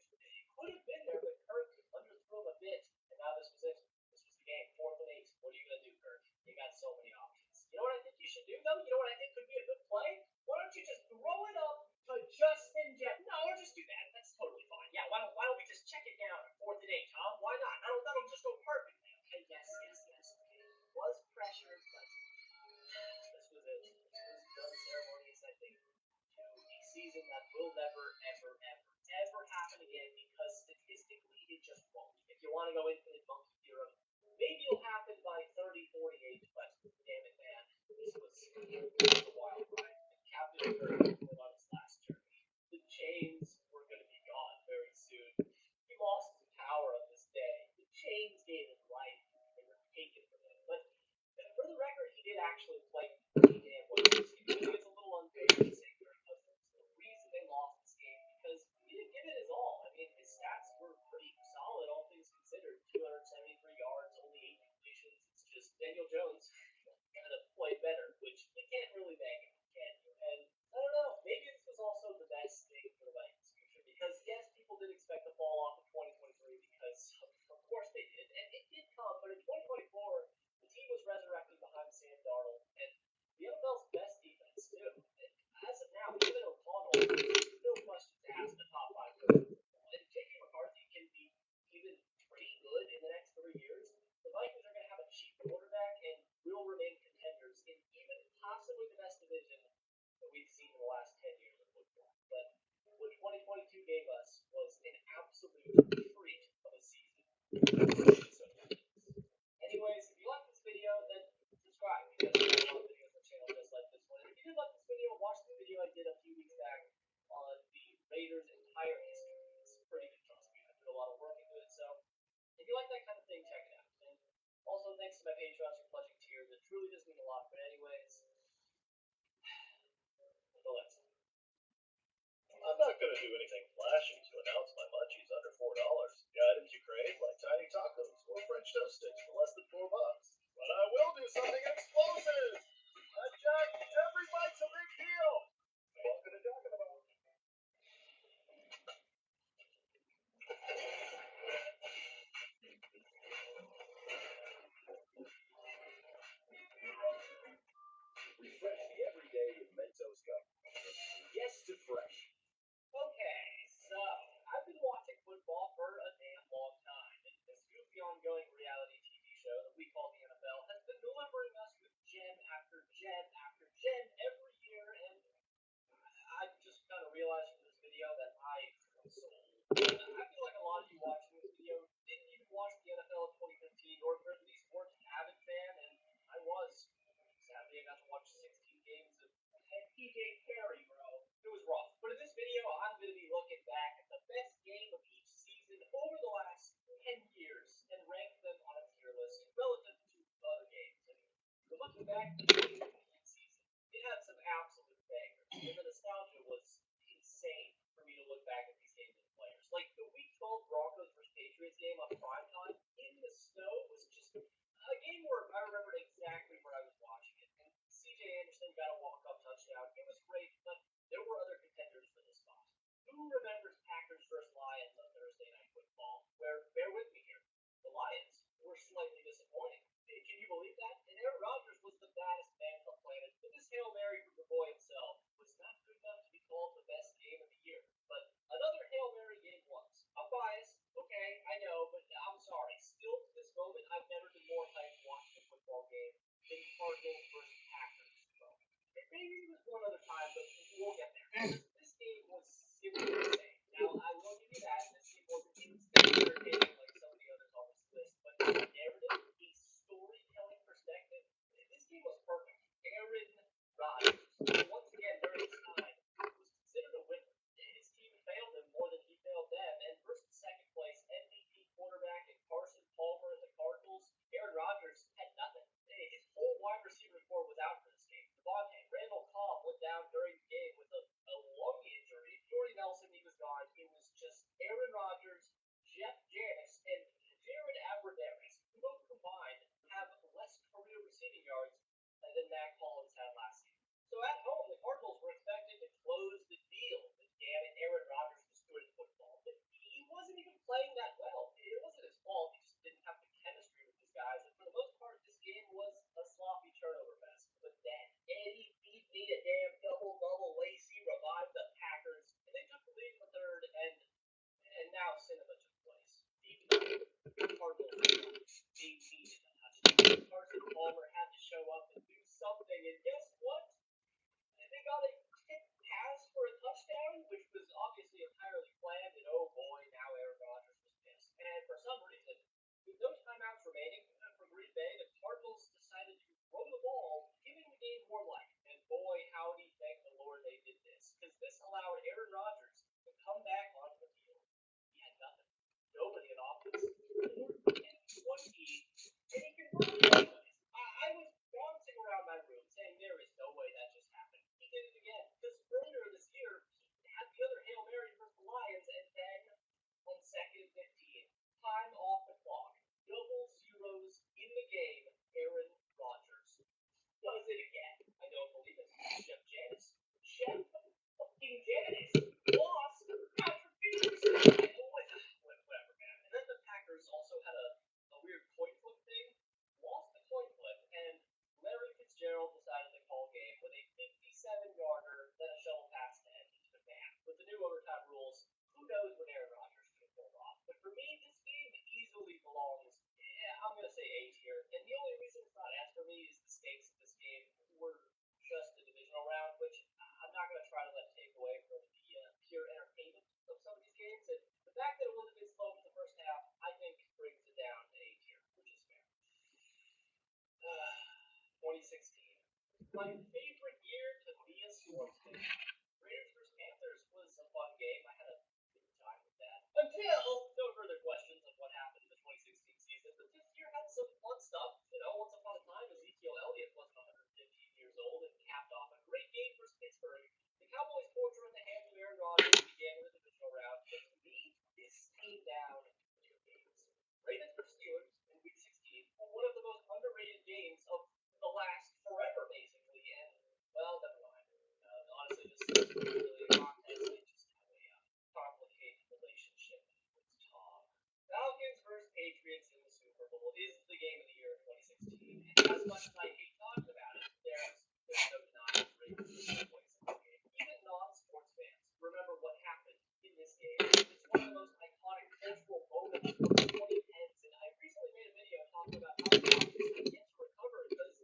could have been there, but Kirk underthrew him a bit, and now this was it. This was the game, 4th and 8. What are you going to do, Kirk? You got so many options. You know what I think you should do, though? You know what I think could be a good play? Why don't you just throw it up to Justin Jeff? No, or just do that. That's totally fine. Yeah, why don't we just check it down at 4th and 8, Tom? Why not? That'll just go perfectly. Okay, yes. It was pressured, but this was it. This was the ceremonies, I think, to a season that will never, ever happen again, because statistically it just won't. If you want to go infinite monkey theorem, maybe it'll happen by 30, 48, but damn it, man. This was a wild ride. And Captain Kirk went on his last journey. The chains were going to be gone very soon. He lost his power on this day. The chains gave him life. They were taken from him. But for the record, he did actually play pretty damn well this game. I think it's a little unfair to say Kirk Cousins is the reason they lost this game, because he didn't give it his all. I mean, his stats were pretty solid, all things considered. 273 yards, only 8 completions. It's just Daniel Jones kind of played better, which you can't really bang him, can you? And I don't know, maybe this was also the best thing for the Vikings' future, because yes, people did expect to fall off in 2023, because of course they did, and it did come, but in 2024, the team was resurrected behind Sam Darnold, and the NFL's best defense, too. And as of now, even O'Connell, no questions asked, the top 5 coach. And J.J. McCarthy can be even pretty good in the next 3 years. The Vikings are going to have a cheap quarterback and will remain contenders in even possibly the best division that we've seen in the last 10 years of football. But what 2022 gave us was an absolute treat of a season. Anyways, if you like this video, then subscribe, because I have a lot of videos on the channel just like this one. And if you did like this video, watch the video I did a few weeks back on the Raiders' entire history. It's pretty good, trust me. I put a lot of work into it, so if you like that kind of thing, check it out. And also, thanks to my patrons for pledging tiers. It truly does mean a lot. But anyways, until next time. I'm not going to do anything flashy to announce my munchies under $4. The items you crave, like tiny tacos or French toast sticks for less than $4. But I will do something explosive! Jack, every bite's a big deal! What can I talk about? Refresh the everyday with Mentos Gum. Yes to fresh. Okay, so I've been watching football for a damn long time, and this goofy ongoing reality TV show that we call the NFL has been delivering us with gem after gem after gem every year, and I just kind of realized from this video that I am sold. I feel like a lot of you watching this video didn't even watch the NFL in 2015, or for at least weren't an avid fan, and I was. Sadly, I got to watch 16 games of PJ Carey, bro. It was rough. But in this video, I'm going to be looking back at the best game of each season over the last 10 years and rank them on a tier list relative to other games. And looking back at the 2015 season, it had some absolute bangers. And the nostalgia was insane for me to look back at these games with players. Like the Week 12 Broncos versus Patriots game on primetime in the snow was just a game where I remember exactly where I was watching it. And C.J. Anderson got a walk-up touchdown. It was great, but there were other contenders for the spot. Who remembers Packers versus Lions on Thursday Night Football? Where, bear with me here, the Lions were slightly disappointing. Can you believe that? And Aaron Rodgers was the baddest man on the planet, but this Hail Mary from the boy himself was not good enough to be called the best game of the year. But another Hail Mary game was. I'm biased, okay, I know, but I'm sorry. Still to this moment, I've never been more hyped watching a football game than Cardinals versus Packers. Well, maybe it was one other time, but we'll get there. This game was simply insane. Now, I will give you that. This game wasn't instantly entertaining like some of the others on this list, but from a narrative, a storytelling perspective, this game was perfect. Aaron Rodgers, once again during his time, was considered a winner. His team failed him more than he failed them, and versus second place MVP quarterback and Carson Palmer and the Cardinals, Aaron Rodgers had nothing. His whole wide receiver core was out for this game. Devontae, Randall Cobb went down during the game with a lung come back onto the field. He had nothing. Nobody in offense. And 20, and he converted anyways. I was bouncing around my room saying there is no way that just happened. He did it again. Because earlier this year, he had the other Hail Mary versus the Lions, and then on 2nd and 15, time off the clock, double zeros in the game, Aaron Rodgers does it again. I don't believe it. Chef Janice. Chef fucking Janice lost Patrick Peterson. Whatever, man. And then the Packers also had a weird coin flip thing. Lost the coin flip, and Larry Fitzgerald decided to call game with a 57-yarder, then a shovel pass to Edmonds McMahon. With the new overtime rules, who knows when Aaron Rodgers could have pulled off. But for me, this game easily belongs, I'm going to say A tier. And the only reason it's not S for me is the stakes of this game were just the divisional round, which I'm not going to try to let take away from the pure entertainment of some of these games. And the fact that it was a bit slow for the first half, I think brings it down to A tier, which is fair. 2016. My favorite year to be a sports fan. Raiders vs. Panthers was a fun game. I had a good time with that. Until no further questions of what happened in the 2016 season. But this year had some fun stuff. You know, once upon a time, Ezekiel Elliott was 115 years old and capped off a great game versus Pittsburgh. The Cowboys' fortune in the hands of Aaron Rodgers began with the divisional round. But to me, this came down to two games. Ravens vs. Steelers in Week 16 were one of the most underrated games of the last forever, basically. And, well, never mind. Honestly, this is really a contest. They just have a complicated relationship with Tom. Falcons versus Patriots in the Super Bowl is the game of the year in 2016. And as much as I hate talking about it, there's no denying Ravens were the place in this game. Even non-sports fans remember what happened in this game. It's one of the most iconic cultural moments of the 2010s, and I recently made a video talking about how the Falcons have yet to recover because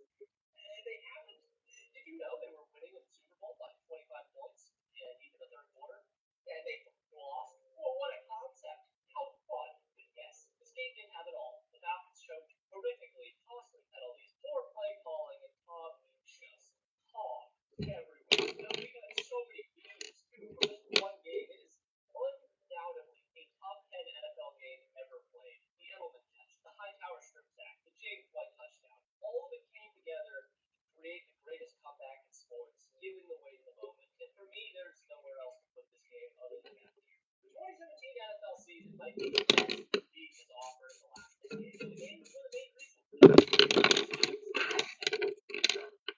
they haven't. Did you know they were winning in the Super Bowl by 25 points and even the third quarter? And they lost? Well, what a concept. How fun. But yes, this game didn't have it all. The Falcons choked horrifically, costly penalties, poor play calling, and Tom just Tom everywhere. Now, we got so many views, too, from this one game. It is undoubtedly a top 10 NFL game ever played. The Edelman catch, the Hightower strip sack, the James White touchdown, all of it came together to create the greatest comeback in sports, given the weight of the moment. And for me, there's nowhere else to put this game other than that here. The 2017 NFL season might be the best the league has offered in the last decade. And the game was one of the main reasons for that.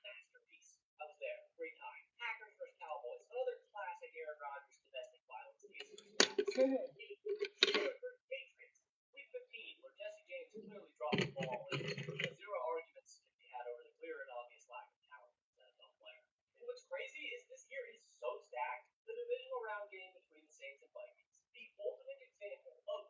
Masterpiece. I was there. Great time. Packers vs. Cowboys. Another classic Aaron Rodgers domestic violence case. Steelers vs. Patriots. Week 15, where Jesse James clearly dropped the ball, and zero arguments can be had over the clear and obvious lack of talent in an NFL player. And what's crazy is this year is so stacked. The divisional round game between the Saints and Vikings, the ultimate example of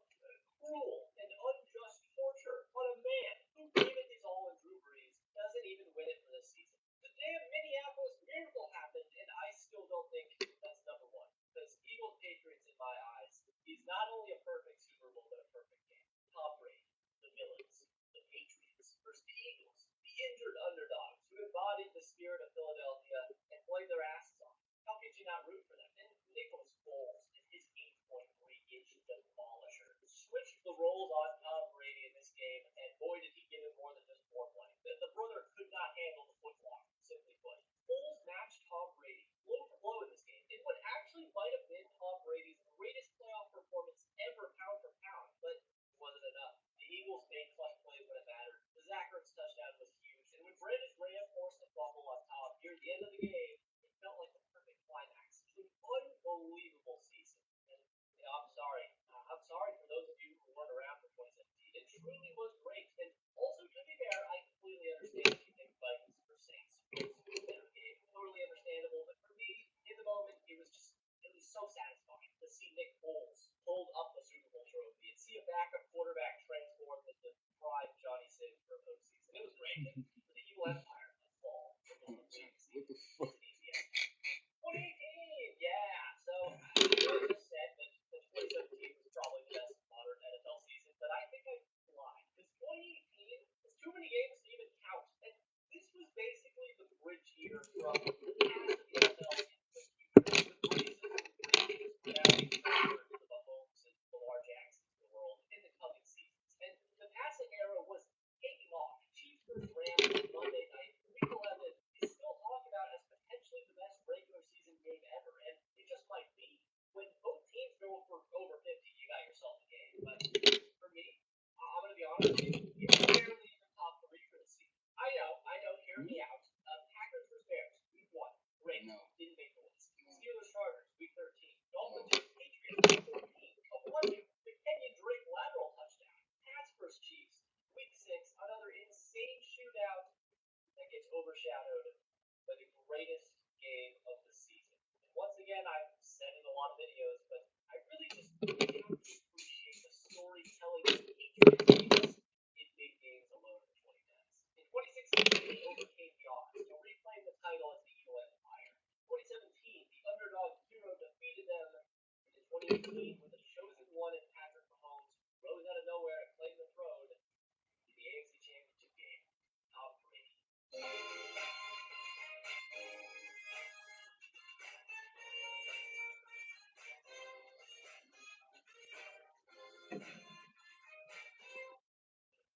cruel and unjust torture on a man who gave it his all in Drew Brees, doesn't even win it for this season. The damn Minneapolis Miracle happened, and I still don't think that's number one. Because Eagles Patriots, in my eyes, is not only a perfect Super Bowl, but a perfect game. Tom Brady, the villains, the Patriots versus the Eagles, the injured underdogs who embodied the spirit of Philadelphia and played their asses off. How could you not root for them? And Nicholas Foles and his 8.3-inch demolisher switched the roles on Tom Brady in this game, and boy, did he give him more than just foreplay. The brother could not handle the football, simply put. Foles matched Tom Brady blow for blow in this game in what actually might have been Tom Brady's greatest playoff performance ever, pound for pound, but it wasn't enough. The Eagles made clutch plays when it mattered. The Zach Ertz touchdown was huge, and when Brandon Graham forced the fumble on Tom near the end of the game, it felt like the perfect climax to an unbelievable season. And I'm sorry. I'm sorry for those of you who weren't around for 2017. It truly was great. And also, to be fair, I completely understand if you think Vikings for Saints was a better game. Totally understandable. But for me, in the moment, it was so satisfying to see Nick Foles hold up the Super Bowl trophy and see a backup quarterback transform into prime Johnny Sins for a postseason. It was great. And for the evil empire to fall. What the fuck? 2018, yeah. So I just said that the 2017 was probably the best modern NFL season, but I think I lied. Because 2018 was too many games to even count, and this was basically the bridge year from the past of the NFL into the future. The Breezes and Brady's were now lot of videos, but I really just don't appreciate the storytelling that Patriots gave us in big games alone in the 2010s. In 2016, they overcame the odds to reclaim the title as the Eagle Empire. 2017, the underdog hero defeated them. In 2018, with the chosen one and Patrick Mahomes rose out of nowhere and claimed the throne in the AFC Championship game. Tom Brady.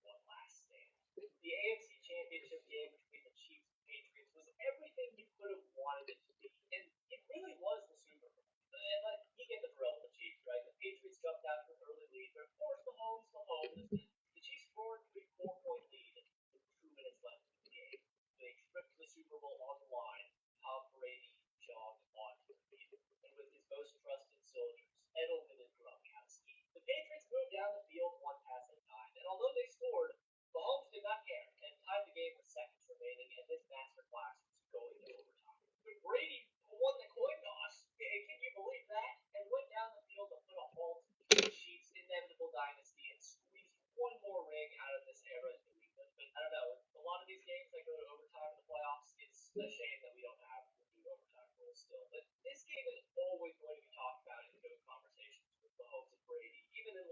One last stand. The AFC Championship game between the Chiefs and Patriots was everything you could have wanted it to be, and it really was the Super Bowl. And you get the thrill of the Chiefs, right? The Patriots jumped out to an early lead, but of course Mahomes. The Chiefs roared to a 4-point lead with 2 minutes left in the game. They stripped the Super Bowl on the line. Tom Brady jogged onto the field, and with his most trusted soldiers, Edelman and Gronkowski, the Patriots moved down the field 1 pass at a time, and although they scored, Mahomes did not care and tied the game with seconds remaining, and this masterclass was going to overtime. But Brady won the coin toss, can you believe that? And went down the field to put a halt to the Chiefs' inevitable dynasty and squeeze one more ring out of this era in New England. But I don't know, a lot of these games that go to overtime in the playoffs, it's a shame that we don't have the overtime rules still. But this game is always going to be talked about in those conversations with Mahomes and Brady, even in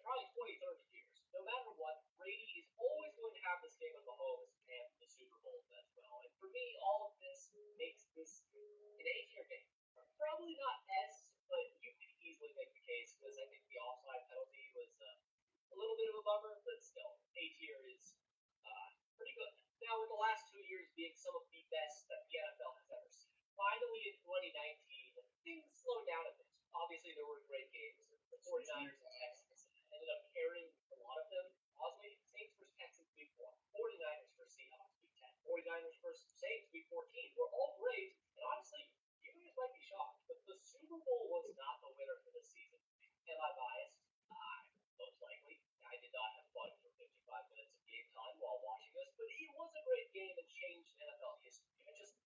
probably 20, 30 years. No matter what, Brady is always going to have this game with Mahomes and the Super Bowl as well. And for me, all of this makes this an 8-year game. Probably not S, but you could easily make the case because I think the offside penalty was a little bit of a bummer, but still, 8-year is pretty good. Now, with the last 2 years being some of the best that the NFL has ever seen, finally in 2019, things slowed down a bit. Obviously, there were great games. The 49ers and Texans ended up carrying a lot of them. Honestly, Saints vs. Texans week 1, 49ers vs. Seahawks week 10, 49ers vs. Saints week 14 were all great. And honestly, you guys might be shocked, but the Super Bowl was not the winner for this season. Am I biased? Most likely. I did not have fun for 55 minutes of game time while watching this, but it was a great game and changed NFL history.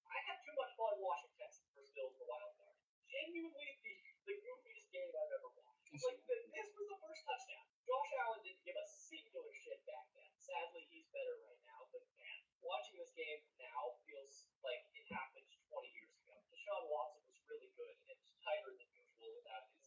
I had too much fun watching Texans vs. Bills in the wild card. Genuinely the goofiest game I've ever watched. This was the first touchdown. Josh Allen didn't give a singular shit back then. Sadly, he's better right now, but man, watching this game now feels like it happened 20 years ago. Deshaun Watson was really good and tighter than usual without his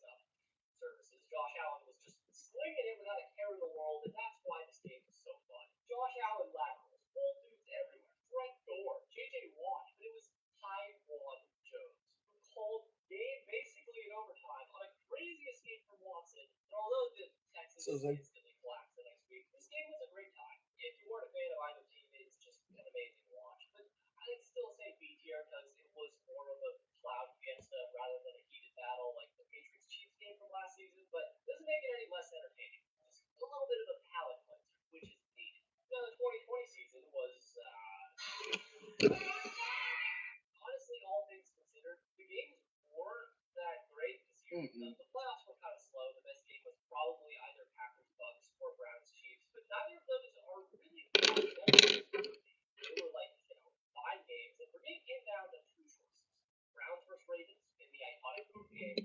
services. Josh Allen was just slinging it without a care in the world, and that's why this game was so fun. Josh Allen laterals, old dudes everywhere, Frank Gore, J.J. Watt, but it was Tywan Jones, who called game basically in overtime on a crazy escape from Watson. And although the Texans instantly collapsed the next week, this game was a great time. If you weren't a fan of either team, it's just an amazing watch. But I'd still say B tier because it was more of a cloud fiesta rather than a heated battle like the Patriots-Chiefs game from last season, but it doesn't make it any less entertaining. Just a little bit of a palate cleanser, which is needed. Now, the 2020 season was, honestly, all things considered, the games weren't that great this year. The playoffs were kind of slow. The best game was probably either Packers-Bucks or Browns-Chiefs, but neither of those are really they were 5 games, and for me, it came down to 2 choices. Browns vs. Ravens in the iconic boot game,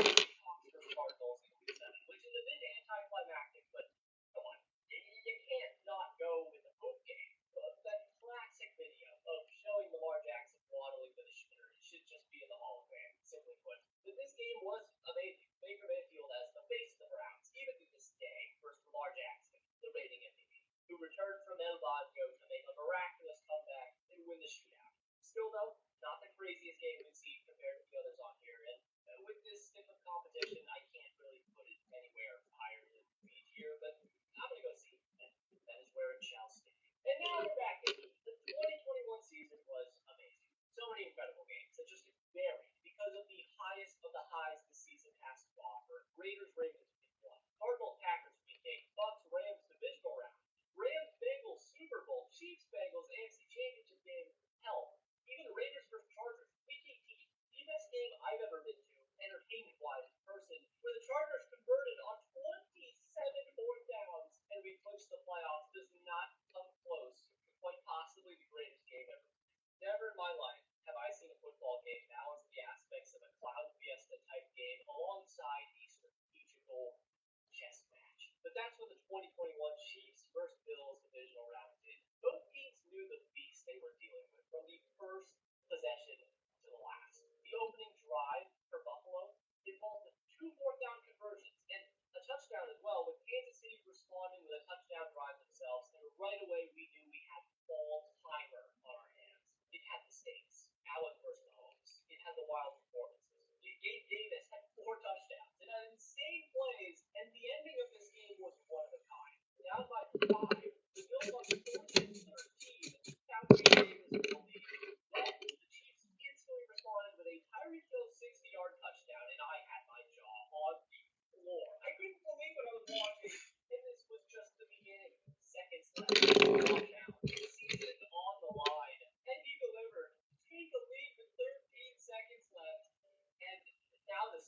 Seahawks vs. Cardinals in week 7, which is a bit anticlimactic, but come on, you can't not go with the boot game. That classic video of showing Lamar Jackson waddling to the shooter, it should just be in the Hall of Fame, simply put. But this game was amazing. Baker Mayfield as the face of the Browns, even to this day, versus Lamar Jackson, the reigning MVP, who returned from El Baggio to make a miraculous comeback and win the shootout. Still, though, not the craziest game we've seen compared to the others on here, and with this stiff of competition, I can't really put it anywhere higher than B tier, but I'm going to go C. That is where it shall stay. And now we're back in it. The 2021 season was amazing. So many incredible games that just varied because of the highest of the highs the season has to offer. Raiders-Ravens week 1, Cardinals-Packers week 8, Bucks-Rams divisional round, Rams-Bengals Super Bowl, Chiefs-Bengals AFC Championship game, hell, even the Raiders vs. Chargers week 18, the best game I've ever been to, entertainment-wise in person, where the Chargers converted on 27 fourth downs and we clinched the playoffs, does not come close to quite possibly the greatest game ever. Never in my life have I seen a football game balance the aspects of a cloud fiesta type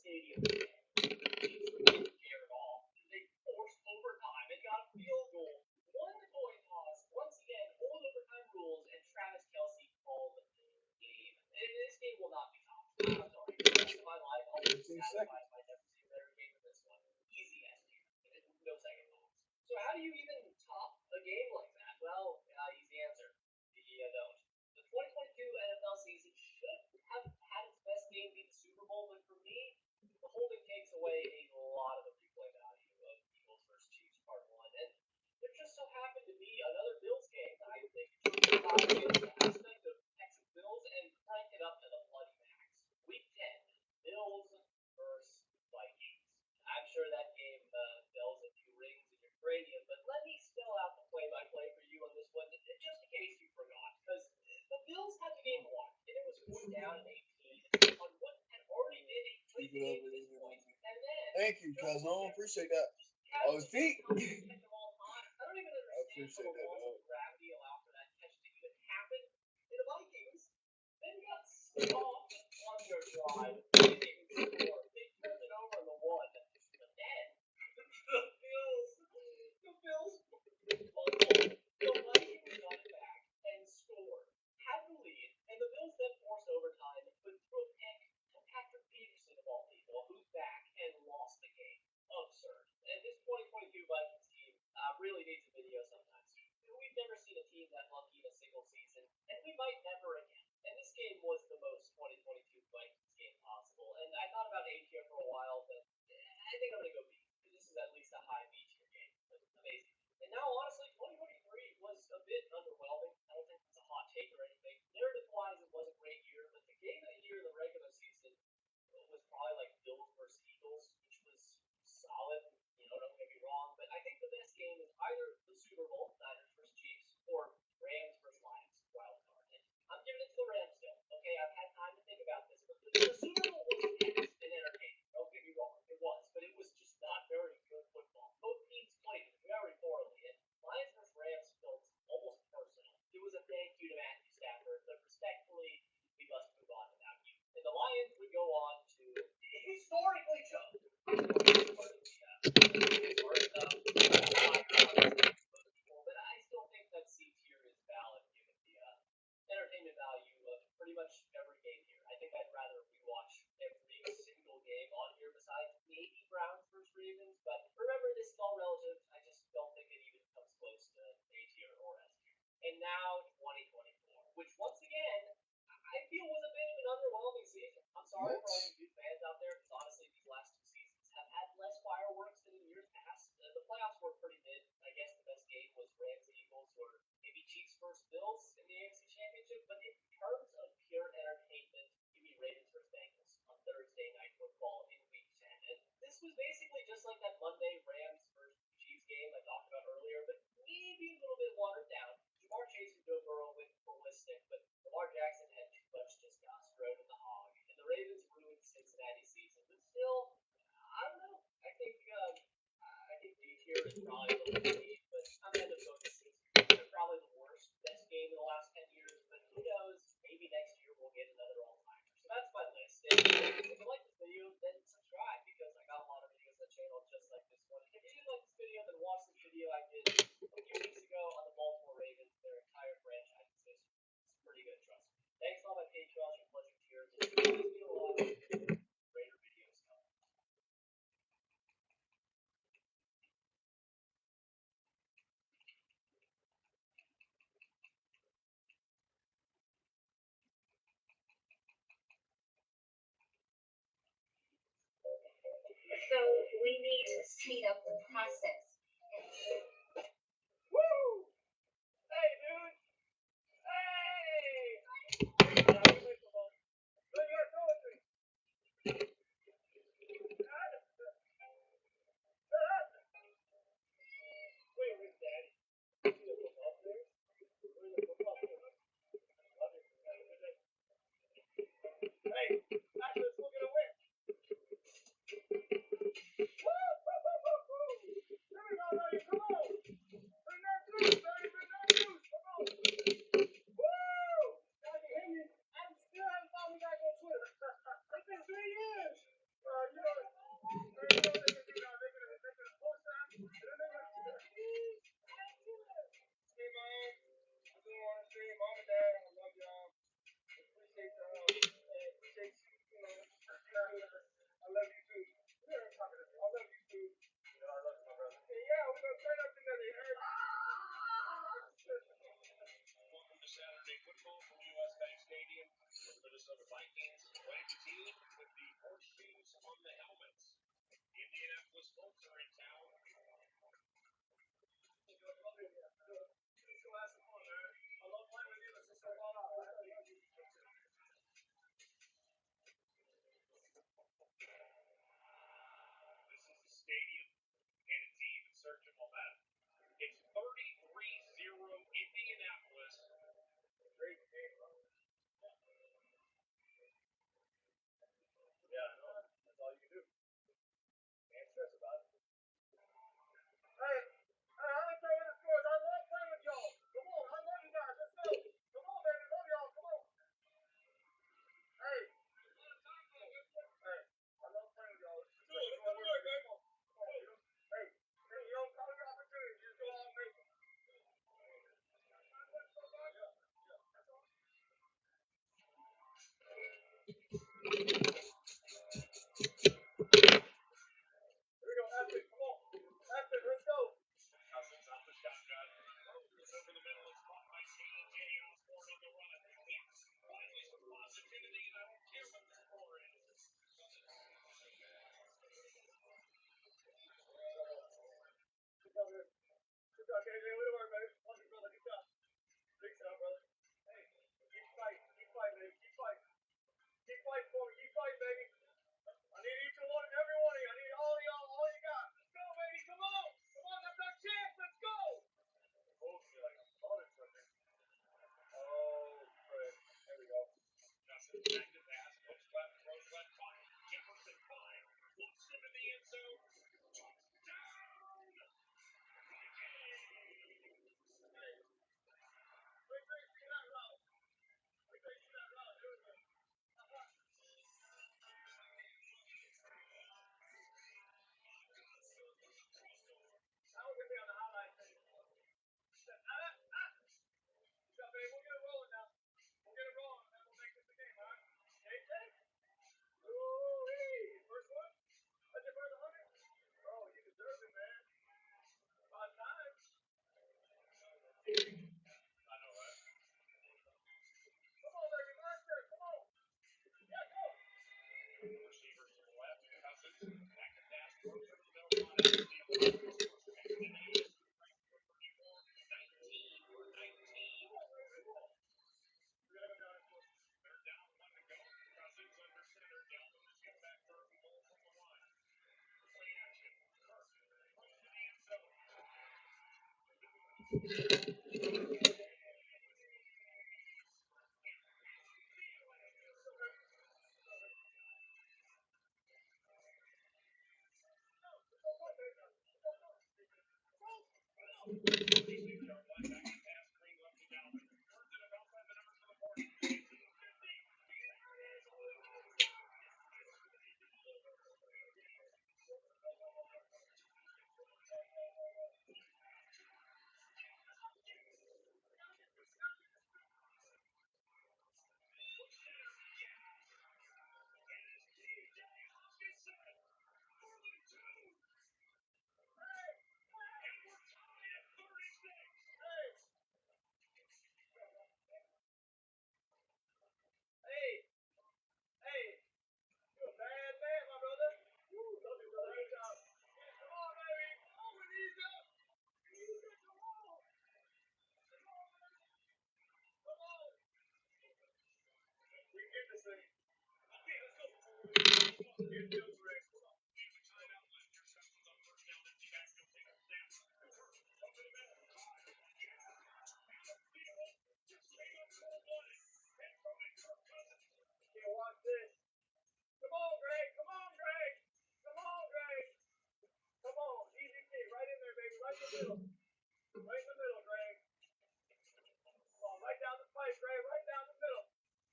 stadium today. The Chiefs didn't care at all. They forced overtime and got a field goal. Won the coin toss. Once again, old overtime rules, and Travis Kelce called the game. And this game will not be topped. I'm sorry. For the rest of my life, I'll be satisfied if I never see a better game than this one. Easy S tier. No second thoughts. So how do you even top a game like that? Well, easy answer. You don't. The 2022 NFL season should have had its best game be the Super Bowl, but for me, the holding takes away a lot of the replay value of Eagles versus Chiefs Part 1. And there just so happened to be another Bills game that I think should the aspect of Texas Bills and crank it up to the bloody max. Week 10, Bills versus Vikings. I'm sure that game bells a few rings in your cranium, but let me spell out the play-by-play for you on this one, just in case you forgot, because the Bills had the game won, and it was 4 down and 18 on what had already been a crazy game at this point. And then, Thank you, cousin. Appreciate that. Oh, his feet. I don't even understand how the laws of gravity allow for that catch to even happen. And the Vikings then got stomped on their drive. They didn't even score. They turned it over on the one. But then the Bills fumbled. The Vikings got it back and scored. Had the lead, and the Bills then forced overtime, but threw a pick to Patrick Peterson of all people, who's back and lost the game. Absurd. And this 2022 Vikings team really needs a video sometimes. We've never seen a team that lucky in a single season, and we might never again. And this game was the most 2022 Vikings game possible. And I thought about A tier for a while, but I think I'm going to go B, because this is at least a high B tier game. Amazing. And now, honestly, 2023 was a bit underwhelming. I don't think it's a hot take or anything. Narrative-wise, it was a great year, but the game of the year in the regular season was probably like Bills versus Eagles, which was solid. Don't get me wrong, but I think the best game is either the Super Bowl, Niners versus Chiefs, or Rams versus Lions, wild card. And I'm giving it to the Rams still. Okay, I've had time to think about this, but the Super Bowl was intense and entertaining. Don't get me wrong, it was, but it was just not very good football. Both teams played very poorly, and Lions versus Rams felt almost personal. It was a thank you to Matthew Stafford, but respectfully, we must move on without you. And the Lions would go on to historically choke. But I still think that C tier is valid given the entertainment value of pretty much every game here. I think I'd rather rewatch every single game on here besides maybe Browns versus Ravens. But remember, this is all relative. I just don't think it even comes close to A tier or S tier. And now 2024, which once again I feel was a bit of an underwhelming season. I'm sorry for all you Duke fans out there, because honestly, these last two seasons have had less fireworks than in years past. The playoffs were pretty mid. I guess the best game was Rams Eagles or maybe Chiefs versus Bills in the AFC Championship. But in terms of pure entertainment, give me Ravens versus Bengals on Thursday Night Football in Week 10. And this was basically just like that Monday Rams versus Chiefs game I talked about earlier, but maybe a little bit watered down. Jamar Chase and Joe Burrow went ballistic, but Lamar Jackson had too much testosterone in the hog, and the Ravens ruined Cincinnati's season. But still, I don't know. I think D tier is probably a little deep, but I'm going to go to C tier. They're probably the worst, best game in the last 10 years, but who knows? Maybe next year we'll get another all-timer. So that's my list. And if you like this video, then subscribe, because I got a lot of videos on the channel just like this one. If you didn't like this video, then watch this video I did a few weeks ago on the Baltimore Ravens, their entire franchise. It's pretty good, trust me. Thanks to all my Patreons for pledging tiers. It's really been a lot of greater videos coming. So we need to speed up the process. Woo! Hey, dude! Hey! Wait, where's Daddy? Hey, actually, let's look at a win. Woo! Woo! Woo! Woo! Woo! Here we go, buddy. Come on! Folks are in town. Let's go have some fun, man. I love playing with you. Let's just go all out. This is the stadium and a team in search of momentum. It's 33-0 Indianapolis. Great game, bro. Yeah, I know. That's all you can do. Can't stress about it. Hey, I'm gonna tell you the scores. I love playing with y'all. Come on, I love you guys. Let's go. Come on, baby. Love y'all. Come on. Hey. Hey, I love playing with y'all. Let's go. Let's go work, baby. Come on. Hey, you don't call your opportunity. You just go out and make it. Here we go, Epic. Come on. Epic, let's go. Cousins off the shotgun. Throws over the middle. It's caught by J.J. Osborne on the run. Yes, finally some positivity, and I don't care what the score is. Good job, dude. Good job, KJ. Way to work, baby. Love you, brother. Good job. Big time, brother. Hey, keep fighting. Keep fighting, baby. Keep fighting. Keep fighting for me. Keep fighting, baby. I need each and every one of you. I need all of y'all, all you got. Let's go, baby. Come on. Come on. That's our chance. Let's go. Oh, feel like I'm falling from there. Oh, great. There we go. Cousins back to pass. Looks left, throws left, fine. Jefferson fine. Looks him in the end zone. Touchdown. Wait till you see that route. Wait till you see that route. Here we go. That was going to be on the highlight tape. Good job, baby. We'll get it rolling now. We'll get it rolling, and then we'll make this a game, all right? JJ? Ooh-wee. First one? That's your first 100? Oh, you deserve it, man. 5 times. I know, right? Come on, baby. Monster. Come on. Yeah, go. Receivers to the left. Cousins. Back to pass. Throws over the middle line. Out of the field. Continues. 34-19. Or 19. Third down, one to go. Cousins under center. Dalvin is going back third and goal from the line. Play action. Kirk throws to the end zone. Hey, hey, you're a bad man, my brother. Woo, love you, brother. Good job. Come on, baby. Come on, we need you. We need you. Come on. Come on. We get this thing. Okay, let's go. Get the other rig. Come on. Use a timeout. Let your sessions on first down. Empty backfield. Take a snap. Over the middle. Just straight up cold-blooded. And from it, Kirk Cousins. Okay, watch this. Come on, Greg. Come on, Greg. Come on, Greg. Come on. Easy kick. Right in there, baby. Right in the middle. Right in the middle, Greg. Come on. Right down the pipe, Greg. Right down the middle.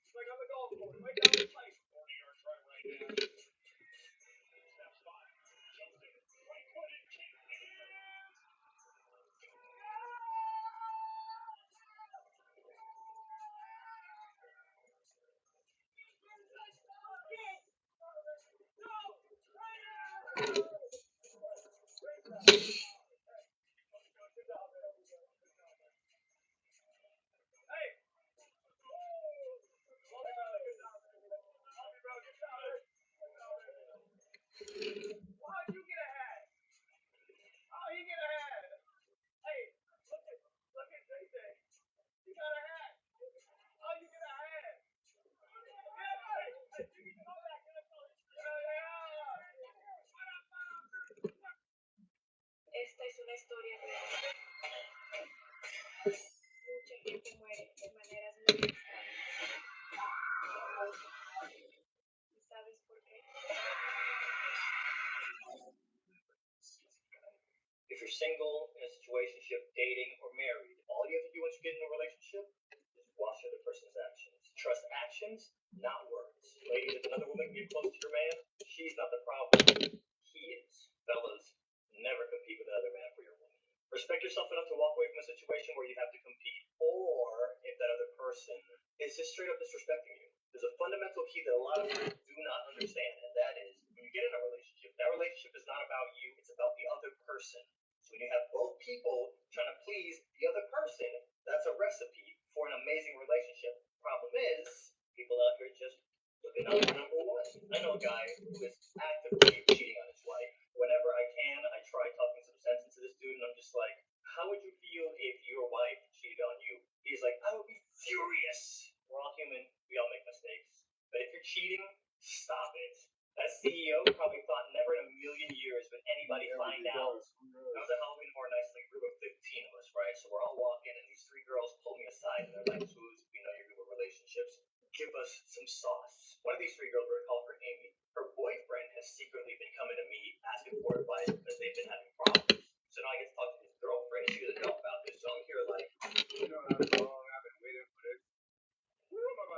It's like on the golf course. Right down the pipe. 40 yards right now. Snap spot. Joseph. Right footed. Kick. Hey! Why'd you get a hat? single, in a situationship, dating, or married, all you have to do once you get in a relationship is watch the other person's actions. Trust actions, not words. Ladies, if another woman can get close to your man, she's not the problem. He is. Fellas, never compete with another man for your woman. Respect yourself enough to walk away from a situation where you have to compete, or if that other person is just straight up disrespecting you. There's a fundamental key that a lot of people do not understand, and that is when you get in a relationship, that relationship is not about you, it's about the other person. So when you have both people trying to please the other person, that's a recipe for an amazing relationship. Problem is, people out here just looking out for number one. I know a guy who is actively cheating on his wife. Whenever I can, I try talking some sense into this dude, and I'm just like, how would you feel if your wife cheated on you? He's like, I would be furious. We're all human. We all make mistakes. But if you're cheating, stop it. That CEO probably thought never in a million years would anybody find out. That was a Halloween Horror Nights, like group of 15 of us, right? So we're all walking, and these three girls pull me aside, and they're like, Suze, we know you're good with relationships. Give us some sauce. One of these three girls, we're going to call her Amy. Her boyfriend has secretly been coming to me asking for advice because they've been having problems. So now I get to talk to his girlfriend, and she doesn't know about this. So I'm here like, you know how long I've been waiting for this.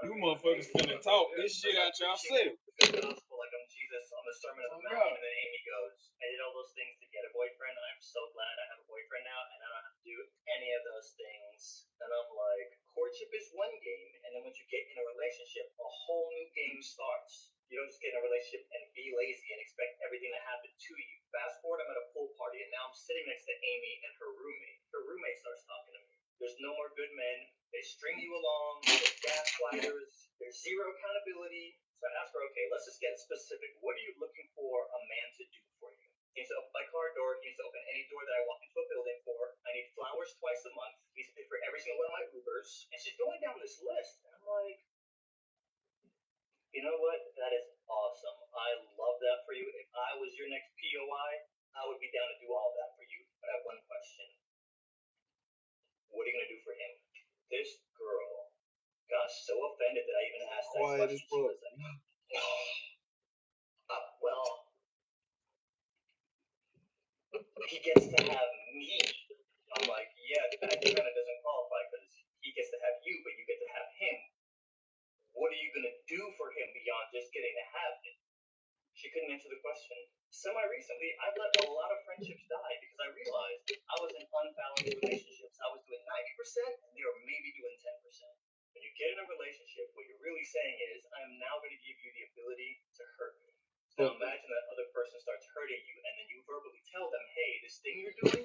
You motherfuckers finna talk this shit out yourself. The gospel, like I'm Jesus on the Sermon on the Mount, and then Amy goes, I did all those things to get a boyfriend. I'm so glad I have a boyfriend now, and I don't have to do any of those things. And I'm like, courtship is one game, and then once you get in a relationship, a whole new game starts. You don't just get in a relationship and be lazy and expect everything to happen to you. Fast forward, I'm at a pool party, and now I'm sitting next to Amy and her roommate. Her roommate starts talking to me. There's no more good men. They string you along. There's gaslighters. There's zero accountability. So I ask her, okay, let's just get specific. What are you looking for a man to do for you? He needs to open my car door. He needs to open any door that I walk into a building for. I need flowers twice a month. He needs to pay for every single one of my Ubers. And she's going down this list. And I'm like, you know what? That is awesome. I love that for you. If I was your next POI, I would be down to do all that for you. But I have one question. What are you going to do for him? This girl got so offended that I even asked that Quiet as question. She fuck. was like, well, he gets to have me. I'm like, yeah, that kind of doesn't qualify because he gets to have you, but you get to have him. What are you going to do for him beyond just getting to have him? She couldn't answer the question. Semi-recently, I've let a lot of friendships die because I realized I was in unbalanced relationships. I was doing 90% and they were maybe doing 10%. When you get in a relationship, what you're really saying is, I am now going to give you the ability to hurt me. So imagine that other person starts hurting you and then you verbally tell them, hey, this thing you're doing